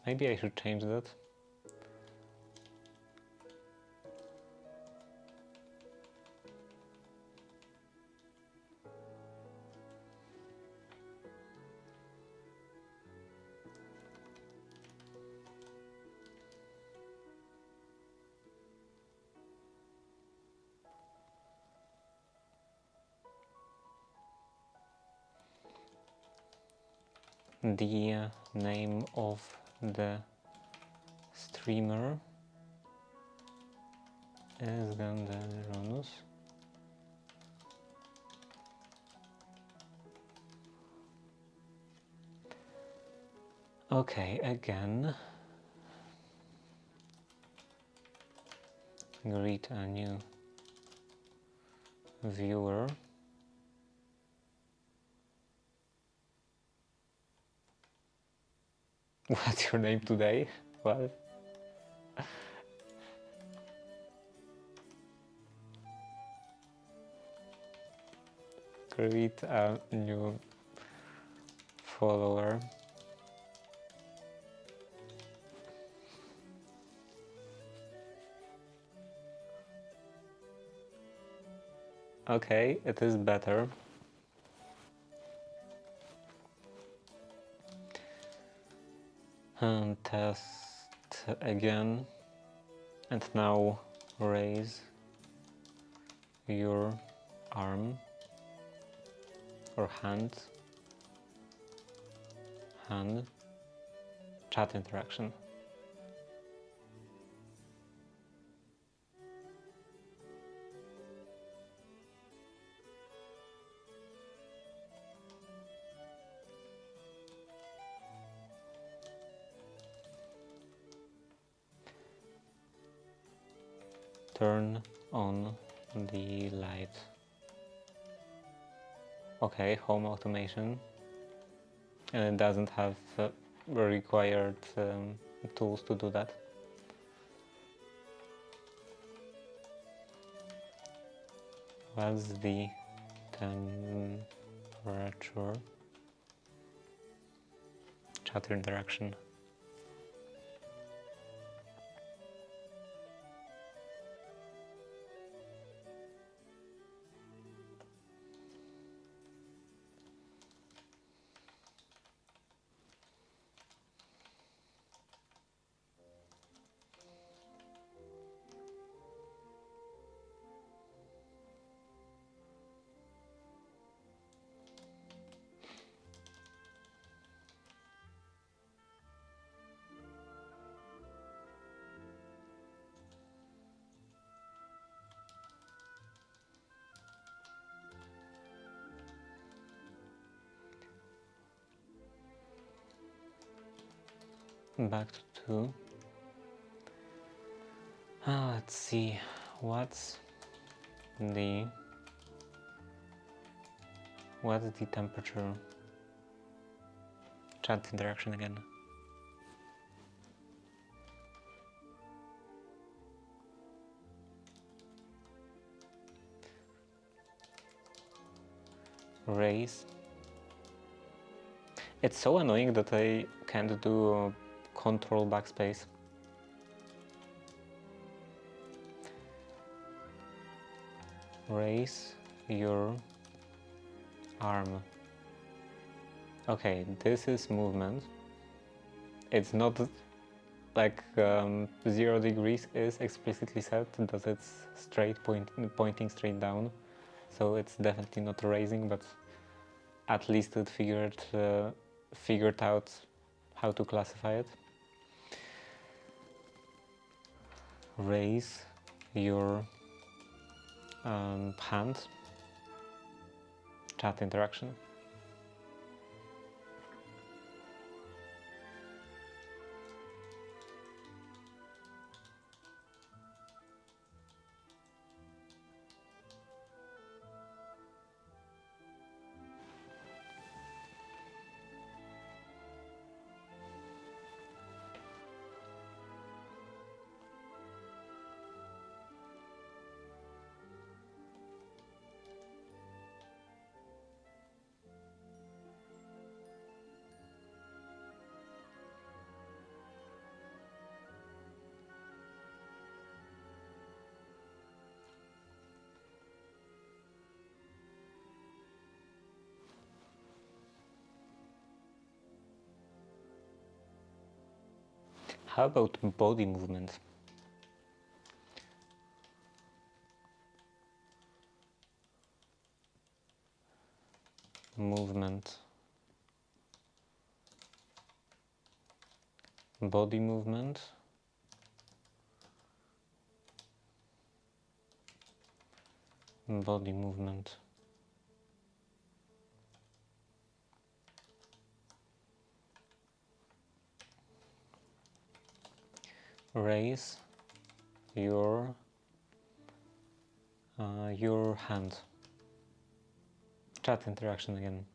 Maybe I should change that. The name of the streamer is Gandaronus. Okay, again, greet a new viewer. What's your name today? What? Greet a new follower. Okay, it is better. And test again. And now raise your arm or hand. Chat interaction. Turn on the light. Okay, home automation. And it doesn't have required tools to do that. What's the temperature? Chat interaction. back to 2. Let's see, what's the temperature? Chat interaction again. Raise. It's so annoying that I can't do control backspace. Raise your arm. Okay, this is movement. It's not like 0 degrees is explicitly said that it's straight pointing straight down, so it's definitely not raising, but at least it figured out how to classify it. Raise your hand. Chat interaction. How about body movement? Body movement. Body movement. Raise your hand. Chat interaction again.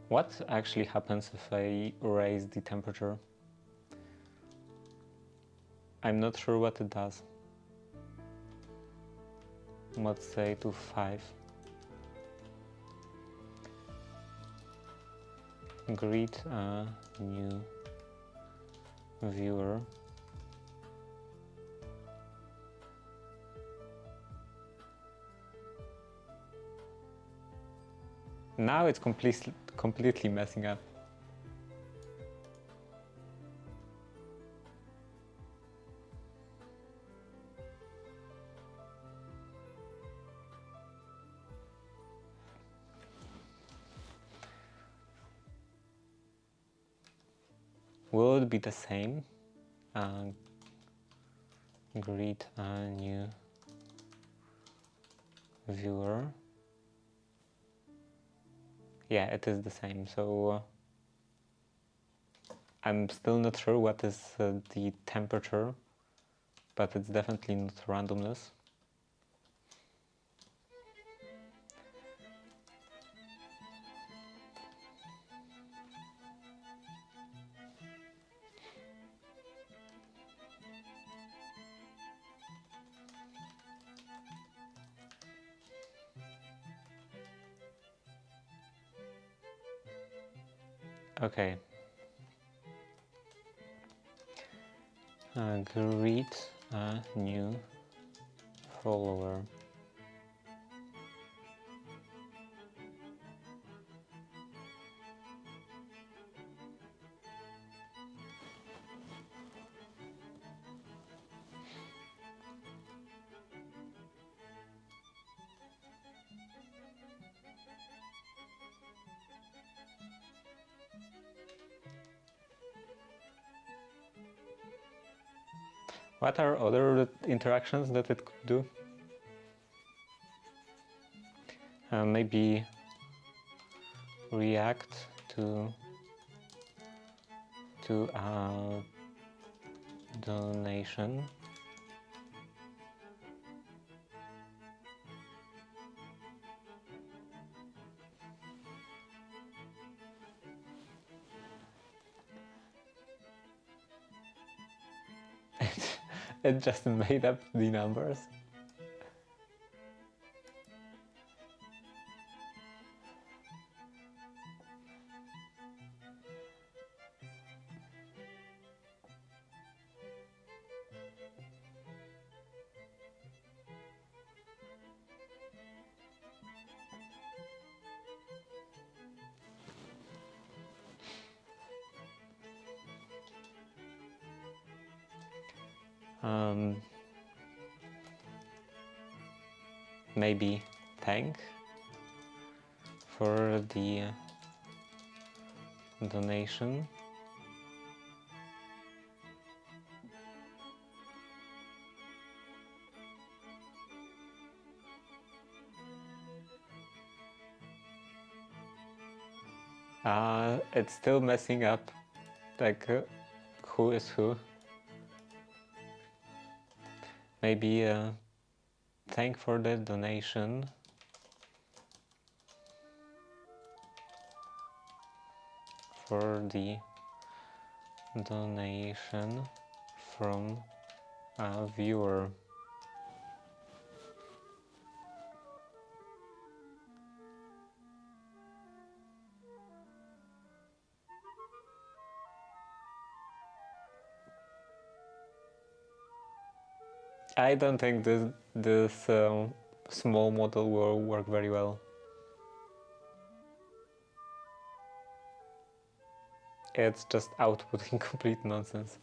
What actually happens if I raise the temperature? I'm not sure what it does. Let's say to 5. Greet a new viewer. Now it's completely messing up. Will it be the same? Greet a new viewer. Yeah, it is the same, so I'm still not sure what is the temperature, but it's definitely not randomness. Okay. Greet a new follower. What are other interactions that it could do? Maybe react to a donation. It just made up the numbers. Maybe thank for the donation. It's still messing up, like who is who. Maybe thank for the donation. For the donation from a viewer. I don't think this small model will work very well. It's just outputting complete nonsense.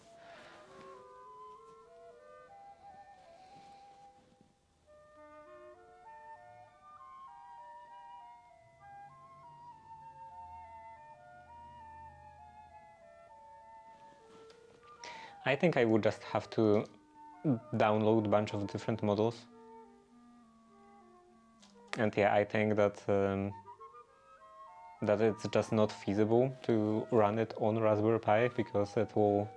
I think I would just have to download a bunch of different models. And yeah, I think that that it's just not feasible to run it on Raspberry Pi, because it will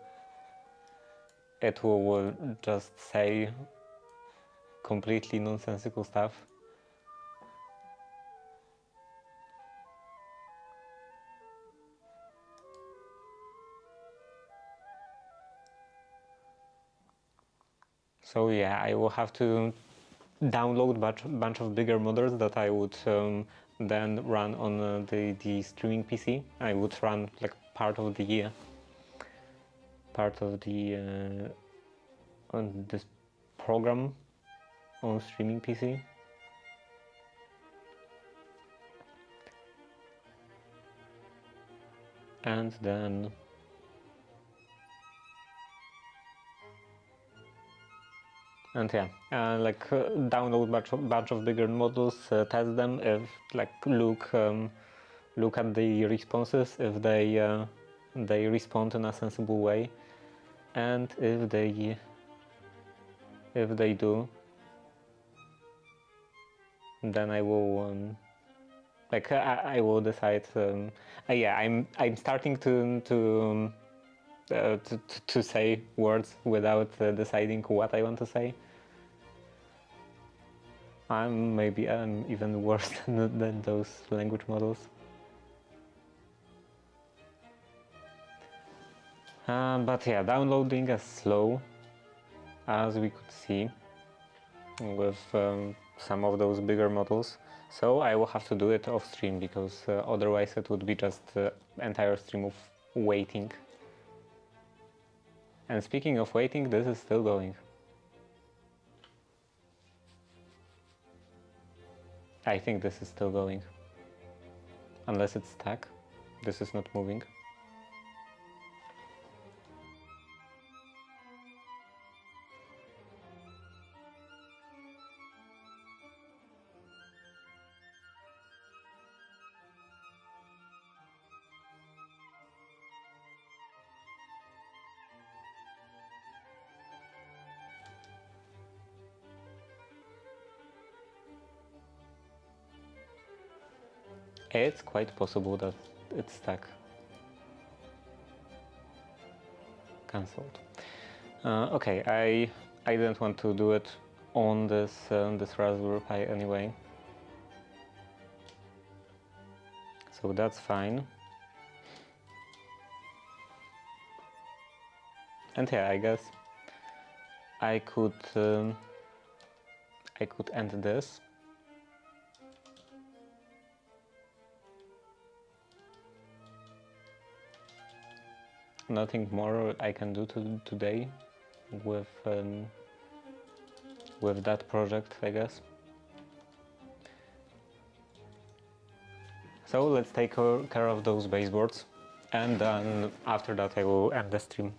just say completely nonsensical stuff. So yeah, I will have to download bunch of bigger models that I would then run on the streaming PC. I would run like part of the on this program on streaming PC. And then download bunch of bigger models, test them, if like look at the responses, if they respond in a sensible way, and if they do, then I will I will decide. Yeah, I'm starting to say words without deciding what I want to say. I'm even worse than those language models. But yeah, downloading is slow, as we could see with some of those bigger models. So I will have to do it off stream, because otherwise it would be just entire stream of waiting. And speaking of waiting, this is still going. I think this is still going. Unless it's stuck. This is not moving. It's quite possible that it's stuck. Cancelled. Okay, I didn't want to do it on this Raspberry Pi anyway, so that's fine. And yeah, I guess I could end this. Nothing more I can do today with that project, I guess. So let's take care of those baseboards, and then after that I will end the stream.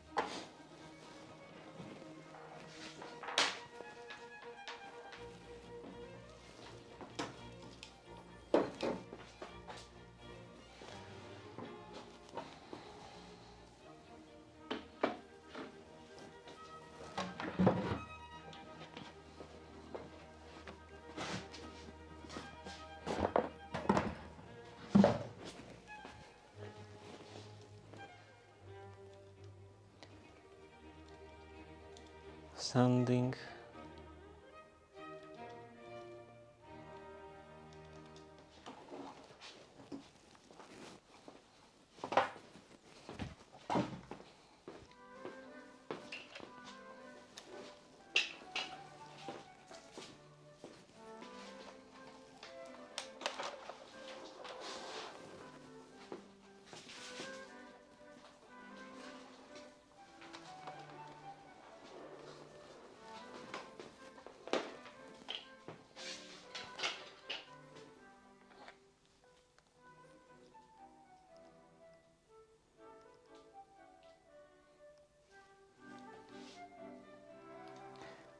Sanding.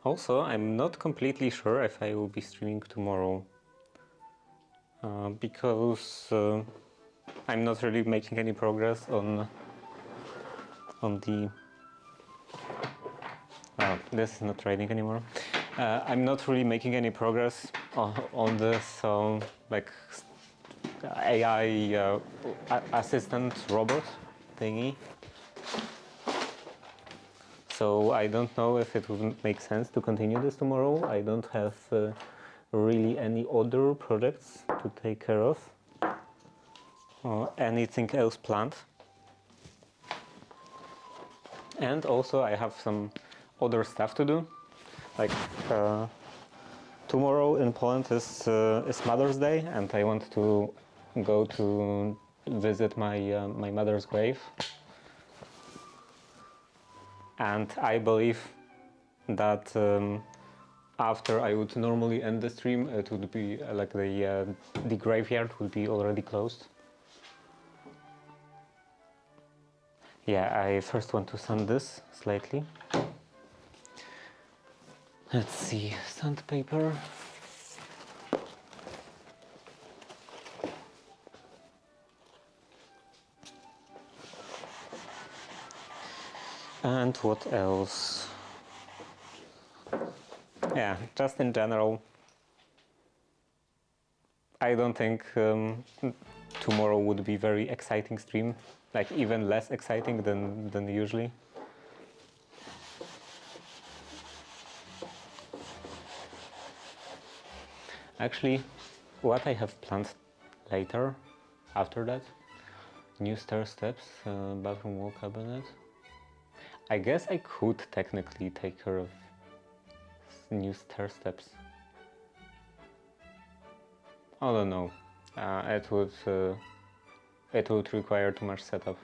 Also, I'm not completely sure if I will be streaming tomorrow, because I'm not really making any progress on the... Oh, this is not trading anymore. I'm not really making any progress on this like AI assistant robot thingy. So I don't know if it would make sense to continue this tomorrow. I don't have really any other projects to take care of or anything else planned. And also I have some other stuff to do. Like tomorrow in Poland is Mother's Day, and I want to go to visit my mother's grave. And I believe that after I would normally end the stream, it would be like the graveyard would be already closed. Yeah, I first want to sand this slightly. Let's see, sandpaper. And what else? Yeah, just in general, I don't think tomorrow would be very exciting stream, like even less exciting than usually. Actually, what I have planned later, after that, new stair steps, bathroom wall cabinet. I guess I could technically take care of new stair steps. I don't know. It would require too much setup.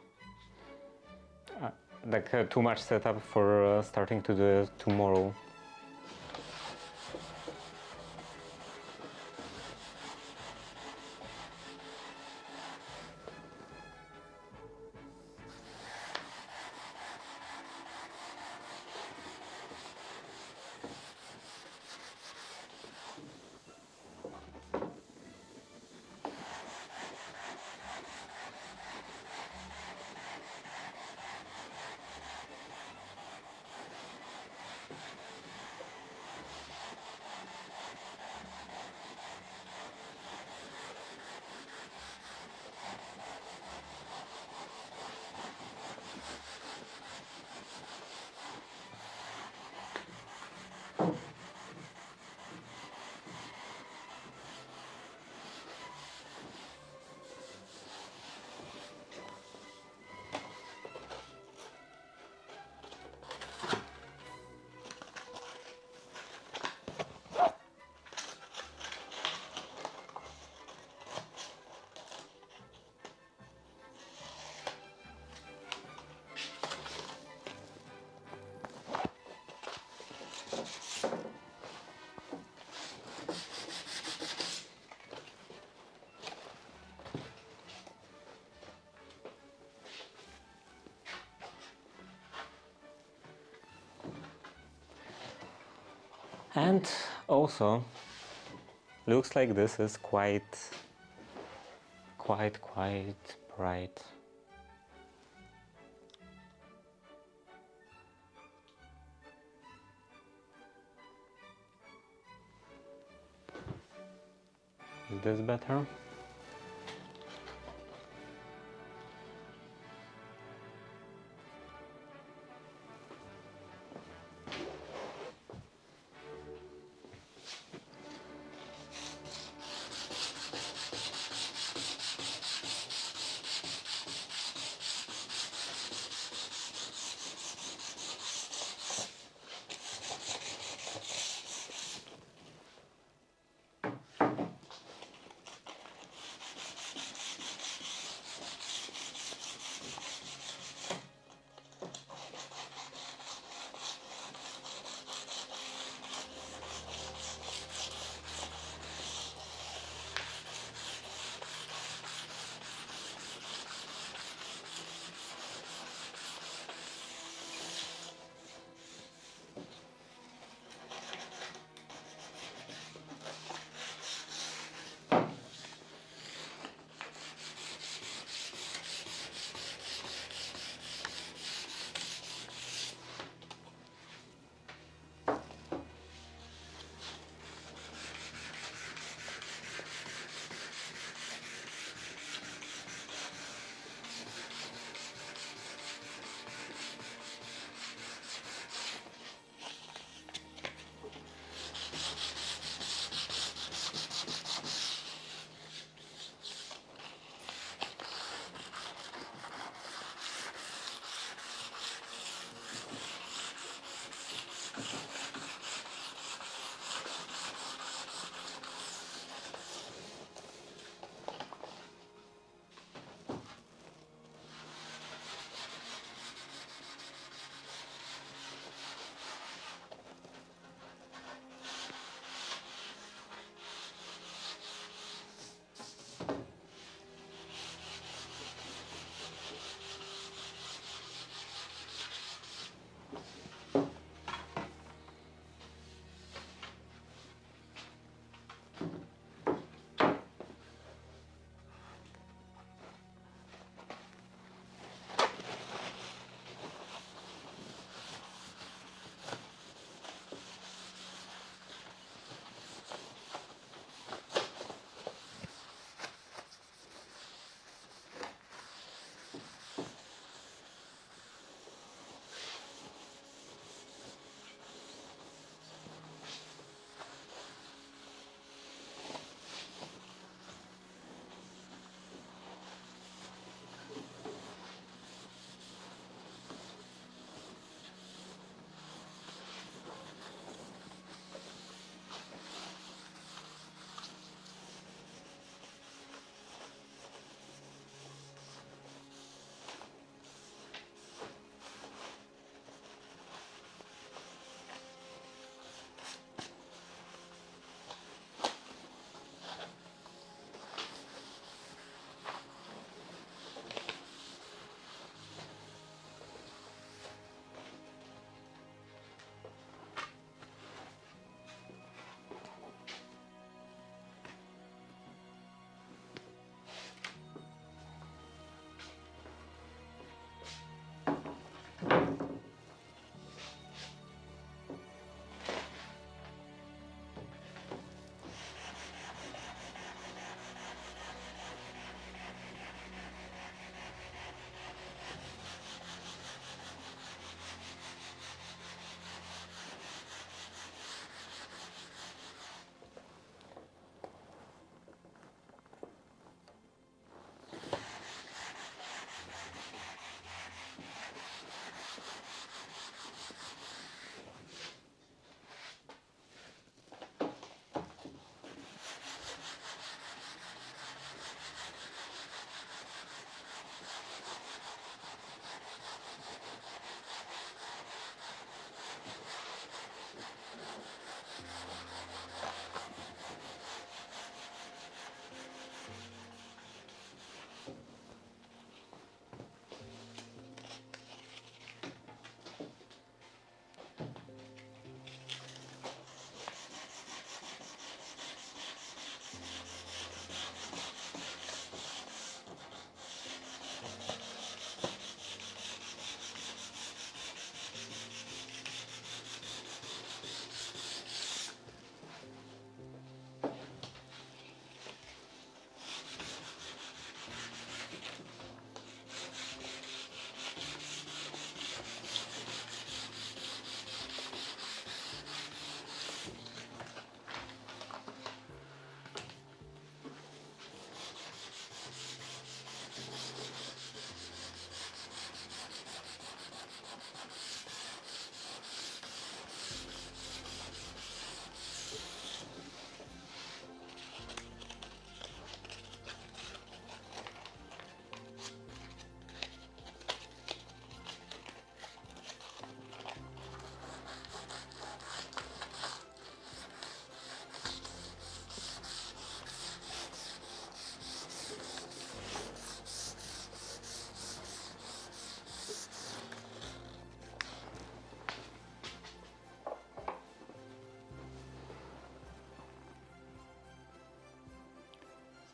Too much setup for starting to do it tomorrow. And also looks like this is quite bright. Is this better?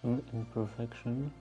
some imperfection.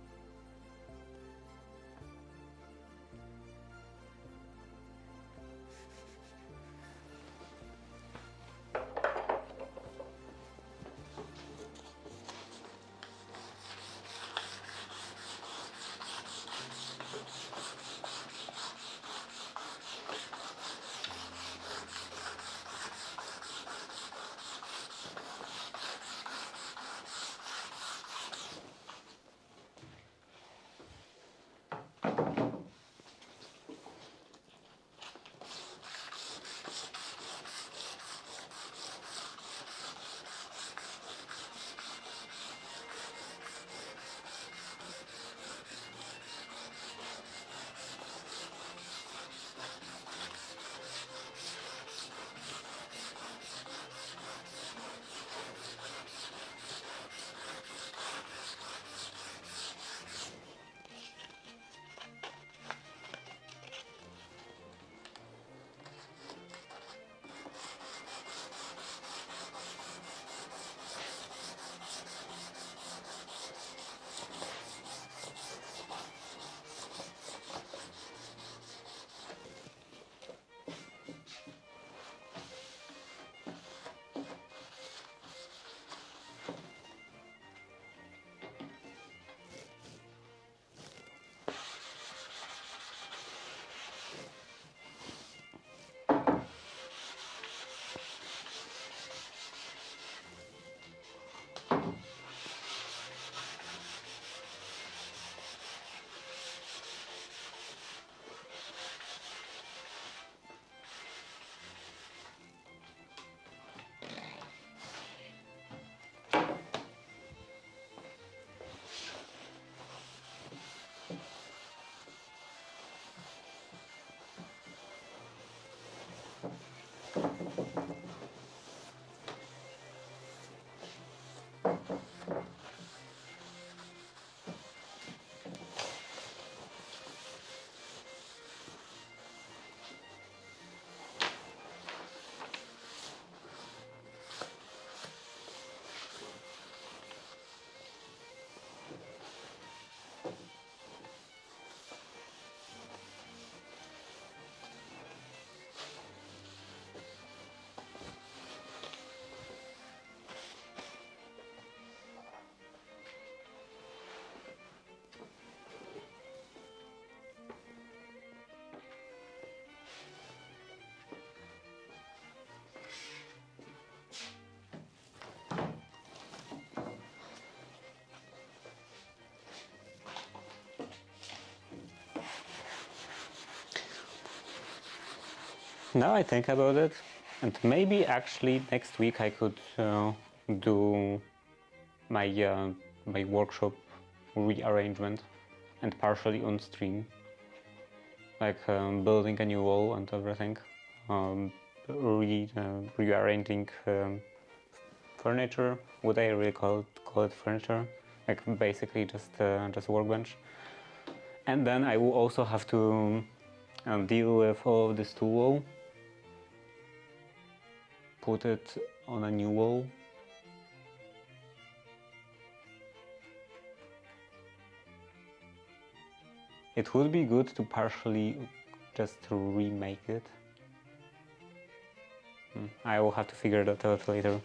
Now I think about it, and maybe actually next week I could do my workshop rearrangement and partially on stream, like building a new wall and everything, rearranging furniture. Would I really call it furniture? Like basically just workbench. And then I will also have to deal with all of this tool wall, put it on a new wall. It would be good to partially just to remake it. I will have to figure that out later.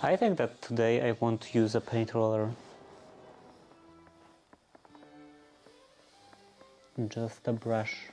I think that today I won't use a paint roller. Just a brush.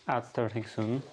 Ad starting soon.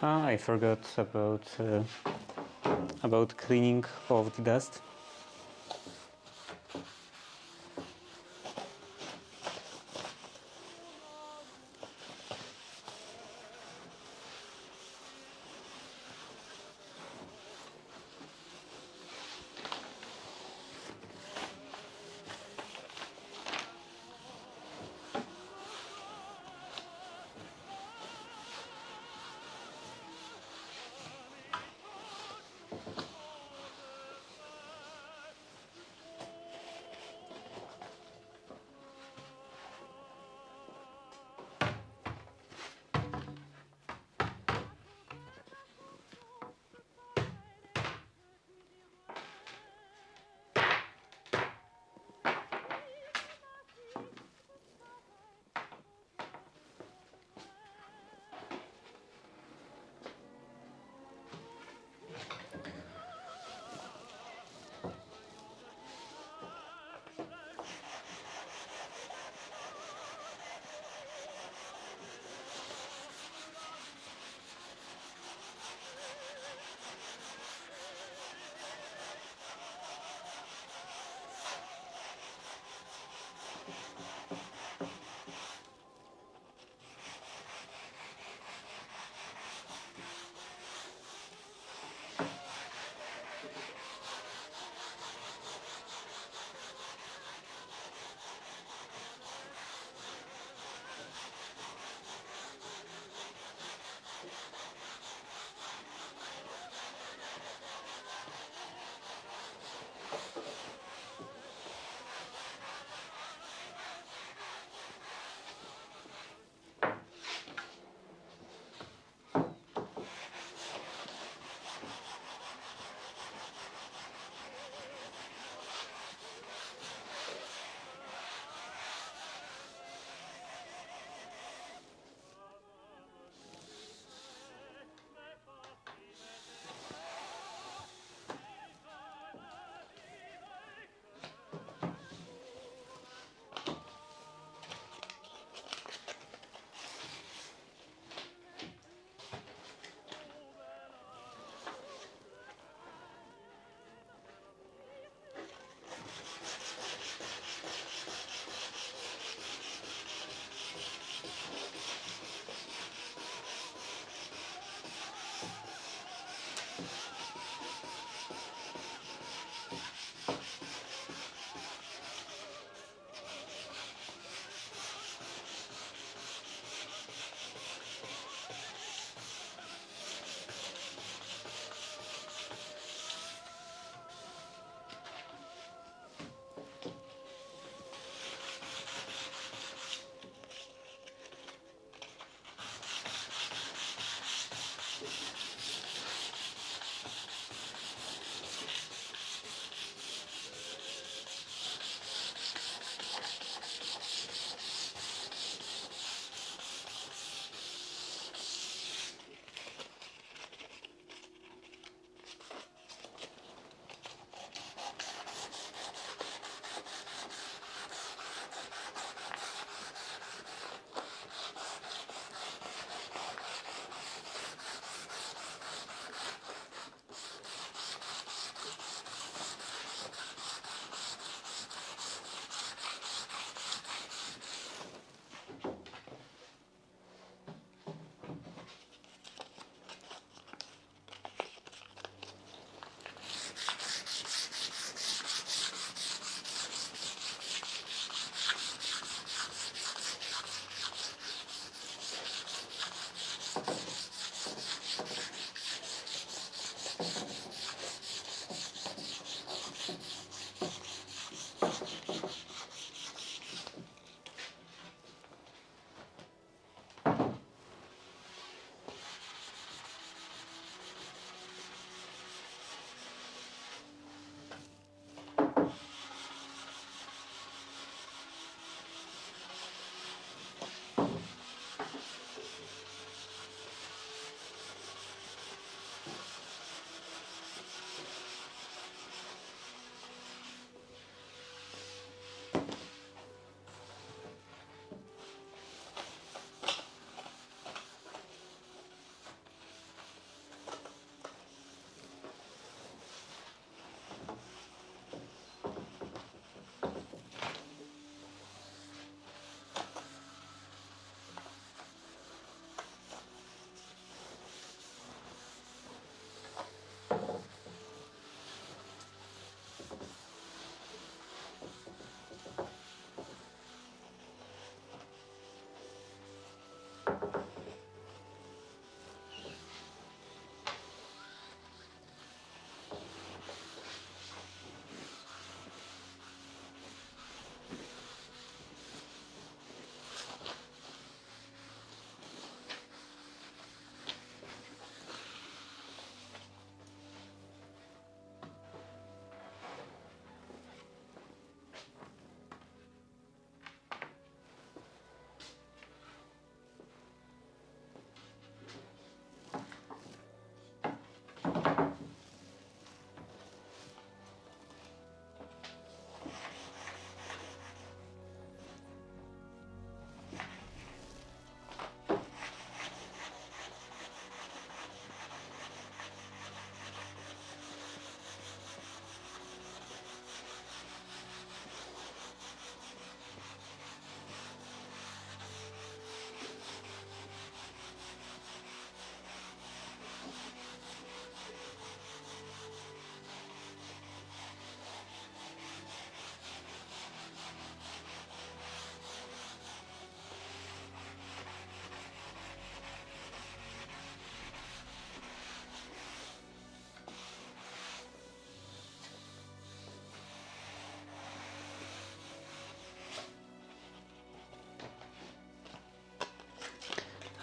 I forgot about cleaning of the dust.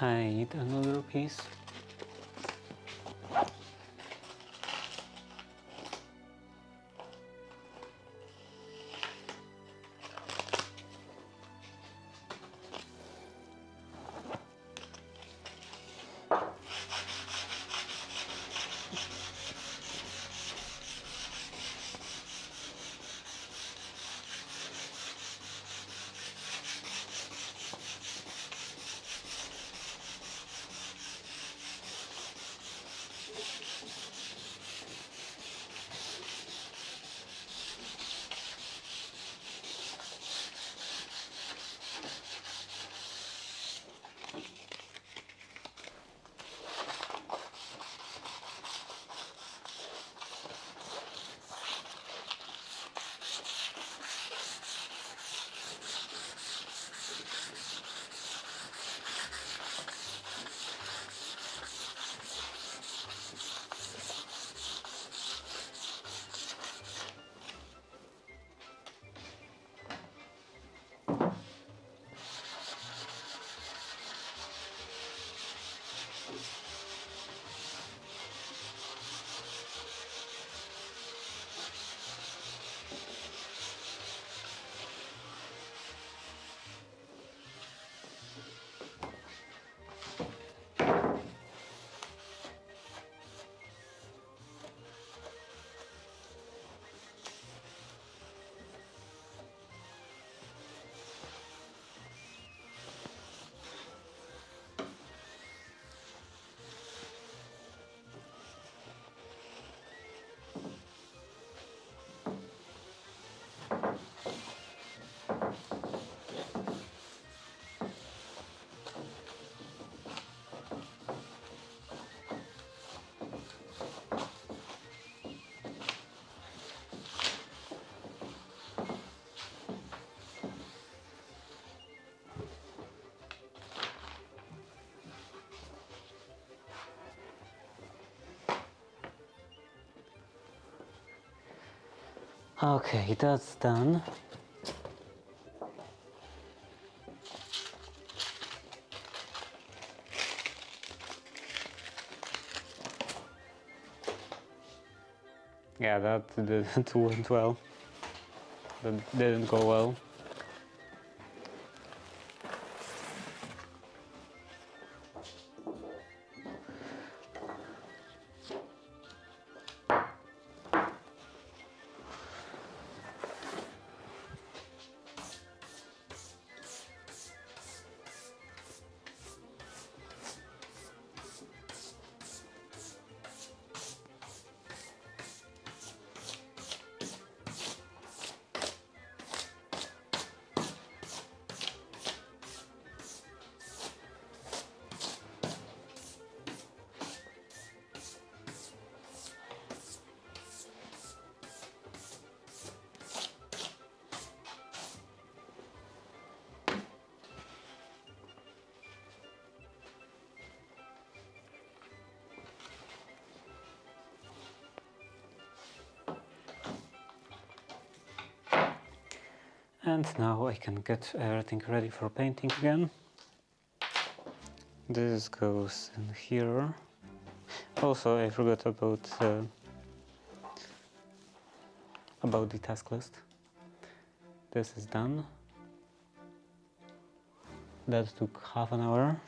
I need another piece. Okay, that's done. Yeah, that didn't went well. That didn't go well. And now I can get everything ready for painting again. This goes in here. Also, I forgot about the task list. This is done. That took half an hour.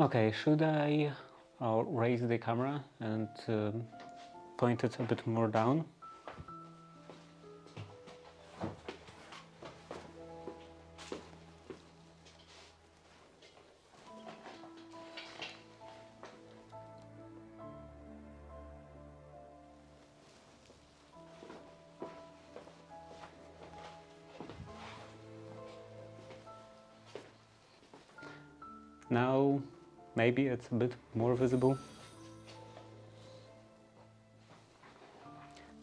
Okay, should I raise the camera and point it a bit more down? Now, maybe it's a bit more visible.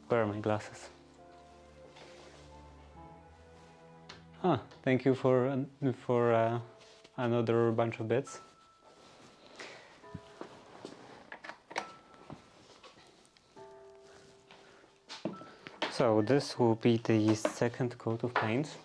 Where are my glasses? Ah, thank you for another bunch of bits. So this will be the second coat of paint.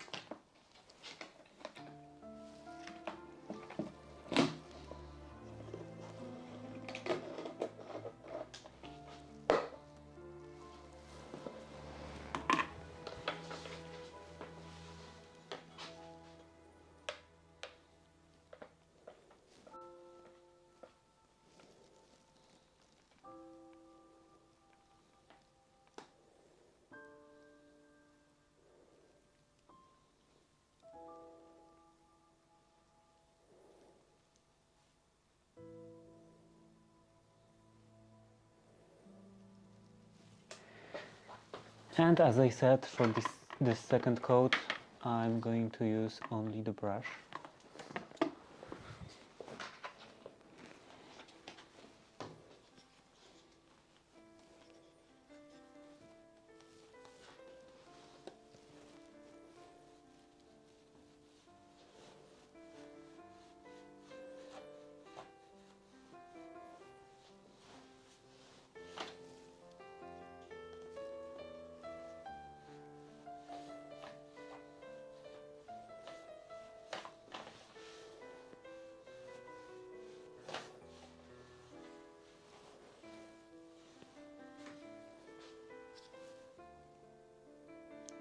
And as I said, for this second coat, I'm going to use only the brush.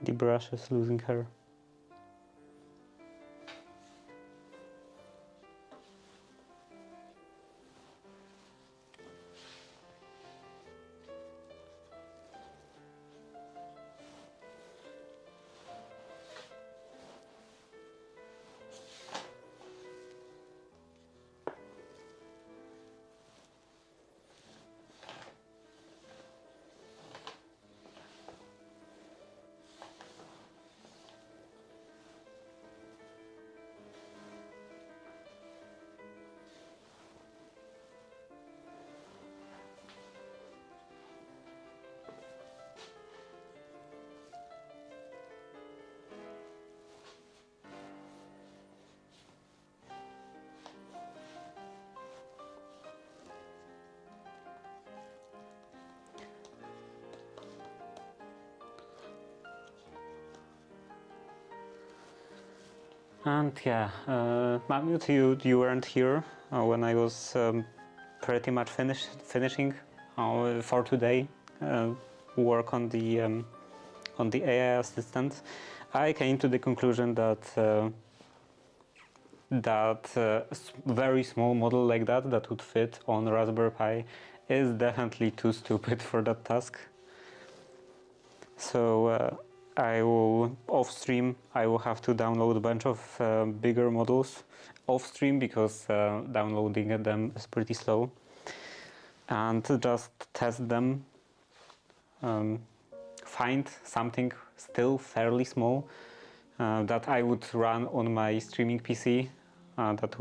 The brush is losing hair. And yeah, Mahmoud, you weren't here when I was pretty much finishing for today work on the AI assistant. I came to the conclusion that very small model like that would fit on Raspberry Pi is definitely too stupid for that task. So I will off stream. I will have to download a bunch of bigger models off stream because downloading them is pretty slow, and just test them. Find something still fairly small that I would run on my streaming PC that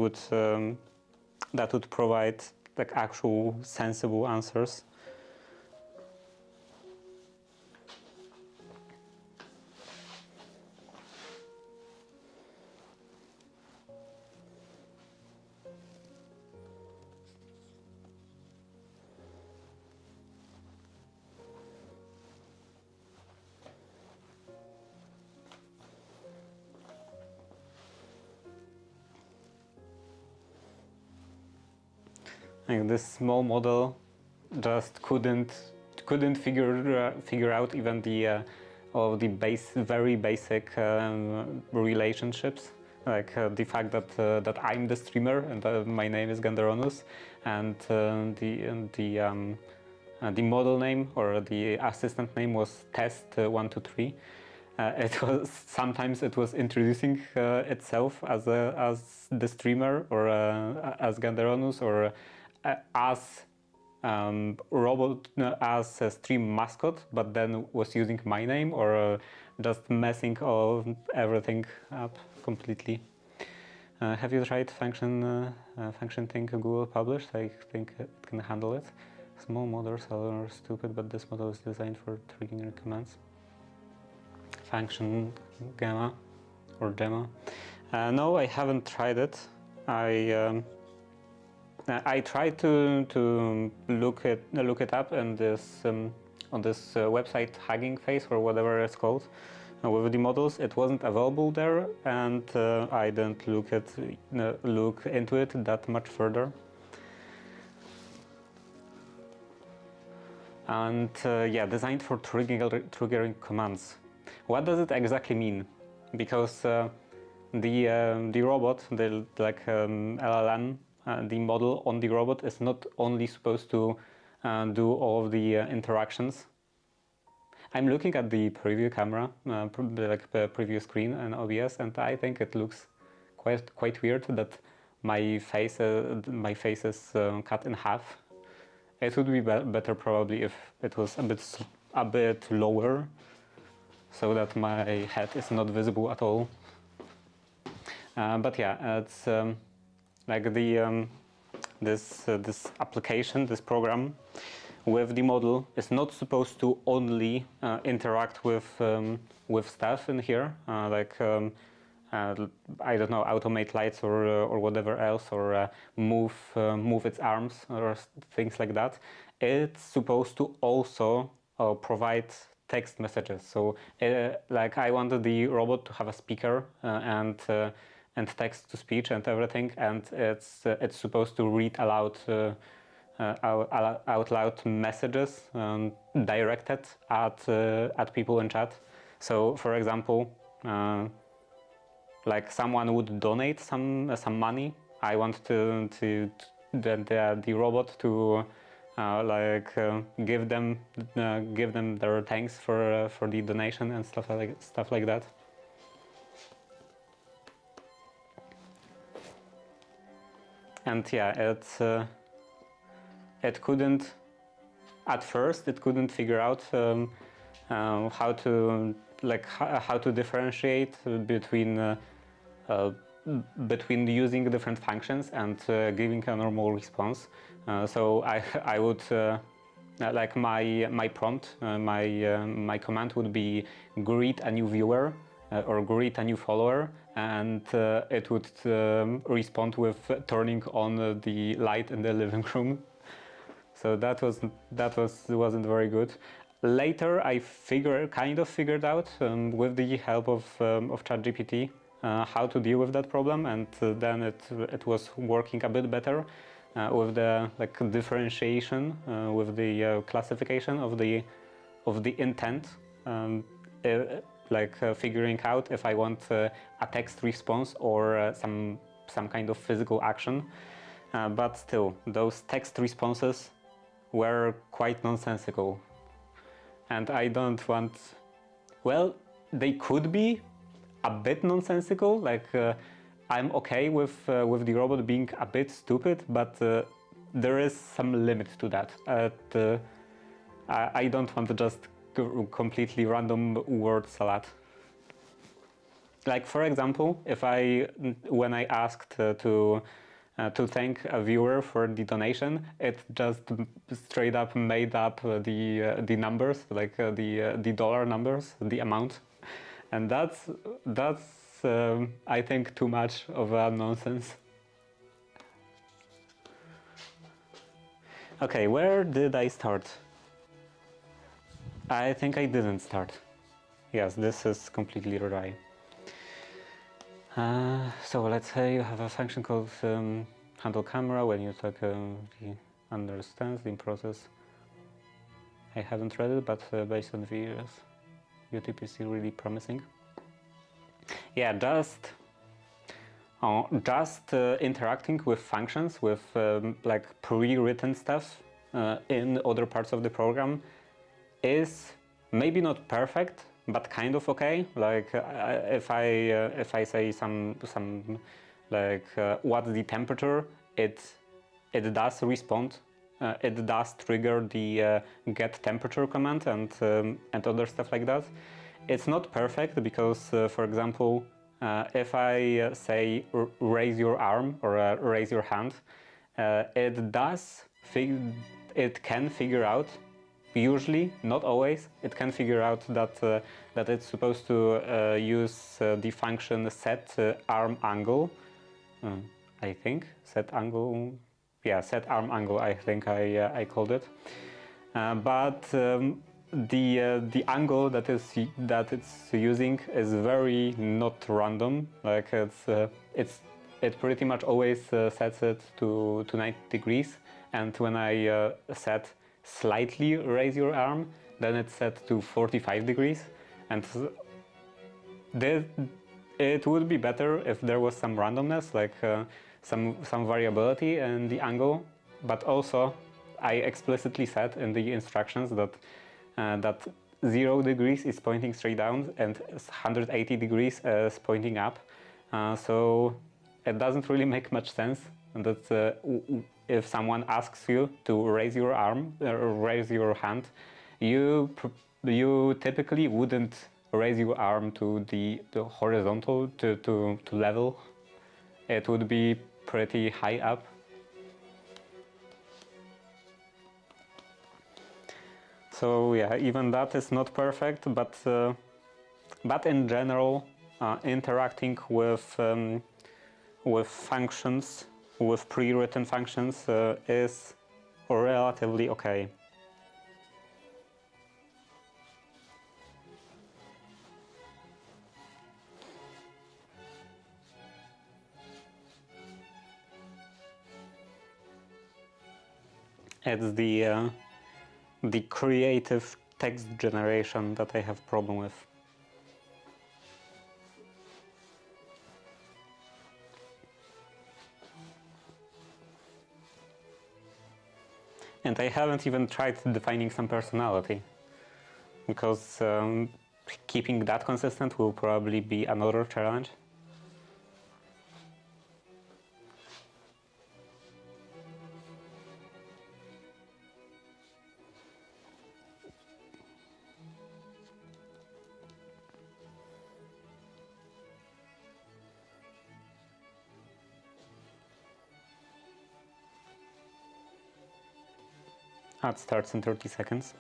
would provide like actual sensible answers. Like this small model just couldn't figure out even the very basic relationships like the fact that that I'm the streamer and my name is Ganderonus, and the model name or the assistant name was test123. It was sometimes it was introducing itself as the streamer or as Ganderonus or as robot as a stream mascot, but then was using my name or just messing all everything up completely. Have you tried function thing Google published? I think it can handle it. Small models are stupid, but this model is designed for triggering commands. Function gamma or gemma. No, I haven't tried it. I tried to look it up in this on this website Hugging Face or whatever it's called with the models. It wasn't available there, and I didn't look into it that much further. And yeah, designed for triggering commands. What does it exactly mean? Because the robot, the LLM, the model on the robot is not only supposed to do all of the interactions. I'm looking at the preview camera, like the preview screen in OBS, and I think it looks quite weird that my face is cut in half. It would be better probably if it was a bit lower, so that my head is not visible at all. But yeah, it's like the this application, this program with the model is not supposed to only interact with stuff in here, I don't know, automate lights or whatever else, or move its arms or things like that. It's supposed to also provide text messages. So like I wanted the robot to have a speaker and text to speech and everything, and it's supposed to read aloud out loud messages directed at people in chat. So for example, like someone would donate some money. I want the robot to give them their thanks for the donation and stuff like that. And yeah, it couldn't at first. It couldn't figure out how to differentiate between using different functions and giving a normal response. So I would like my prompt, my command would be greet a new viewer or greet a new follower, and it would respond with turning on the light in the living room. So that wasn't very good. Later, I kind of figured out with the help of ChatGPT how to deal with that problem, and then it was working a bit better with the differentiation, with the classification of the intent, figuring out if I want a text response or some kind of physical action. But still, those text responses were quite nonsensical. And I don't want... Well, they could be a bit nonsensical, like I'm okay with the robot being a bit stupid, but there is some limit to that. I don't want to just completely random word salad. Like for example, when I asked to thank a viewer for the donation, it just straight up made up the numbers, like the dollar numbers, the amount, and that's I think too much of a nonsense. Okay, where did I start? I think I didn't start. Yes, this is completely dry. So let's say you have a function called handle camera when you talk he understands the process. I haven't read it, but based on videos, UTP is really promising. Yeah, just just interacting with functions, with like pre-written stuff in other parts of the program is maybe not perfect, but kind of okay. Like if I say some like what's the temperature, it does respond. It does trigger the get temperature command and other stuff like that. It's not perfect because, for example, if I say raise your arm or raise your hand, it can figure out. Usually, not always, it can figure out that it's supposed to use the function set arm angle. I think set angle. Yeah, set arm angle. I think I called it. But the angle that it's using is very not random. Like it pretty much always sets it to 90 degrees. And when I set slightly raise your arm, then it's set to 45 degrees. And it would be better if there was some randomness, like some variability in the angle. But also, I explicitly said in the instructions that that 0 degrees is pointing straight down and 180 degrees is pointing up. So it doesn't really make much sense that if someone asks you to raise your arm or raise your hand, you typically wouldn't raise your arm to the horizontal to level. It would be pretty high up. So yeah, even that is not perfect, but in general, interacting with functions, with pre-written functions, is relatively okay. It's the creative text generation that I have problem with. And I haven't even tried defining some personality, because keeping that consistent will probably be another challenge. That starts in 30 seconds.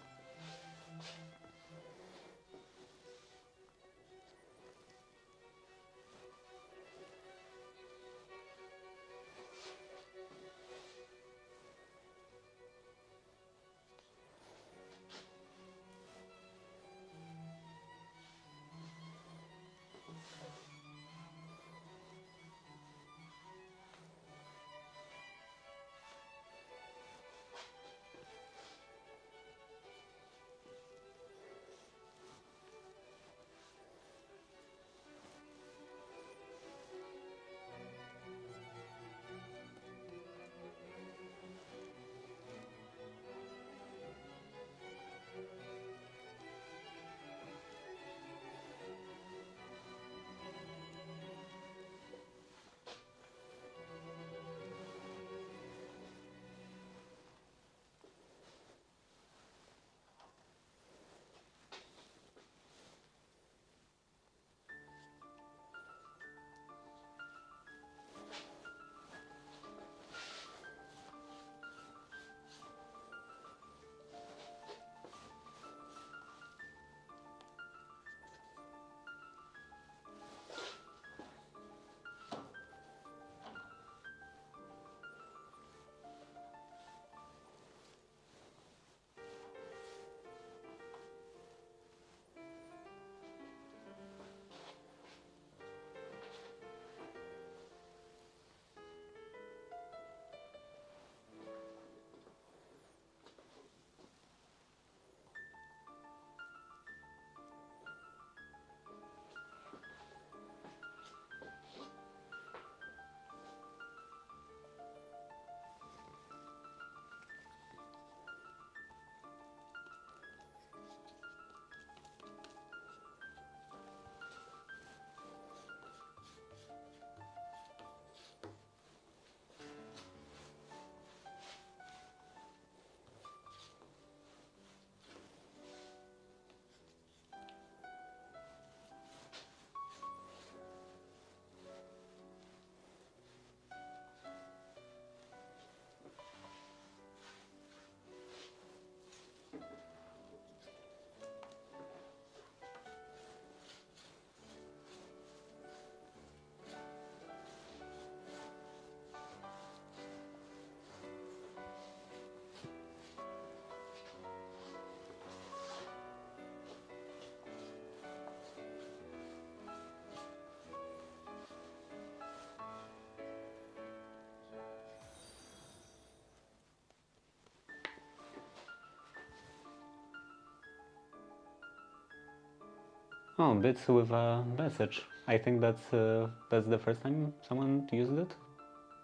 Oh, bits with a message. I think that's the first time someone used it,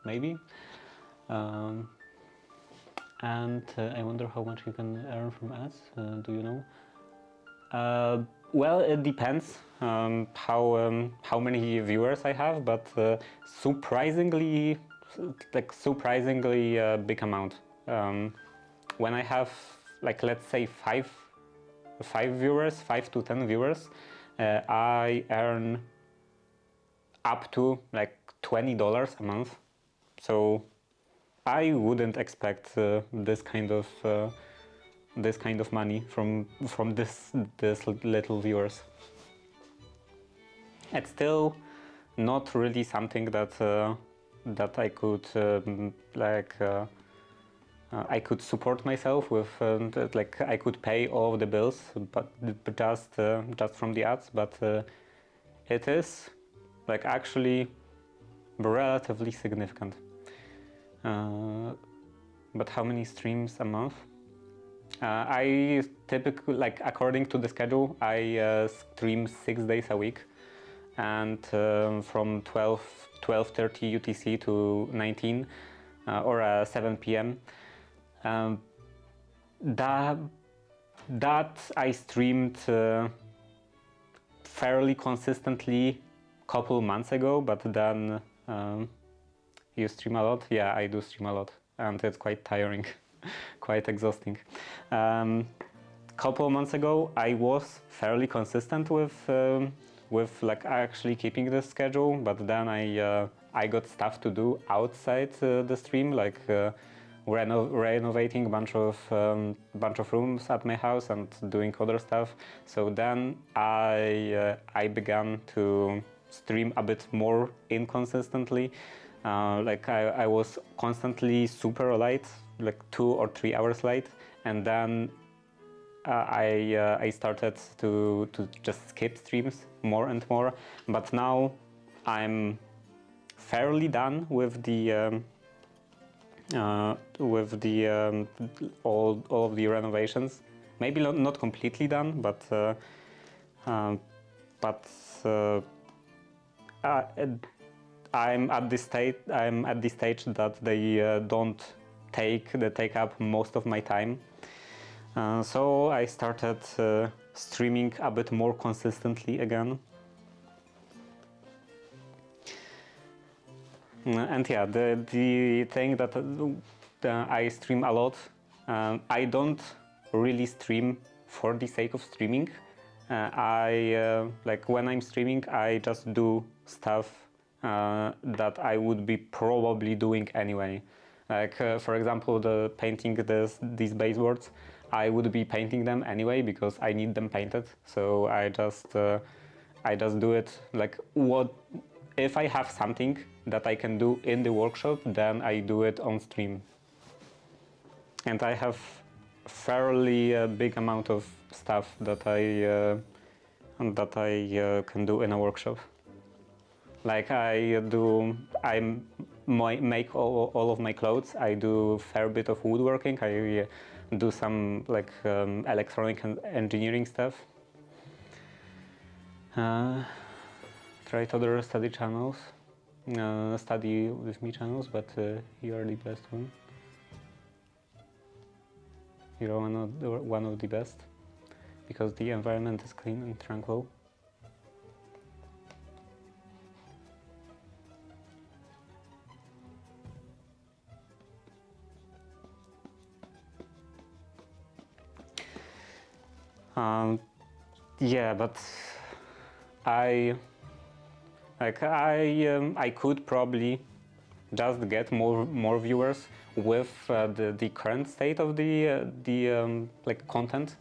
maybe. And I wonder how much you can earn from ads. Do you know? Well, it depends how many viewers I have, but surprisingly, big amount. When I have, like, let's say five viewers, 5 to 10 viewers, I earn up to like $20 a month. So I wouldn't expect this kind of money from this little viewers. It's still not really something that I could I could support myself with, like I could pay all the bills, but just from the ads. But it is like actually relatively significant. But how many streams a month? I typically, like according to the schedule, I stream 6 days a week, and from 12:30 UTC to 19 or 7 p.m. That I streamed fairly consistently a couple months ago, but then you stream a lot? Yeah, I do stream a lot, and it's quite tiring, quite exhausting. Couple months ago, I was fairly consistent with like actually keeping this schedule, but then I got stuff to do outside the stream, like renovating a bunch of rooms at my house and doing other stuff. So then I began to stream a bit more inconsistently. Like I was constantly super late, like 2 or 3 hours late, and then I started to just skip streams more and more. But now I'm fairly done with the all of the renovations. Maybe not completely done, but I'm at this stage that they don't take up most of my time. So I started streaming a bit more consistently again. And yeah, the thing that I stream a lot, I don't really stream for the sake of streaming. Like when I'm streaming, I just do stuff that I would be probably doing anyway. Like for example, the painting these baseboards, I would be painting them anyway because I need them painted. So I just do it. Like what if I have something that I can do in the workshop, then I do it on stream. And I have fairly big amount of stuff that I can do in a workshop. Like I make all of my clothes. I do fair bit of woodworking. I do some like electronic and engineering stuff. Tried other study channels, study with me channels, but you are the best one. You're one of the best because the environment is clean and tranquil. Yeah, but I could probably just get more viewers with the current state of the like content,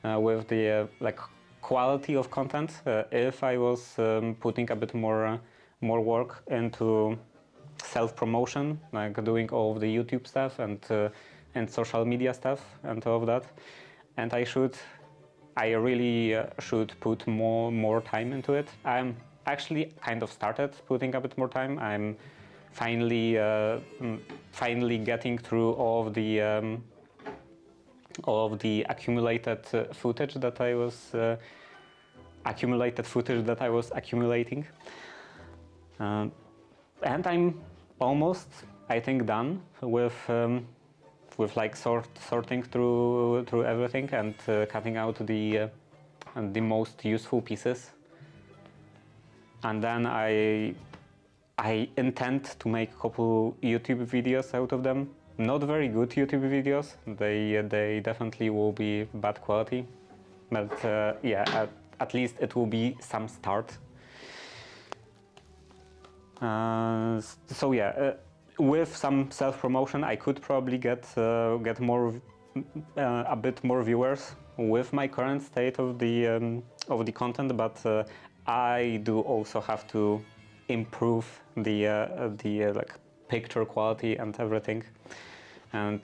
with the like quality of content. If I was putting a bit more work into self-promotion, like doing all of the YouTube stuff and social media stuff and all of that, and I really should put more time into it. I'm actually kind of started putting a bit more time. I'm finally getting through all of the accumulated footage that I was accumulated footage that I was accumulating. And I'm almost, I think, done with like sorting through everything and cutting out the most useful pieces. And then I intend to make a couple YouTube videos out of them. Not very good YouTube videos. They definitely will be bad quality, but yeah, at least it will be some start. So yeah, with some self-promotion, I could probably get more, a bit more viewers with my current state of the content, but I do also have to improve the like picture quality and everything, and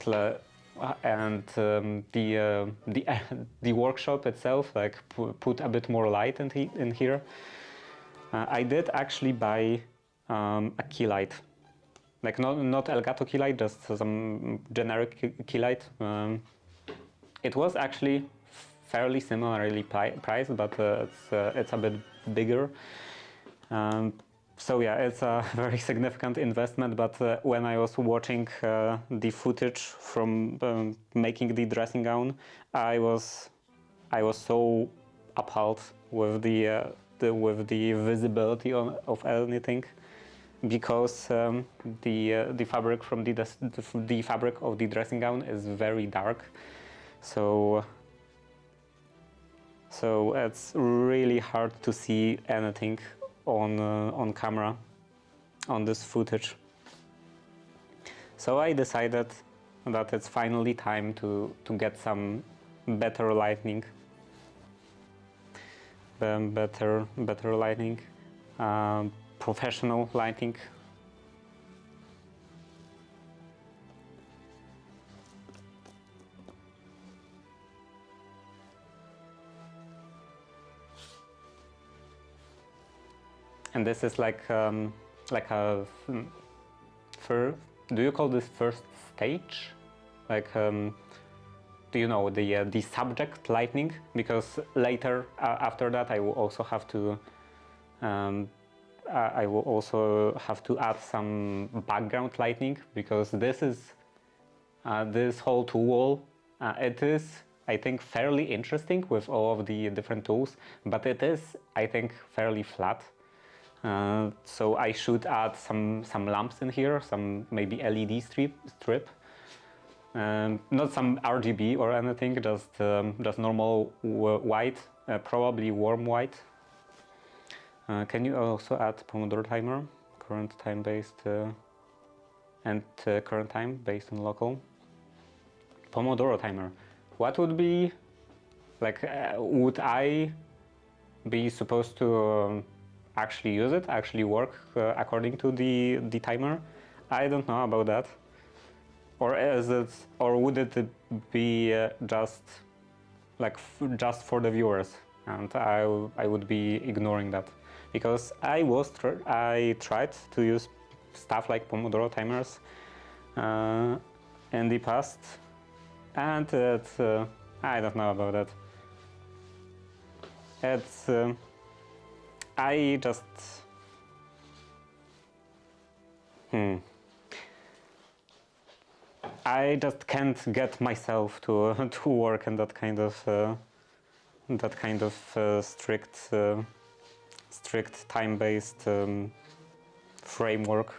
the workshop itself, like put a bit more light in here. I did actually buy a key light, like not Elgato key light, just some generic key light. It was actually fairly similarly priced, but it's a bit bigger. So yeah, it's a very significant investment, but when I was watching the footage from making the dressing gown, I was so appalled with the visibility of anything, because the fabric from the fabric of the dressing gown is very dark, so it's really hard to see anything on camera on this footage. So I decided that it's finally time to get some better lighting, better lighting, professional lighting. And this is like a do you call this first stage? Like do you know the subject lighting? Because later after that I will also have to add some background lighting, because this is this whole tool. It is, I think, fairly interesting with all of the different tools, but it is, I think, fairly flat. So I should add some lamps in here, some maybe LED strip. Not some RGB or anything, just normal white, probably warm white. Can you also add Pomodoro timer, current time based, and current time based on local? Pomodoro timer. What would be, like, would I be supposed to actually use it, actually work according to the timer? I don't know about that. Or would it be just like just for the viewers, and I would be ignoring that? Because I tried to use stuff like Pomodoro timers in the past, and it's I don't know about that. It's I just I just can't get myself to work in that kind of strict time-based framework.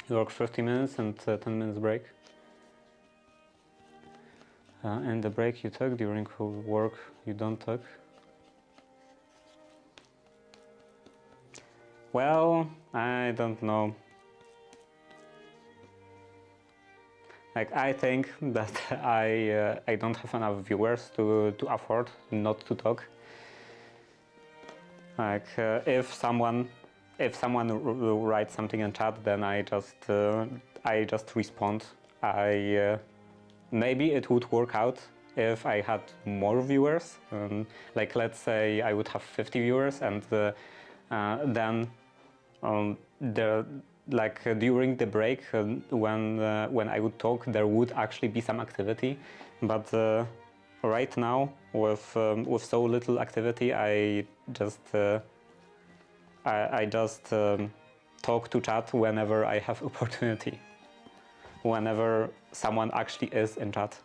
You work 50 minutes and 10 minutes break. And the break you took during work, you don't took. Well, I don't know. Like, I think that I don't have enough viewers to afford not to talk. Like, if someone writes something in chat, then I just respond. Maybe it would work out if I had more viewers. Like, let's say I would have 50 viewers, and then during the break, when I would talk, there would actually be some activity. But right now with so little activity, I just talk to chat whenever I have opportunity, whenever someone actually is in chat.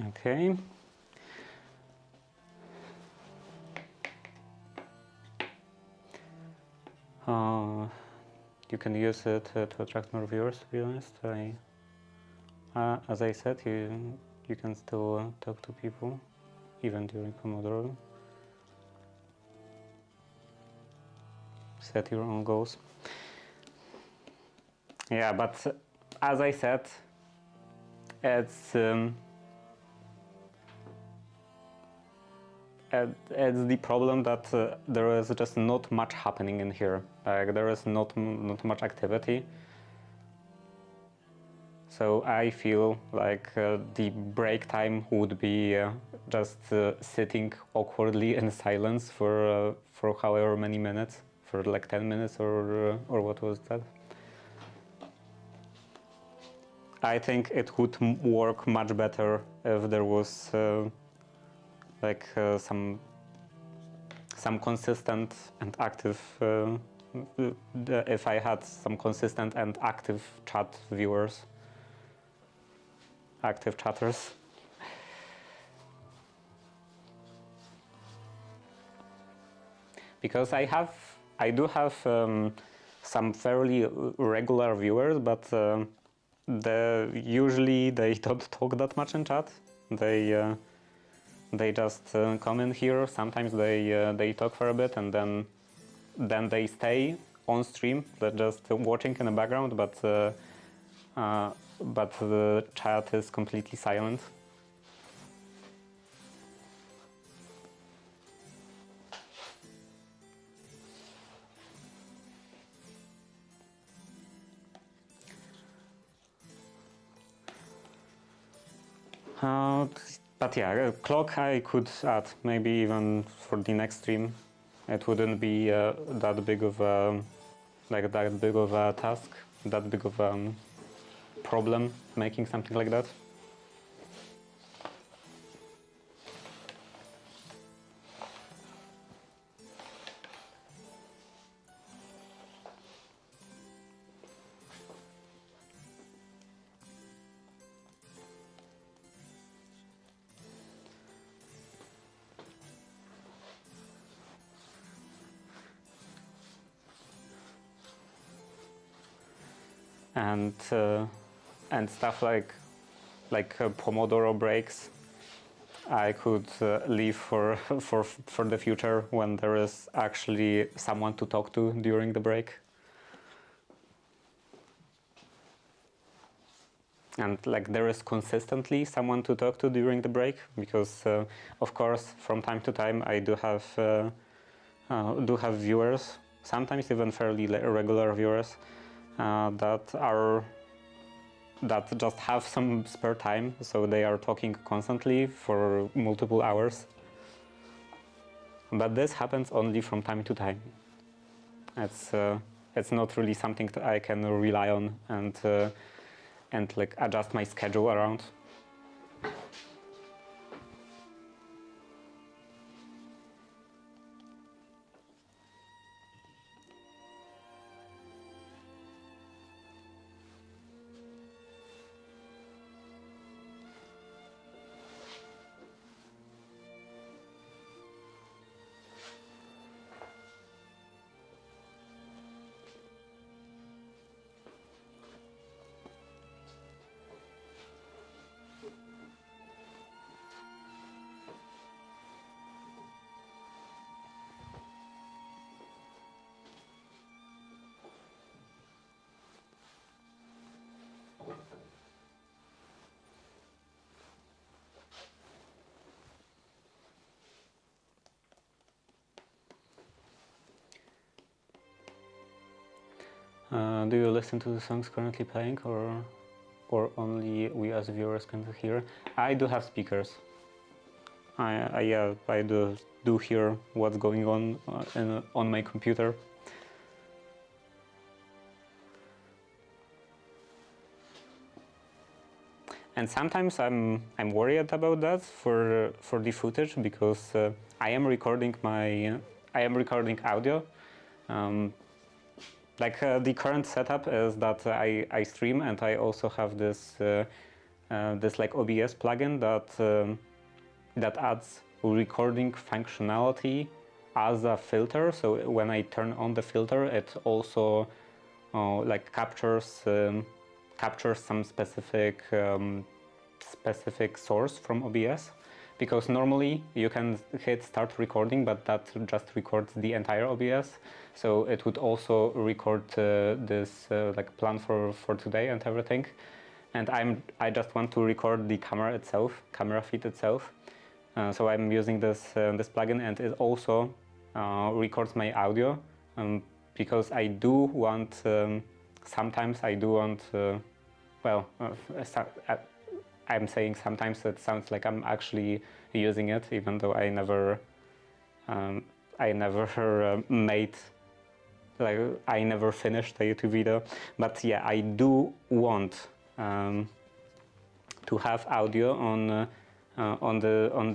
Okay. You can use it to attract more viewers, to be honest. As I said, you can still talk to people, even during Pomodoro. Set your own goals. Yeah, but as I said, it's the problem that there is just not much happening in here. Like there is not much activity. So I feel like the break time would be just sitting awkwardly in silence for however many minutes, for like 10 minutes or what was that? I think it would work much better if there was some consistent and active. If I had some consistent and active chat viewers. Active chatters. Because I do have some fairly regular viewers, but usually they don't talk that much in chat. They just come in here. Sometimes they talk for a bit and then they stay on stream. They're just watching in the background, but the chat is completely silent. But yeah, clock I could add, maybe even for the next stream. It wouldn't be that big of a task, that big of a problem making something like that. And stuff like Pomodoro breaks, I could leave for the future when there is actually someone to talk to during the break. And like there is consistently someone to talk to during the break, because of course from time to time I do have viewers, sometimes even fairly regular viewers, that just have some spare time, so they are talking constantly for multiple hours. But this happens only from time to time. It's not really something that I can rely on and like adjust my schedule around. Do you listen to the songs currently playing, or only we as viewers can hear? I do have speakers. I do hear what's going on my computer. And sometimes I'm worried about that for the footage, because I am recording audio. The current setup is that I stream, and I also have this like OBS plugin that adds recording functionality as a filter. So when I turn on the filter, it also like captures some specific source from OBS. Because normally you can hit start recording, but that just records the entire OBS. So it would also record this like plan for today and everything. And I just want to record the camera feed itself. So I'm using this plugin, and it also records my audio, because I do want sometimes I do want I'm saying sometimes it sounds like I'm actually using it, even though I never made, like, I never finished a YouTube video. But yeah, I do want to have audio on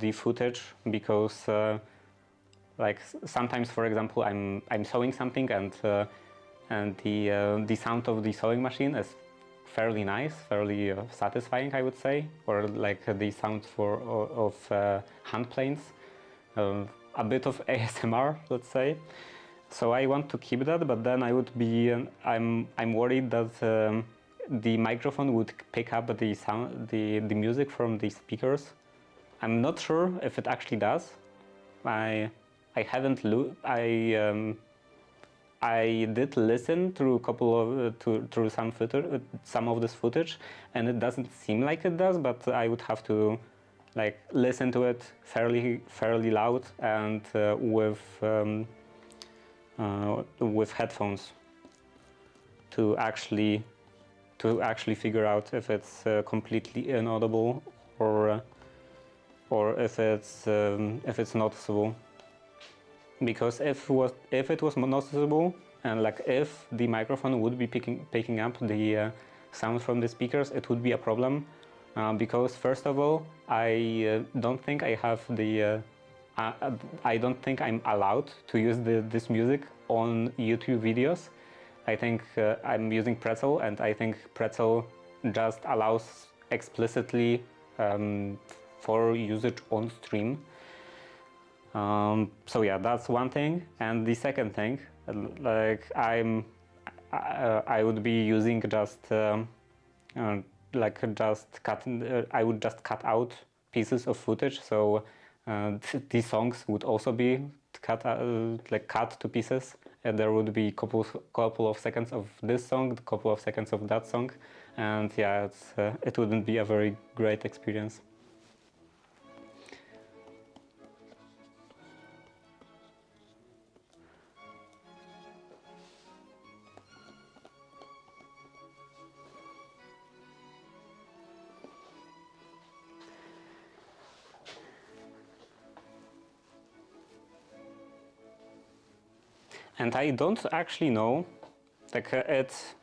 the footage, because like sometimes, for example, I'm sewing something, and the sound of the sewing machine is fairly nice, fairly satisfying, I would say, or like the sound of hand planes, a bit of ASMR, let's say. So I want to keep that, but then I would be I'm worried that the microphone would pick up the sound, the music from the speakers. I'm not sure if it actually does. I haven't I did listen through a couple of through some of this footage, and it doesn't seem like it does. But I would have to like listen to it fairly loud and with headphones to actually figure out if it's completely inaudible or if it's noticeable. Because if it was noticeable, and like if the microphone would be picking up the sound from the speakers, it would be a problem. Because first of all, I don't think I have the I don't think I'm allowed to use this music on YouTube videos. I think I'm using Pretzel, and I think Pretzel just allows explicitly for usage on stream. So yeah, that's one thing. And the second thing, like I would be using just I would just cut out pieces of footage. So these songs would also be cut to pieces, and there would be couple of seconds of this song, a couple of seconds of that song, and yeah, it wouldn't be a very great experience. And I don't actually know, like as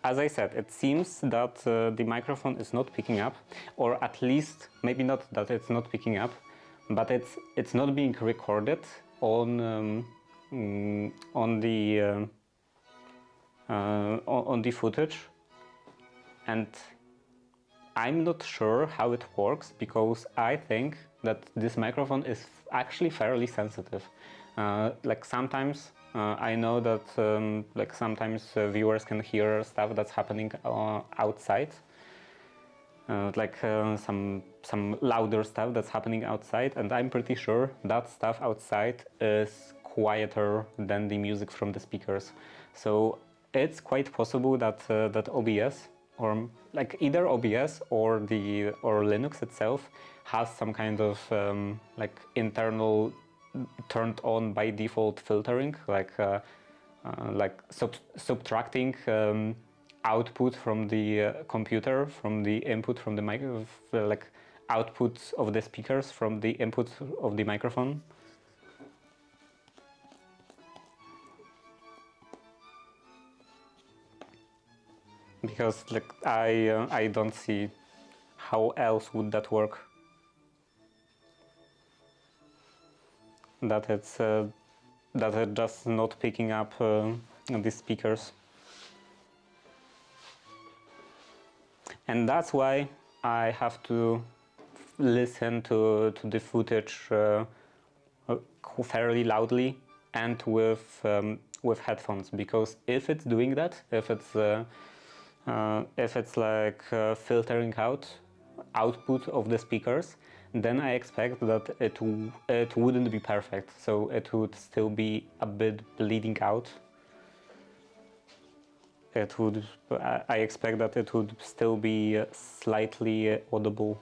I said, it seems that the microphone is not picking up, or at least maybe not that it's not picking up, but it's not being recorded on the footage, and I'm not sure how it works, because I think that this microphone is actually fairly sensitive. Like sometimes I know that like sometimes viewers can hear stuff that's happening outside, like some louder stuff that's happening outside, and I'm pretty sure that stuff outside is quieter than the music from the speakers. So it's quite possible that that OBS or like either OBS or Linux itself has some kind of like internal turned on by default filtering, like subtracting output from the computer, from the input from the mic, like outputs of the speakers from the input of the microphone. Because like I don't see how else would that work. That it's just not picking up the speakers, and that's why I have to listen to the footage fairly loudly and with headphones, because if it's doing that, if it's like filtering out output of the speakers, then I expect that it wouldn't be perfect, so it would still be a bit bleeding out. I expect that it would still be slightly audible.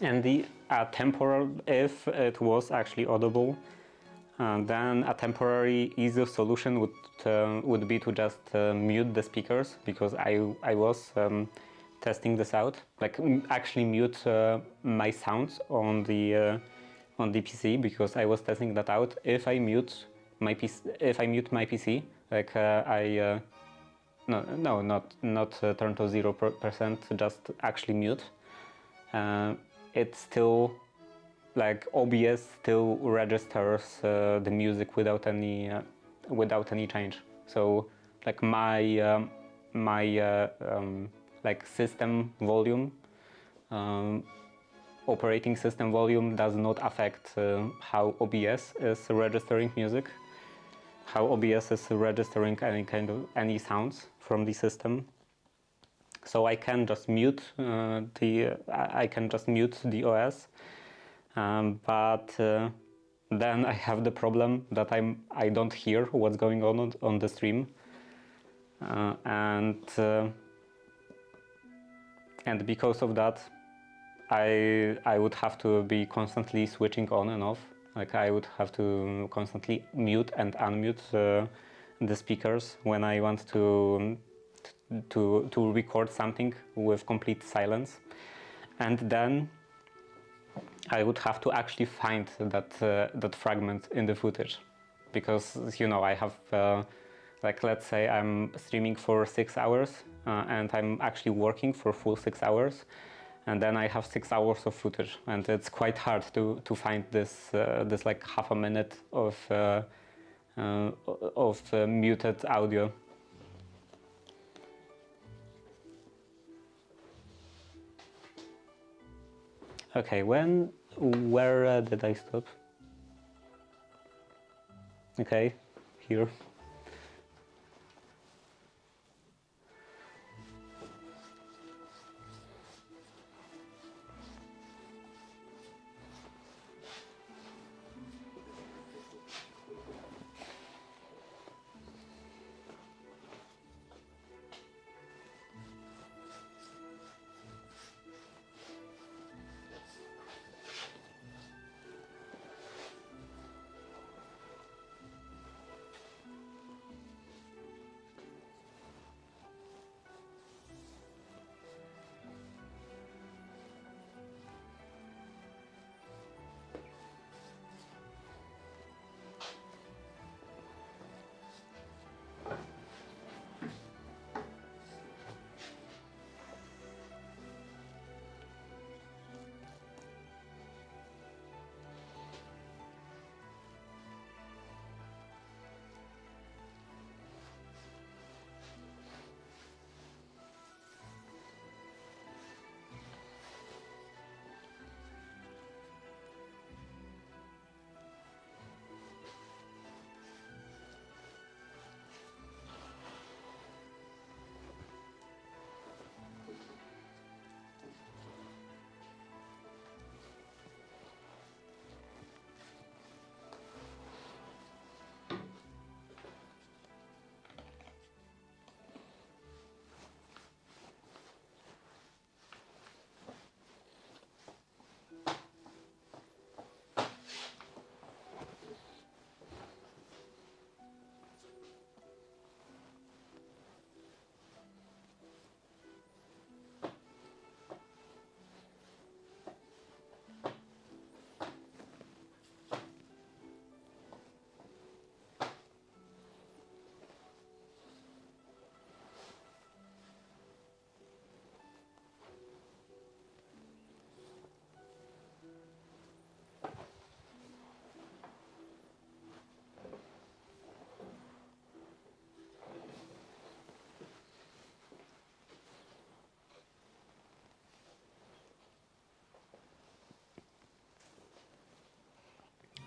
And the temporal, if it was actually audible, then a temporary easy solution would be to just mute the speakers, because I was testing this out, like actually mute my sounds on the PC, because I was testing that out. If I mute my PC, like not turn to 0%, just actually mute. It still, like OBS still registers the music without any change. So like my like system volume, operating system volume does not affect how OBS is registering music, how OBS is registering any sounds from the system. So I can just mute the OS, but then I have the problem that I don't hear what's going on the stream, and because of that, I would have to be constantly switching on and off. Like I would have to constantly mute and unmute the speakers when I want to record something with complete silence, and then I would have to actually find that fragment in the footage, because I have like, let's say I'm streaming for 6 hours and I'm actually working for full 6 hours, and then I have 6 hours of footage, and it's quite hard to find this like half a minute of muted audio. Okay, where did I stop? Okay, here.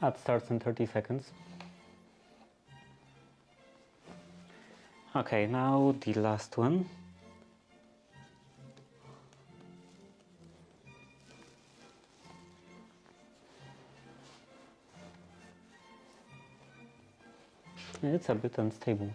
Ad starts in 30 seconds. Okay, now the last one. It's a bit unstable.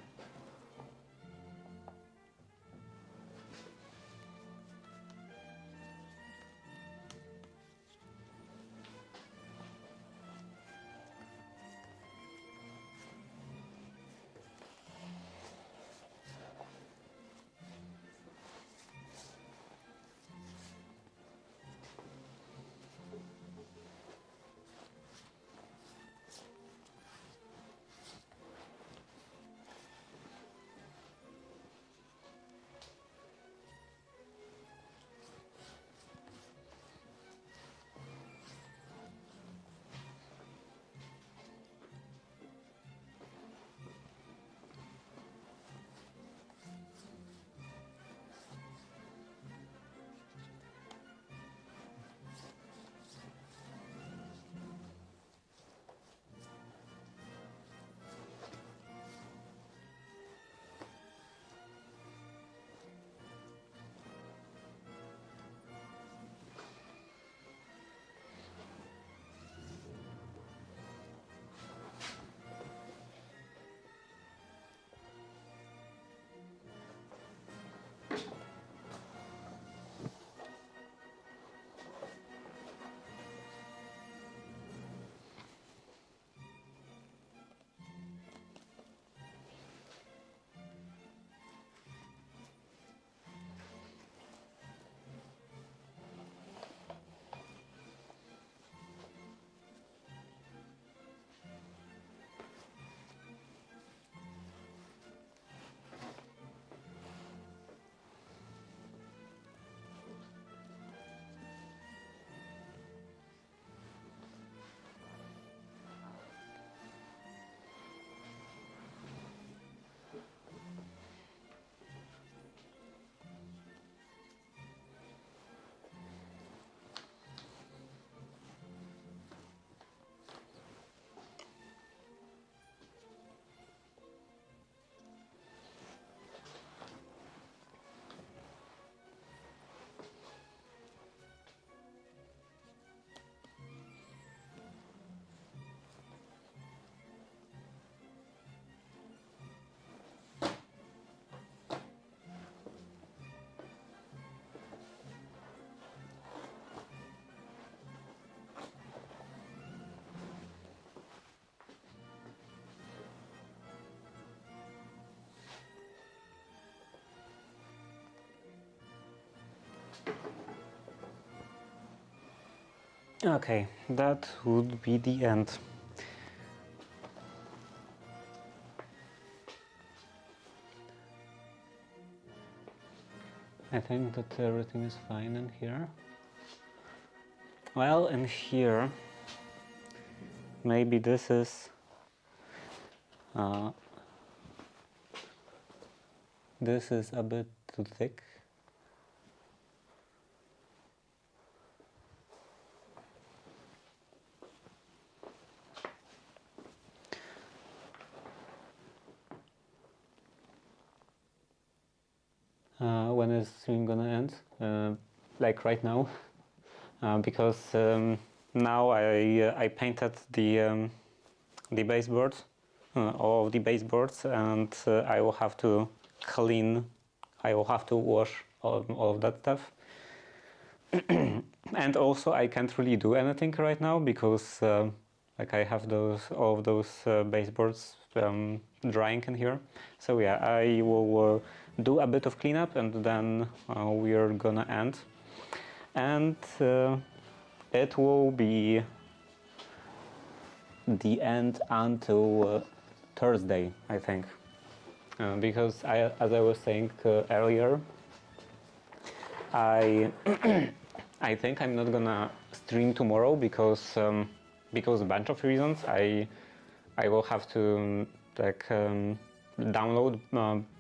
Okay, that would be the end. I think that everything is fine in here. Well, in here, maybe this is a bit too thick. When is stream gonna end? Like right now, because now I painted the baseboard, all of the baseboards, and I will have to clean. I will have to wash all of that stuff. And also I can't really do anything right now because like I have all of those baseboards drying in here. So yeah, I will do a bit of cleanup and then we are gonna end. And it will be the end until Thursday, I think. Because as I was saying earlier, I I think I'm not gonna stream tomorrow because a bunch of reasons. I will have to like download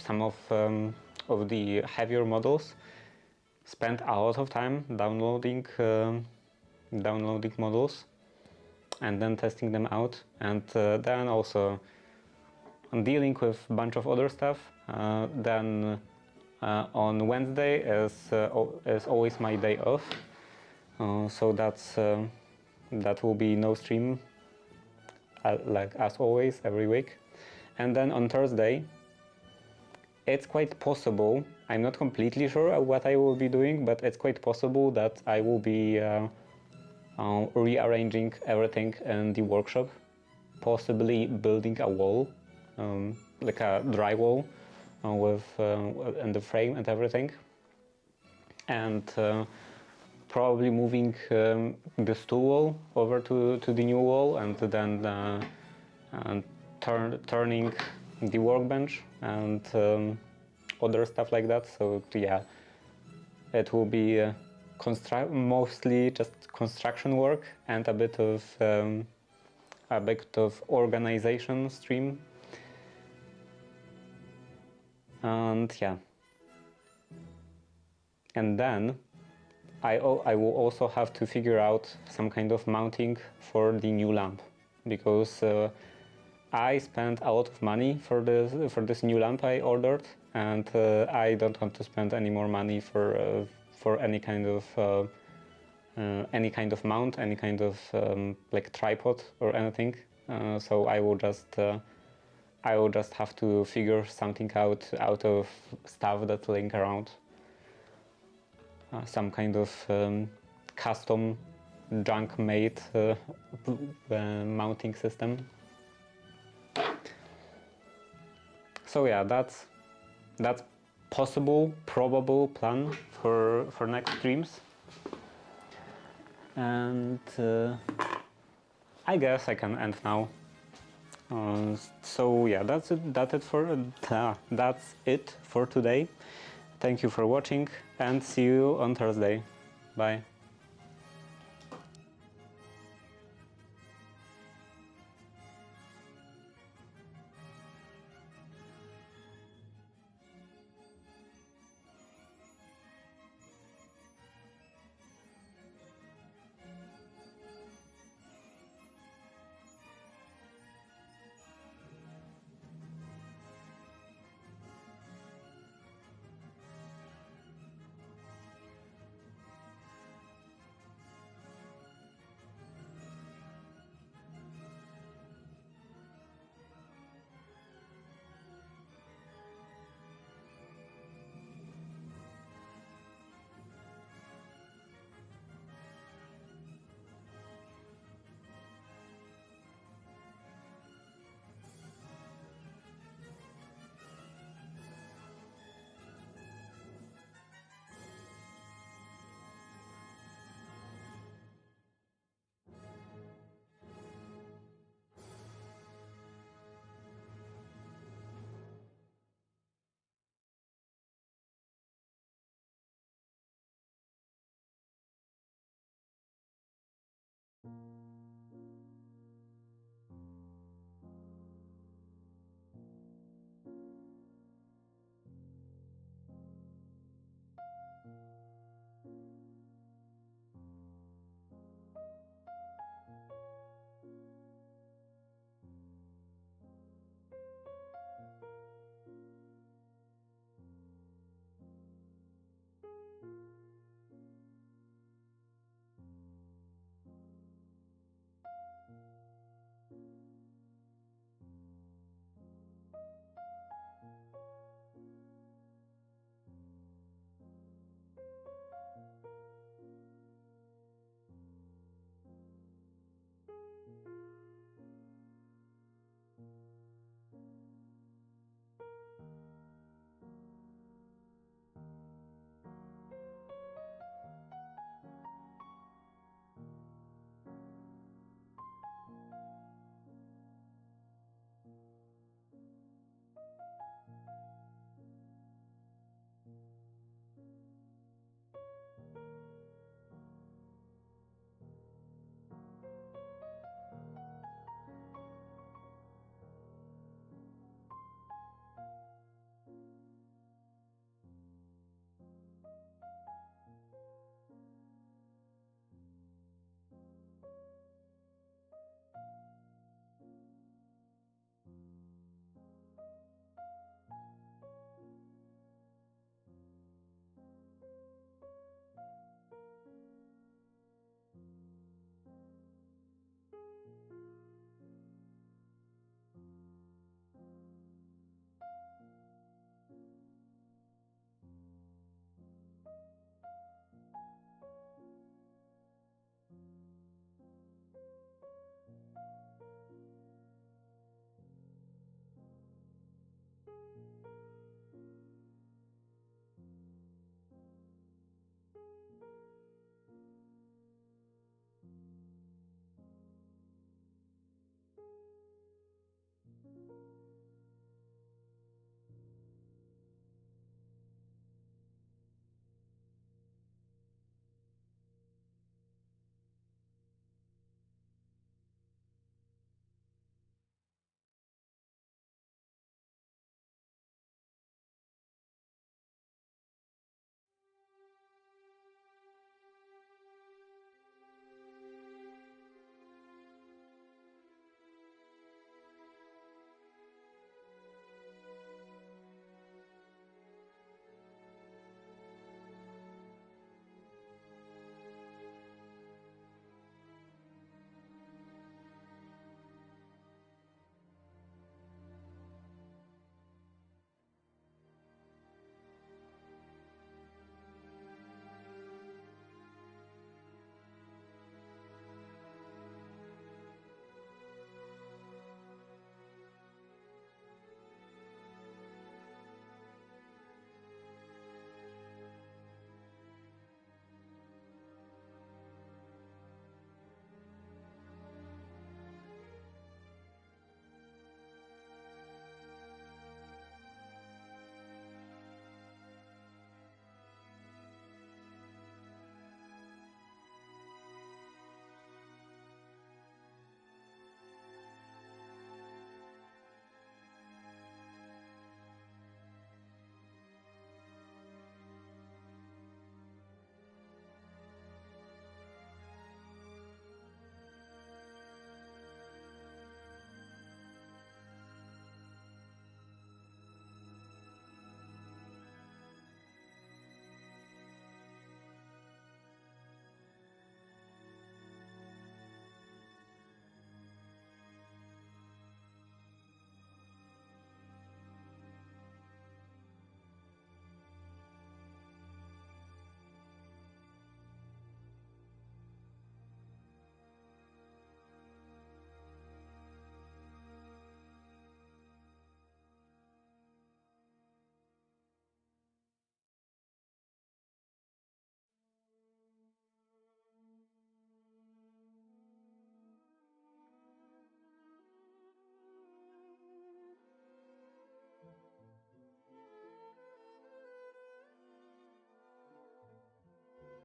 some of the heavier models. Spend a lot of time downloading models, and then testing them out, and then also dealing with a bunch of other stuff. Then on Wednesday is always my day off, so that will be no stream, like as always, every week. And then on Thursday, it's quite possible, I'm not completely sure what I will be doing, but it's quite possible that I will be rearranging everything in the workshop, possibly building a wall, like a drywall with and the frame and everything, and probably moving the stool wall over to the new wall, and then turning the workbench and other stuff like that. So yeah, it will be mostly just construction work and a bit of organization stream. And yeah, and then I will also have to figure out some kind of mounting for the new lamp, because I spent a lot of money for this new lamp I ordered, and I don't want to spend any more money for any kind of mount, any kind of like tripod or anything. So I will just have to figure something out of stuff that's laying around. Some kind of custom junk-made mounting system. So yeah, that's probable plan for next streams. And I guess I can end now. So yeah, that's it for today. Thank you for watching, and see you on Thursday. Bye.